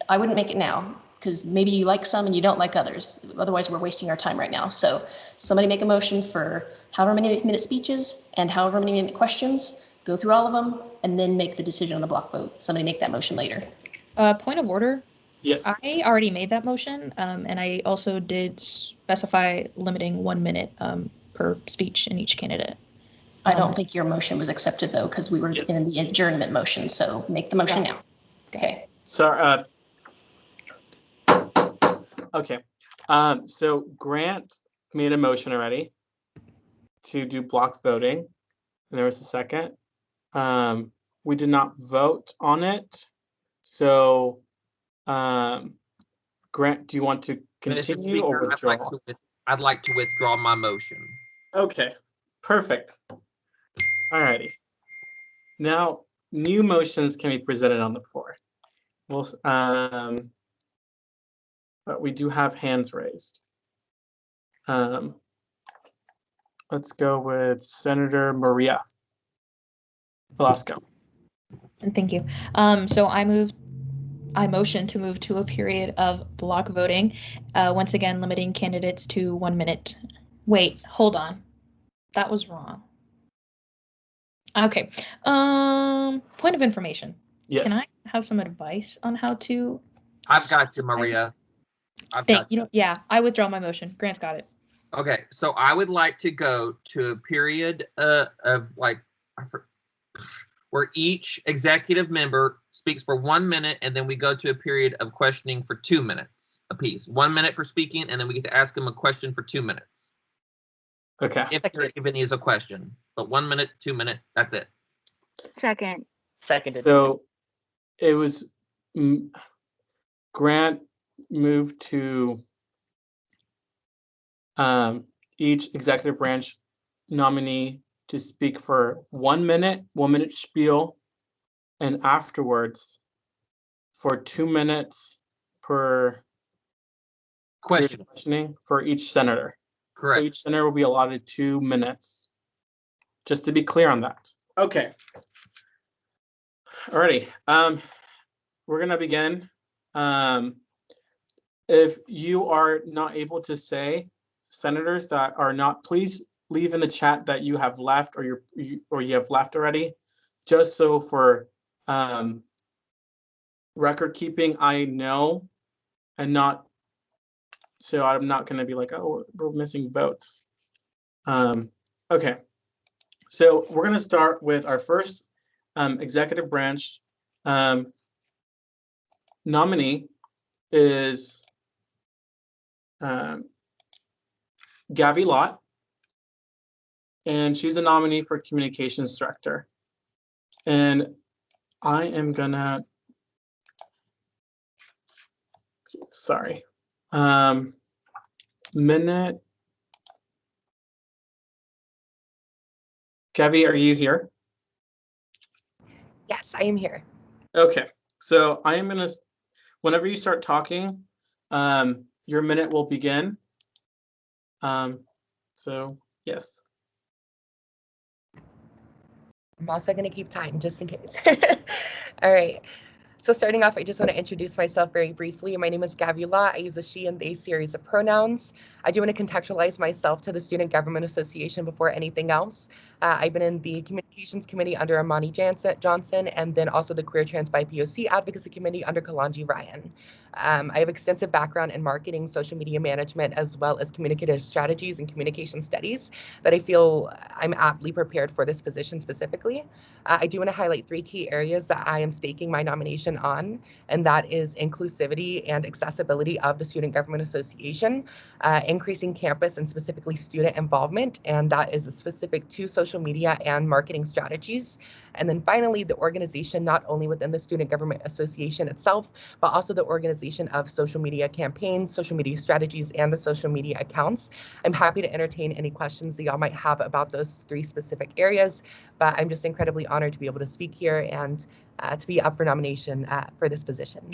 I wouldn't make it now, because maybe you like some and you don't like others. Otherwise, we're wasting our time right now. So somebody make a motion for however many minute speeches and however many minute questions, go through all of them, and then make the decision on the block vote. Somebody make that motion later. Point of order. Yes. I already made that motion, and I also did specify limiting 1 minute per speech in each candidate. I don't think your motion was accepted, though, because we were in the adjournment motion. So make the motion now. Okay. Sorry. Okay. So Grant made a motion already to do block voting, and there was a second. We did not vote on it. So, Grant, do you want to continue or withdraw? I'd like to withdraw my motion. Okay, perfect. Alrighty. Now, new motions can be presented on the floor. Well, but we do have hands raised. Let's go with Senator Maria Velasco. And thank you. So I motion to move to a period of block voting, once again limiting candidates to 1 minute. Wait, hold on. That was wrong. Okay. Point of information. Yes. Can I have some advice on how to? I've got you, Maria. Yeah, I withdraw my motion. Grant's got it. Okay, so I would like to go to a period of like where each executive member speaks for 1 minute, and then we go to a period of questioning for 2 minutes apiece. 1 minute for speaking, and then we get to ask them a question for 2 minutes. Okay. If any is a question, but 1 minute, 2 minute, that's it. Second. Seconded. So it was Grant moved to each executive branch nominee to speak for 1 minute, 1 minute spiel, and afterwards for 2 minutes per questioning for each senator. Correct. So each senator will be allotted 2 minutes. Just to be clear on that. Okay. Alrighty. We're gonna begin. If you are not able to say, senators that are not, please leave in the chat that you have left or you have left already, just so for record keeping I know, and not so I'm not going to be like, oh, we're missing votes. Okay, so we're going to start with our first executive branch nominee is Gavi Lott, and she's a nominee for communications director. And I am gonna, sorry, minute. Gavi, are you here? Yes, I am here. Okay, so I am gonna, whenever you start talking, your minute will begin. So yes. I'm also going to keep time just in case. All right. So starting off, I just want to introduce myself very briefly. My name is Gavi Lott. I use a she and they series of pronouns. I do want to contextualize myself to the Student Government Association before anything else. I've been in the Communications Committee under Amani Johnson, and then also the Career Trans by POC Advocacy Committee under Kalanji Ryan. I have extensive background in marketing, social media management, as well as communicative strategies and communication studies that I feel I'm aptly prepared for this position specifically. I do want to highlight 3 key areas that I am staking my nomination on, and that is inclusivity and accessibility of the Student Government Association, increasing campus and specifically student involvement, and that is specific to social media and marketing strategies. And then finally, the organization not only within the Student Government Association itself, but also the organization of social media campaigns, social media strategies, and the social media accounts. I'm happy to entertain any questions that y'all might have about those 3 specific areas, but I'm just incredibly honored to be able to speak here and to be up for nomination for this position.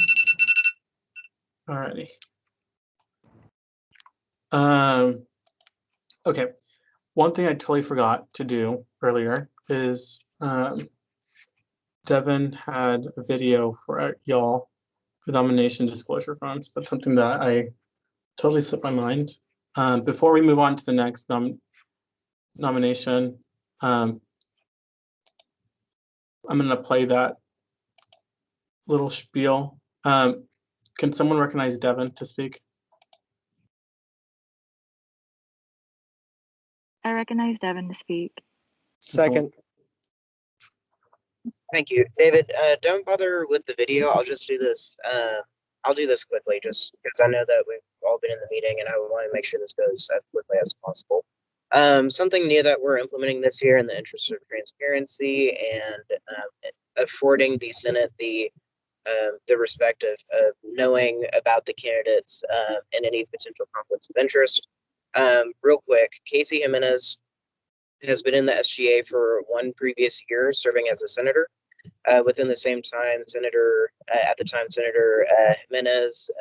Alrighty. Okay. One thing I totally forgot to do earlier is Devin had a video for y'all for nomination disclosure forms. That's something that I totally slipped my mind. Before we move on to the next nomination, I'm going to play that little spiel. Can someone recognize Devin to speak? I recognize Devin to speak. Second. Thank you, David. Don't bother with the video. I'll just do this. I'll do this quickly, just because I know that we've all been in the meeting, and I want to make sure this goes as quickly as possible. Something new that we're implementing this year in the interest of transparency and affording the Senate the respect of knowing about the candidates and any potential conflicts of interest. Real quick, Casey Jimenez has been in the SGA for 1 previous year, serving as a senator. Within the same time, at the time, Senator Jimenez,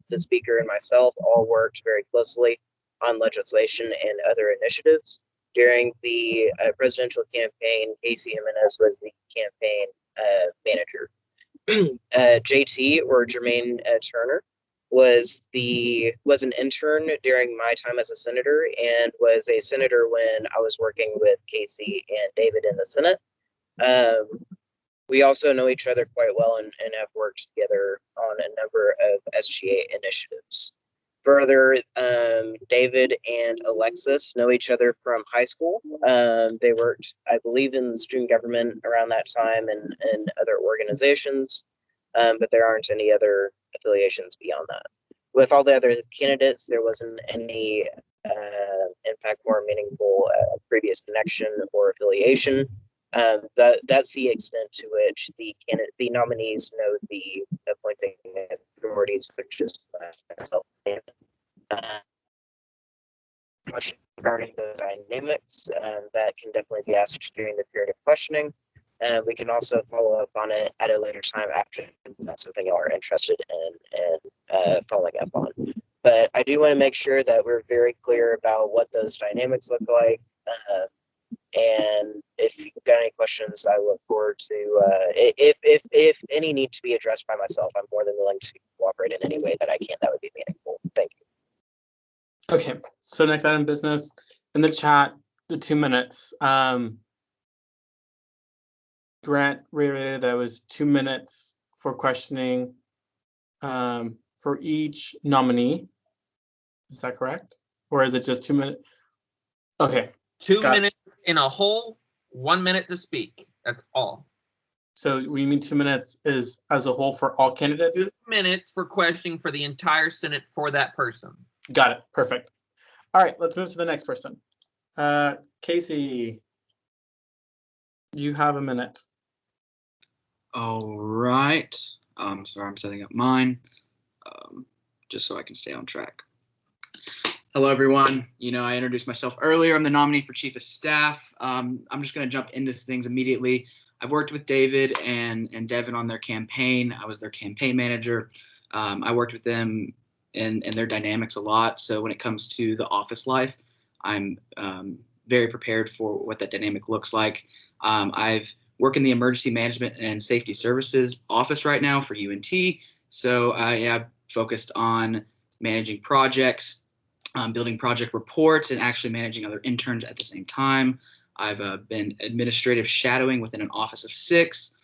the speaker, and myself all worked very closely on legislation and other initiatives. During the presidential campaign, Casey Jimenez was the campaign manager. JT, or Jermaine Turner, was an intern during my time as a senator and was a senator when I was working with Casey and David in the Senate. We also know each other quite well and have worked together on a number of SGA initiatives. Further, David and Alexis know each other from high school. They worked, I believe, in student government around that time and other organizations, but there aren't any other affiliations beyond that. With all the other candidates, there wasn't any, in fact, more meaningful previous connection or affiliation. That's the extent to which the nominees know the appointing authorities, which is myself. Question regarding the dynamics that can definitely be asked during the period of questioning. We can also follow up on it at a later time after that's something you are interested in and following up on. But I do want to make sure that we're very clear about what those dynamics look like. And if you've got any questions, I look forward to, if any need to be addressed by myself, I'm more than willing to cooperate in any way that I can. That would be meaningful. Thank you. Okay, so next item of business in the chat, the 2 minutes. Grant reiterated that it was 2 minutes for questioning for each nominee. Is that correct? Or is it just 2 minutes? Okay. 2 minutes in a whole, 1 minute to speak. That's all. So we mean 2 minutes is as a whole for all candidates? 2 minutes for questioning for the entire Senate for that person. Got it. Perfect. All right, let's move to the next person. Casey, you have a minute. All right. Sorry, I'm setting up mine just so I can stay on track. Hello, everyone. I introduced myself earlier. I'm the nominee for Chief of Staff. I'm just going to jump into things immediately. I've worked with David and Devin on their campaign. I was their campaign manager. I worked with them and their dynamics a lot. So when it comes to the office life, I'm very prepared for what that dynamic looks like. I've worked in the Emergency Management and Safety Services office right now for UNT. So I've focused on managing projects, building project reports, and actually managing other interns at the same time. I've been administrative shadowing within an office of 6.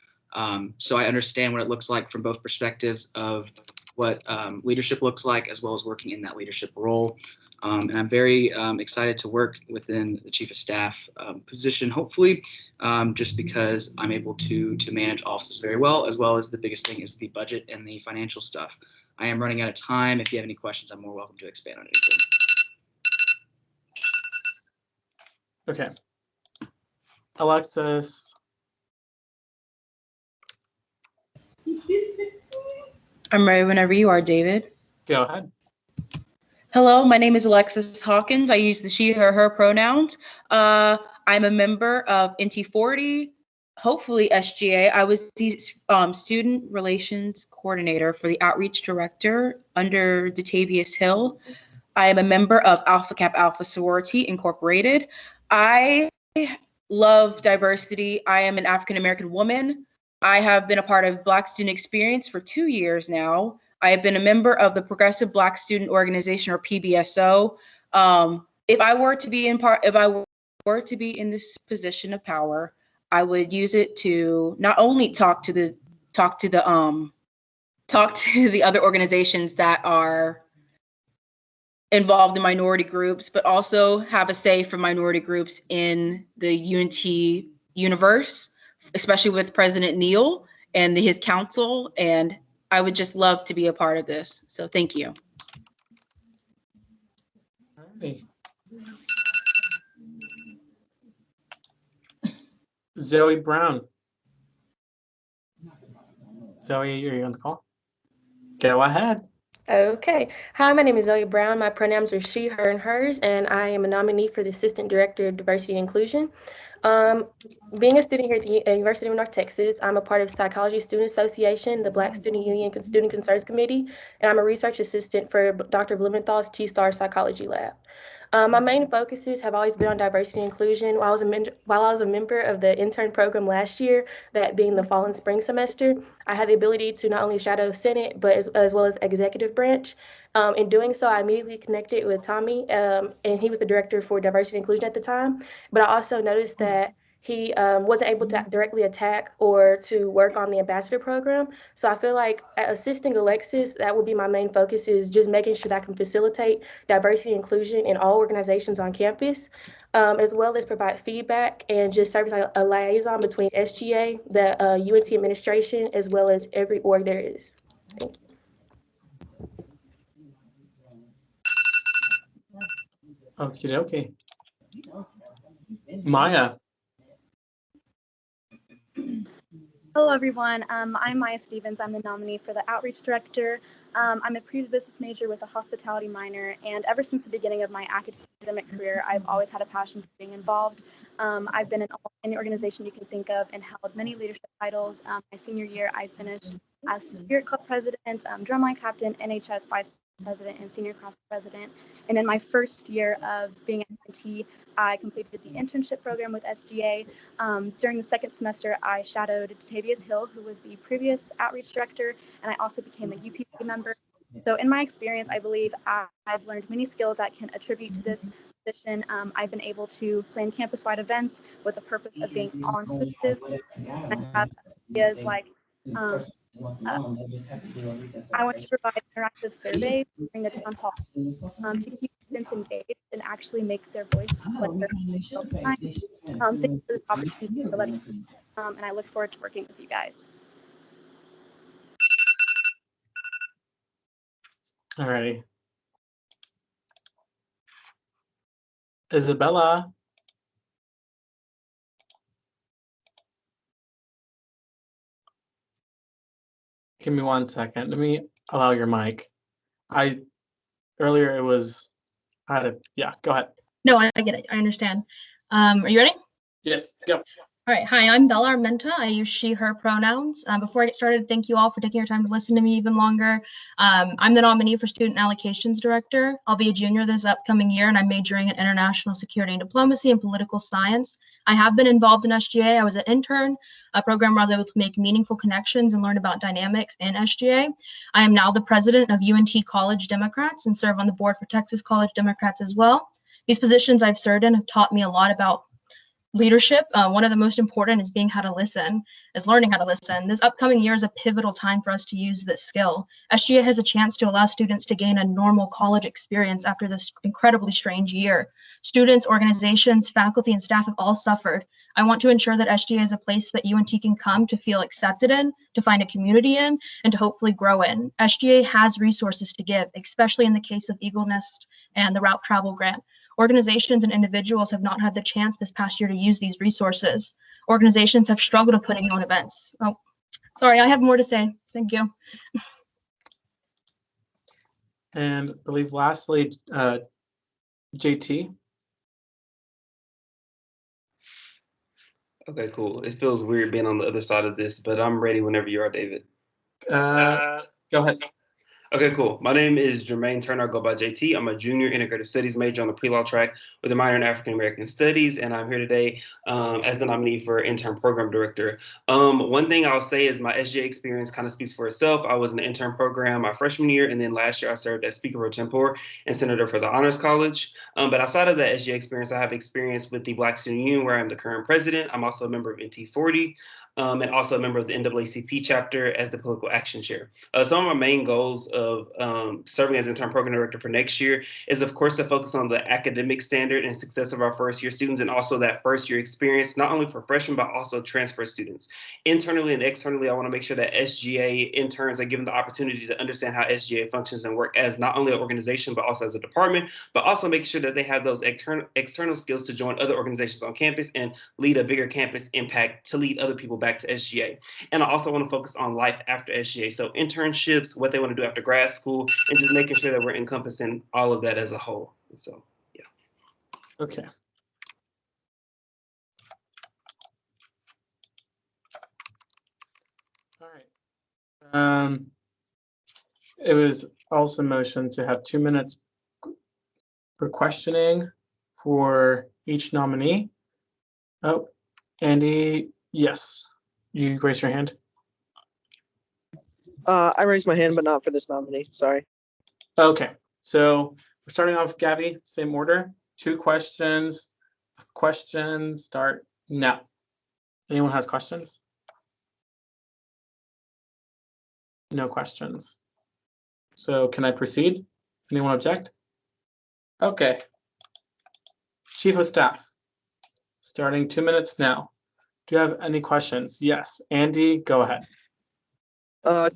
So I understand what it looks like from both perspectives of what leadership looks like, as well as working in that leadership role. And I'm very excited to work within the Chief of Staff position, hopefully, just because I'm able to manage offices very well as the biggest thing is the budget and the financial stuff. I am running out of time. If you have any questions, I'm more welcome to expand on anything. Okay. Alexis. I'm ready whenever you are, David. Go ahead. Hello, my name is Alexis Hawkins. I use the she, her pronouns. I'm a member of NT40, hopefully SGA. I was the student relations coordinator for the outreach director under Datavius Hill. I am a member of Alpha Kappa Alpha Sorority Incorporated. I love diversity. I am an African-American woman. I have been a part of Black Student Experience for 2 years now. I have been a member of the Progressive Black Student Organization, or PBSO. If I were to be in this position of power, I would use it to not only talk to the other organizations that are involved in minority groups, but also have a say for minority groups in the UNT universe, especially with President Neal and his council. And I would just love to be a part of this. So thank you. Hey. Zoe Brown. Zoe, are you on the call? Go ahead. Okay. Hi, my name is Zoe Brown. My pronouns are she, her, and hers, and I am a nominee for the Assistant Director of Diversity and Inclusion. Being a student here at the University of North Texas, I'm a part of Psychology Student Association, the Black Student Union Student Concerns Committee, and I'm a research assistant for Dr. Blumenthal's T-STAR Psychology Lab. My main focuses have always been on diversity and inclusion. While I was a member of the intern program last year, that being the fall and spring semester, I had the ability to not only shadow Senate, but as well as executive branch. In doing so, I immediately connected with Tommy, and he was the director for diversity and inclusion at the time. But I also noticed that he wasn't able to directly attack or to work on the ambassador program. So I feel like assisting Alexis, that would be my main focus, is just making sure that I can facilitate diversity and inclusion in all organizations on campus, as well as provide feedback and just serve as a liaison between SGA, the UNT administration, as well as every org there is. Thank you. Okie dokie. Maya. Hello, everyone. I'm Maya Stevens. I'm the nominee for the Outreach Director. I'm a pre-business major with a hospitality minor, and ever since the beginning of my academic career, I've always had a passion for being involved. I've been in any organization you can think of and held many leadership titles. My senior year, I finished as Spirit Club President, Drumline Captain, NHS Vice President, and Senior Class President. And in my first year of being at UNT, I completed the internship program with SGA. During the second semester, I shadowed Tavius Hill, who was the previous outreach director, and I also became a UPC member. So in my experience, I believe I've learned many skills that can attribute to this position. I've been able to plan campus-wide events with the purpose of being all-inclusive. I have ideas like I want to provide interactive surveys during the town hall to keep students engaged and actually make their voice like their time. Thank you for this opportunity for letting me, and I look forward to working with you guys. Alrighty. Isabella. Give me 1 second. Let me allow your mic. Earlier it was, yeah, go ahead. No, I get it. I understand. Are you ready? Yes, go. All right. Hi, I'm Bella Armenta. I use she, her pronouns. Before I get started, thank you all for taking your time to listen to me even longer. I'm the nominee for Student Allocations Director. I'll be a junior this upcoming year, and I'm majoring in International Security and Diplomacy and Political Science. I have been involved in SGA. I was an intern, a program where I was able to make meaningful connections and learn about dynamics in SGA. I am now the president of UNT College Democrats and serve on the board for Texas College Democrats as well. These positions I've served in have taught me a lot about leadership. One of the most important is learning how to listen. This upcoming year is a pivotal time for us to use this skill. SGA has a chance to allow students to gain a normal college experience after this incredibly strange year. Students, organizations, faculty, and staff have all suffered. I want to ensure that SGA is a place that UNT can come to feel accepted in, to find a community in, and to hopefully grow in. SGA has resources to give, especially in the case of Eagle Nest and the Route Travel Grant. Organizations and individuals have not had the chance this past year to use these resources. Organizations have struggled with putting on events. Oh, sorry, I have more to say. Thank you. And I believe lastly, JT. Okay, cool. It feels weird being on the other side of this, but I'm ready whenever you are, David. Go ahead. Okay, cool. My name is Jermaine Turner. I go by JT. I'm a junior integrative studies major on the pre-law track with a minor in African American studies, and I'm here today as the nominee for intern program director. One thing I'll say is my SGA experience kind of speaks for itself. I was in the intern program my freshman year, and then last year I served as speaker pro tempore and senator for the Honors College. But outside of that SGA experience, I have experience with the Black Student Union, where I'm the current president. I'm also a member of NT 40. And also a member of the NAACP chapter as the political action chair. Some of my main goals of serving as intern program director for next year is, of course, to focus on the academic standard and success of our first year students, and also that first year experience, not only for freshmen, but also transfer students. Internally and externally, I want to make sure that SGA interns are given the opportunity to understand how SGA functions and work as not only an organization, but also as a department, but also make sure that they have those external skills to join other organizations on campus and lead a bigger campus impact to lead other people back to SGA. And I also want to focus on life after SGA. So internships, what they want to do after grad school, and just making sure that we're encompassing all of that as a whole. So, yeah. Okay. All right. It was also motioned to have 2 minutes for questioning for each nominee. Oh, Andy, yes. You raise your hand. I raised my hand, but not for this nominee. Sorry. Okay, so we're starting off with Gabby, same order. 2 questions. Questions start now. Anyone has questions? No questions. So can I proceed? Anyone object? Okay. Chief of Staff, starting 2 minutes now. Do you have any questions? Yes. Andy, go ahead.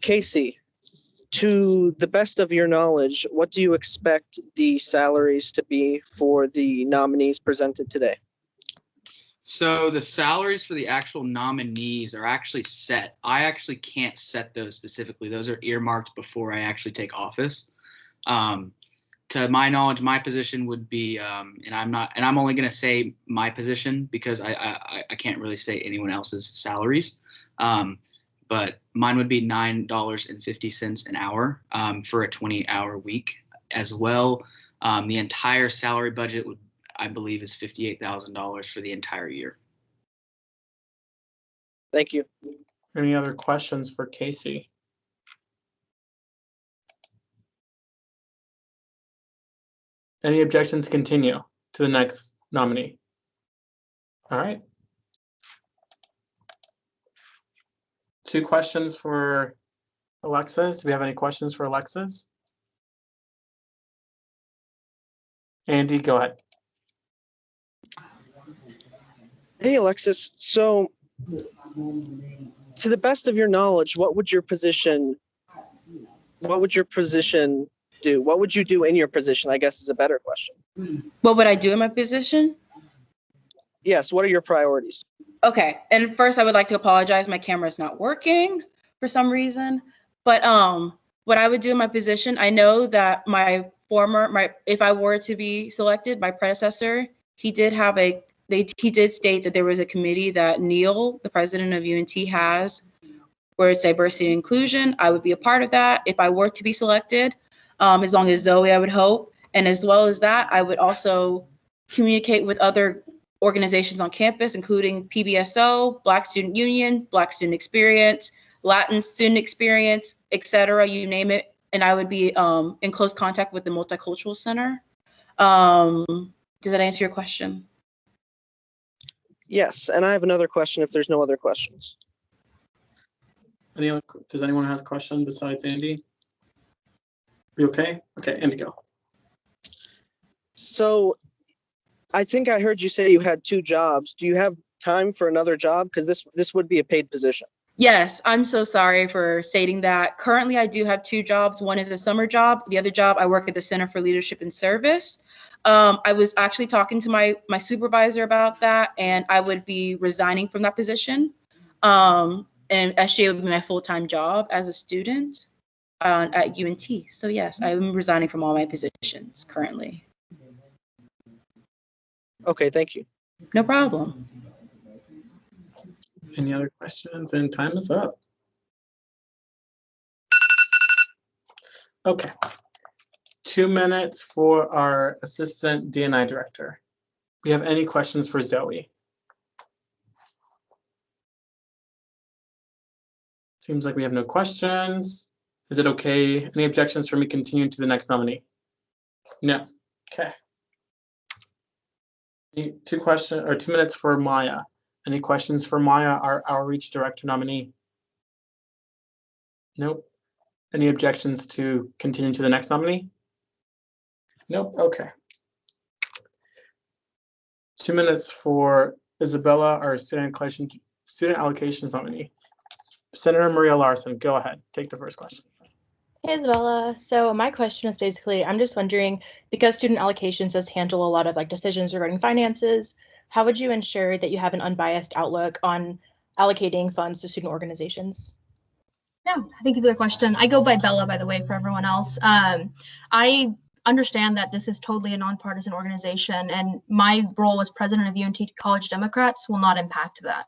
Casey, to the best of your knowledge, what do you expect the salaries to be for the nominees presented today? So the salaries for the actual nominees are actually set. I actually can't set those specifically. Those are earmarked before I actually take office. To my knowledge, my position would be, and I'm only going to say my position because I can't really say anyone else's salaries. But mine would be $9.50 an hour for a 20-hour week as well. The entire salary budget would, I believe, is $58,000 for the entire year. Thank you. Any other questions for Casey? Any objections to continue to the next nominee? All right. 2 questions for Alexis. Do we have any questions for Alexis? Andy, go ahead. Hey, Alexis. So, to the best of your knowledge, what would your position do? What would you do in your position, I guess is a better question. What would I do in my position? Yes, what are your priorities? Okay, and first I would like to apologize. My camera is not working for some reason. But what I would do in my position, I know that if I were to be selected, my predecessor, he did state that there was a committee that Neil, the president of UNT, has where it's diversity and inclusion. I would be a part of that if I were to be selected, as long as Zoe, I would hope. And as well as that, I would also communicate with other organizations on campus, including PBSO, Black Student Union, Black Student Experience, Latin Student Experience, etc., you name it. And I would be in close contact with the Multicultural Center. Did that answer your question? Yes, and I have another question if there's no other questions. Does anyone have a question besides Andy? You okay? Okay, Andy, go. So, I think I heard you say you had 2 jobs. Do you have time for another job? Because this would be a paid position. Yes, I'm so sorry for stating that. Currently, I do have 2 jobs. One is a summer job. The other job, I work at the Center for Leadership and Service. I was actually talking to my supervisor about that, and I would be resigning from that position. And SGA would be my full-time job as a student at UNT. So yes, I'm resigning from all my positions currently. Okay, thank you. No problem. Any other questions? And time is up. Okay. 2 minutes for our assistant D&I director. We have any questions for Zoe? Seems like we have no questions. Is it okay? Any objections for me continuing to the next nominee? No. Okay. 2 minutes for Maya. Any questions for Maya, our outreach director nominee? Nope. Any objections to continue to the next nominee? Nope. Okay. 2 minutes for Isabella, our student allocations nominee. Senator Maria Larson, go ahead. Take the first question. Hey, Isabella. So my question is basically, I'm just wondering, because student allocations does handle a lot of decisions regarding finances, how would you ensure that you have an unbiased outlook on allocating funds to student organizations? No, thank you for the question. I go by Bella, by the way, for everyone else. I understand that this is totally a nonpartisan organization, and my role as president of UNT College Democrats will not impact that.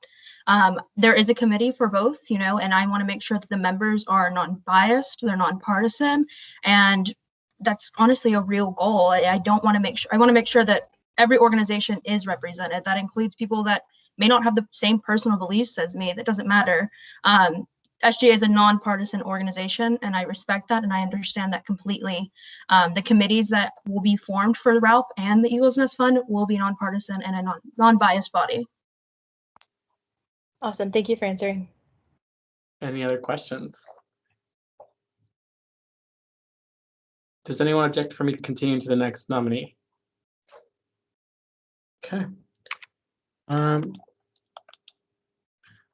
There is a committee for both, and I want to make sure that the members are non-biased, they're nonpartisan, and that's honestly a real goal. I want to make sure that every organization is represented. That includes people that may not have the same personal beliefs as me. That doesn't matter. SGA is a nonpartisan organization, and I respect that, and I understand that completely. The committees that will be formed for the RALP and the Eagles Nest Fund will be nonpartisan and a non-biased body. Awesome. Thank you for answering. Any other questions? Does anyone object for me to continue to the next nominee? Okay.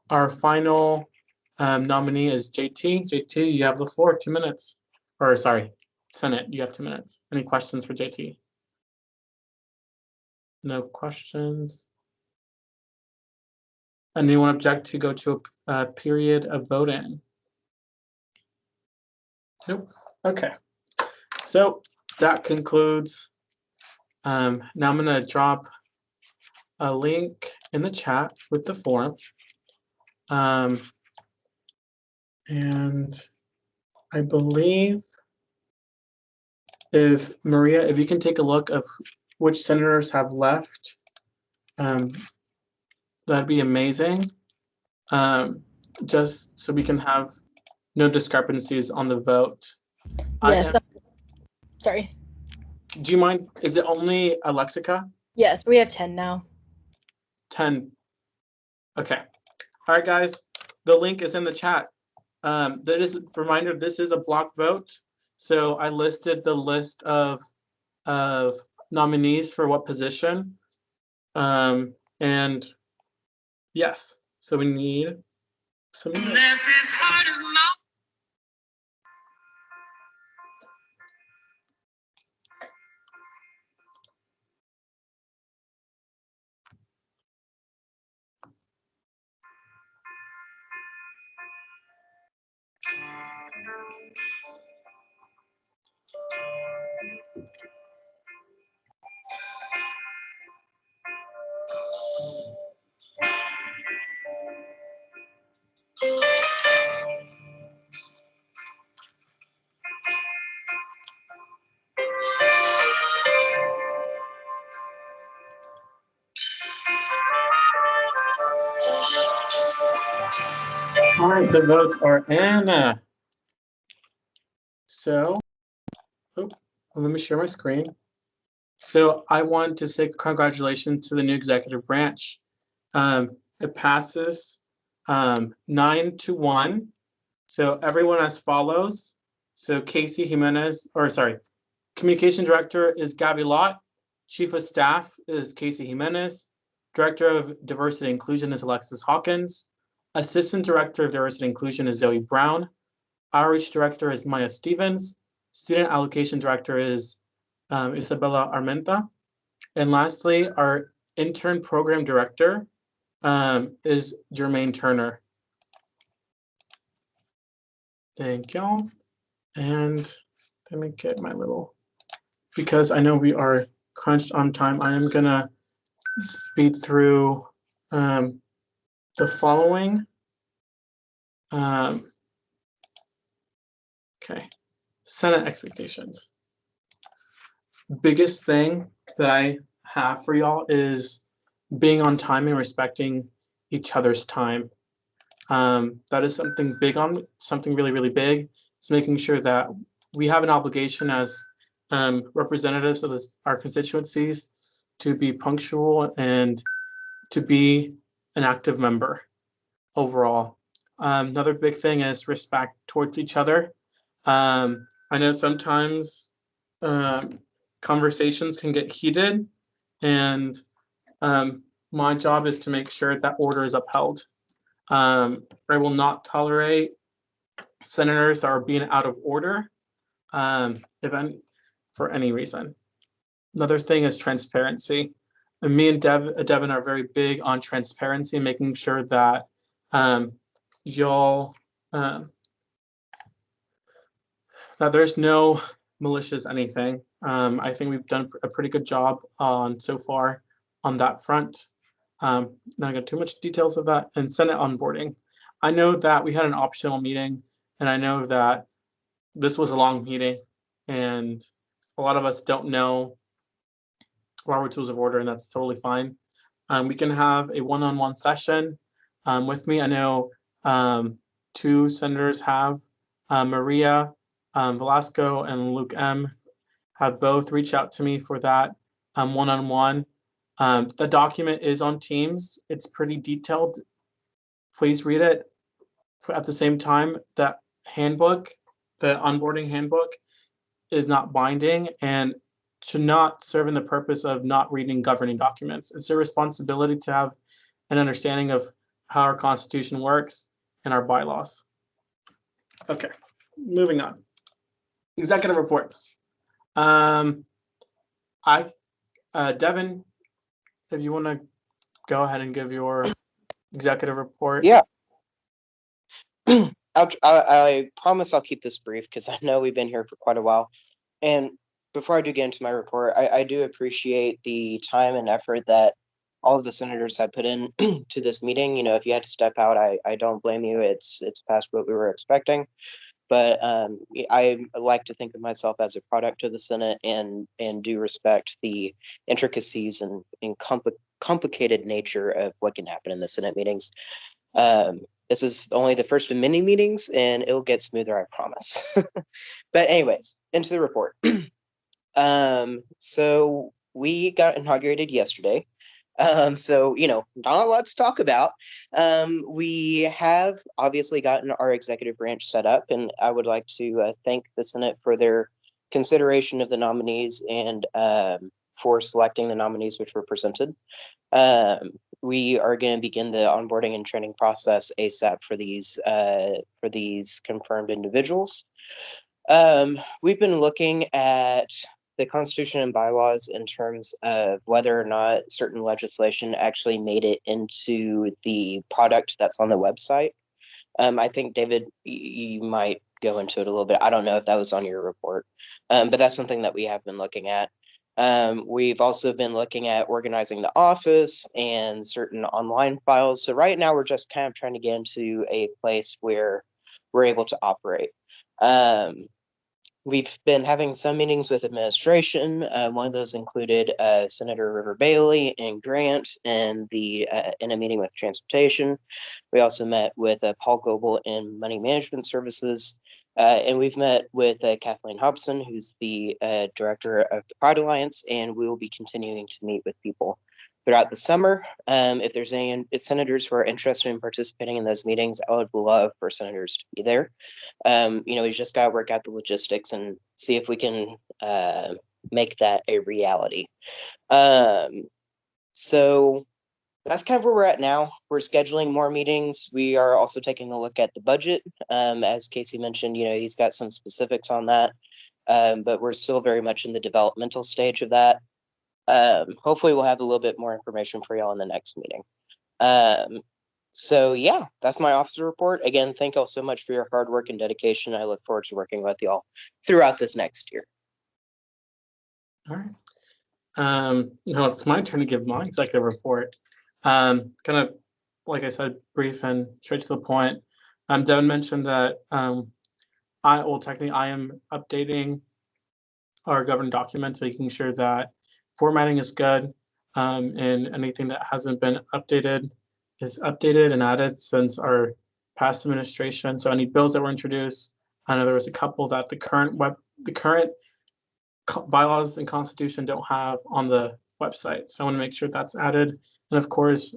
Our final nominee is JT. JT, you have the floor, 2 minutes. Or sorry, Senate, you have 2 minutes. Any questions for JT? No questions. Anyone object to go to a period of voting? Nope. Okay. So that concludes. Now I'm going to drop a link in the chat with the form. And I believe if Maria, if you can take a look of which senators have left, that'd be amazing. Just so we can have no discrepancies on the vote. Yes. Sorry. Do you mind? Is it only Alexica? Yes, we have 10 now. 10. Okay. All right, guys. The link is in the chat. That is a reminder, this is a block vote. So I listed the list of nominees for what position. And yes, so we need some. All right, the votes are in. So, let me share my screen. So I want to say congratulations to the new executive branch. It passes 9-1. So everyone as follows. So Casey Jimenez, or sorry, Communication Director is Gabby Lott. Chief of Staff is Casey Jimenez. Director of Diversity and Inclusion is Alexis Hawkins. Assistant Director of Diversity and Inclusion is Zoe Brown. Outreach Director is Maya Stevens. Student Allocation Director is Isabella Armenta. And lastly, our Intern Program Director is Jermaine Turner. Thank y'all. And let me get my little, because I know we are crunched on time, I am gonna speed through the following. Okay, Senate expectations. Biggest thing that I have for y'all is being on time and respecting each other's time. That is something big on, something really, really big. It's making sure that we have an obligation as representatives of our constituencies to be punctual and to be an active member overall. Another big thing is respect towards each other. I know sometimes conversations can get heated, and my job is to make sure that order is upheld. I will not tolerate senators that are being out of order for any reason. Another thing is transparency. And me and Devin are very big on transparency, making sure that y'all, that there's no malicious anything. I think we've done a pretty good job so far on that front. Not got too much details of that. And Senate onboarding. I know that we had an optional meeting, and I know that this was a long meeting, and a lot of us don't know Robert's Rules of Order, and that's totally fine. We can have a one-on-one session with me. I know 2 senators have, Maria Velasco and Luke M. have both reached out to me for that one-on-one. The document is on Teams. It's pretty detailed. please read it. At the same time, that handbook, the onboarding handbook, is not binding and should not serve in the purpose of not reading governing documents. It's a responsibility to have an understanding of how our Constitution works and our bylaws. Okay, moving on. Executive reports. Devin, if you want to go ahead and give your executive report. Yeah. I promise I'll keep this brief because I know we've been here for quite a while. And before I do get into my report, I do appreciate the time and effort that all of the senators have put in to this meeting. You know, if you had to step out, I don't blame you. It's past what we were expecting. But I like to think of myself as a product of the Senate and do respect the intricacies and complicated nature of what can happen in the Senate meetings. This is only the first of many meetings, and it'll get smoother, I promise. But anyways, into the report. So we got inaugurated yesterday. So, you know, not a lot to talk about. We have obviously gotten our executive branch set up, and I would like to thank the Senate for their consideration of the nominees and for selecting the nominees which were presented. We are going to begin the onboarding and training process ASAP for these confirmed individuals. We've been looking at the Constitution and bylaws in terms of whether or not certain legislation actually made it into the product that's on the website. I think, David, you might go into it a little bit. I don't know if that was on your report, but that's something that we have been looking at. We've also been looking at organizing the office and certain online files. So right now we're just kind of trying to get into a place where we're able to operate. We've been having some meetings with administration. One of those included Senator River Bailey and Grant, and in a meeting with transportation. We also met with Paul Goebel in Money Management Services. And we've met with Kathleen Hobson, who's the director of the Pride Alliance, and we will be continuing to meet with people throughout the summer. If there's any senators who are interested in participating in those meetings, I would love for senators to be there. You know, we just got to work out the logistics and see if we can make that a reality. So that's kind of where we're at now. We're scheduling more meetings. We are also taking a look at the budget. As Casey mentioned, you know, he's got some specifics on that, but we're still very much in the developmental stage of that. Hopefully we'll have a little bit more information for y'all in the next meeting. So yeah, that's my officer report. Again, thank y'all so much for your hard work and dedication. I look forward to working with y'all throughout this next year. All right. Now it's my turn to give my executive report. Kind of, like I said, brief and straight to the point. Devin mentioned that I am updating our government documents, making sure that formatting is good, and anything that hasn't been updated is updated and added since our past administration. So any bills that were introduced, I know there was a couple that the current bylaws and Constitution don't have on the website. So I want to make sure that's added. And of course,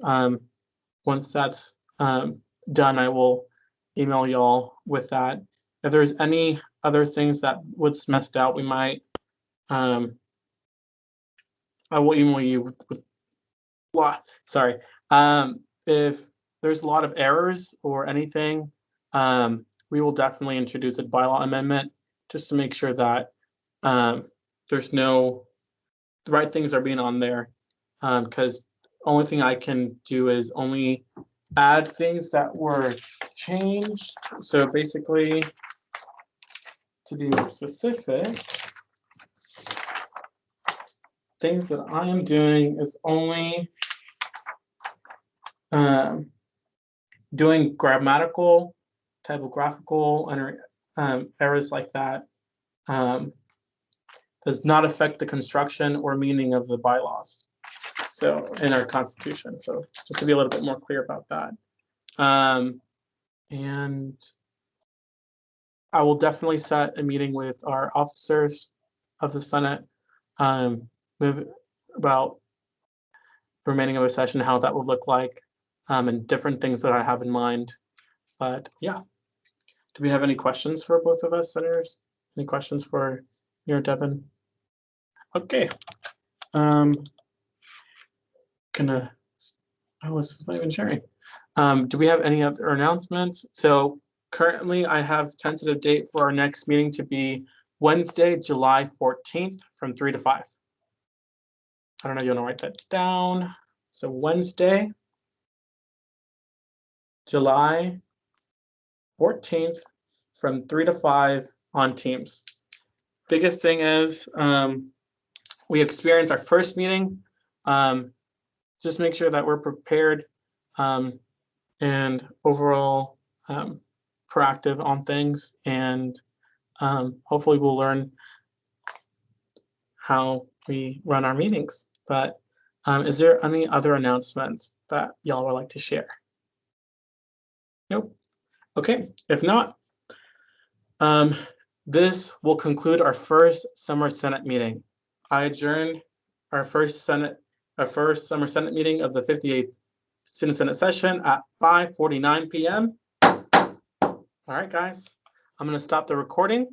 once that's done, I will email y'all with that. If there's any other things that was messed out, we might, I will email you with sorry. If there's a lot of errors or anything, we will definitely introduce a bylaw amendment just to make sure that the right things are being on there, because only thing I can do is only add things that were changed. So basically, to be more specific, things that I am doing is only doing grammatical, typographical, and errors like that. Does not affect the construction or meaning of the bylaws, so in our Constitution. So just to be a little bit more clear about that. And I will definitely set a meeting with our officers of the Senate, move about the remaining of the session, how that would look like. and different things that I have in mind. But yeah, do we have any questions for both of us, senators? Any questions for you or Devin? Okay. I was not even sharing. Do we have any other announcements? So currently I have tentative date for our next meeting to be Wednesday, July 14th from 3 to 5. I don't know if you want to write that down. So Wednesday, July 14th from 3 to 5 on Teams. Biggest thing is we experienced our first meeting. Just make sure that we're prepared and overall proactive on things, and hopefully we'll learn how we run our meetings. But is there any other announcements that y'all would like to share? Nope. Okay, if not, this will conclude our first summer Senate meeting. I adjourn our first summer Senate meeting of the 58th Student Senate session at 5:49 p.m. All right, guys, I'm going to stop the recording.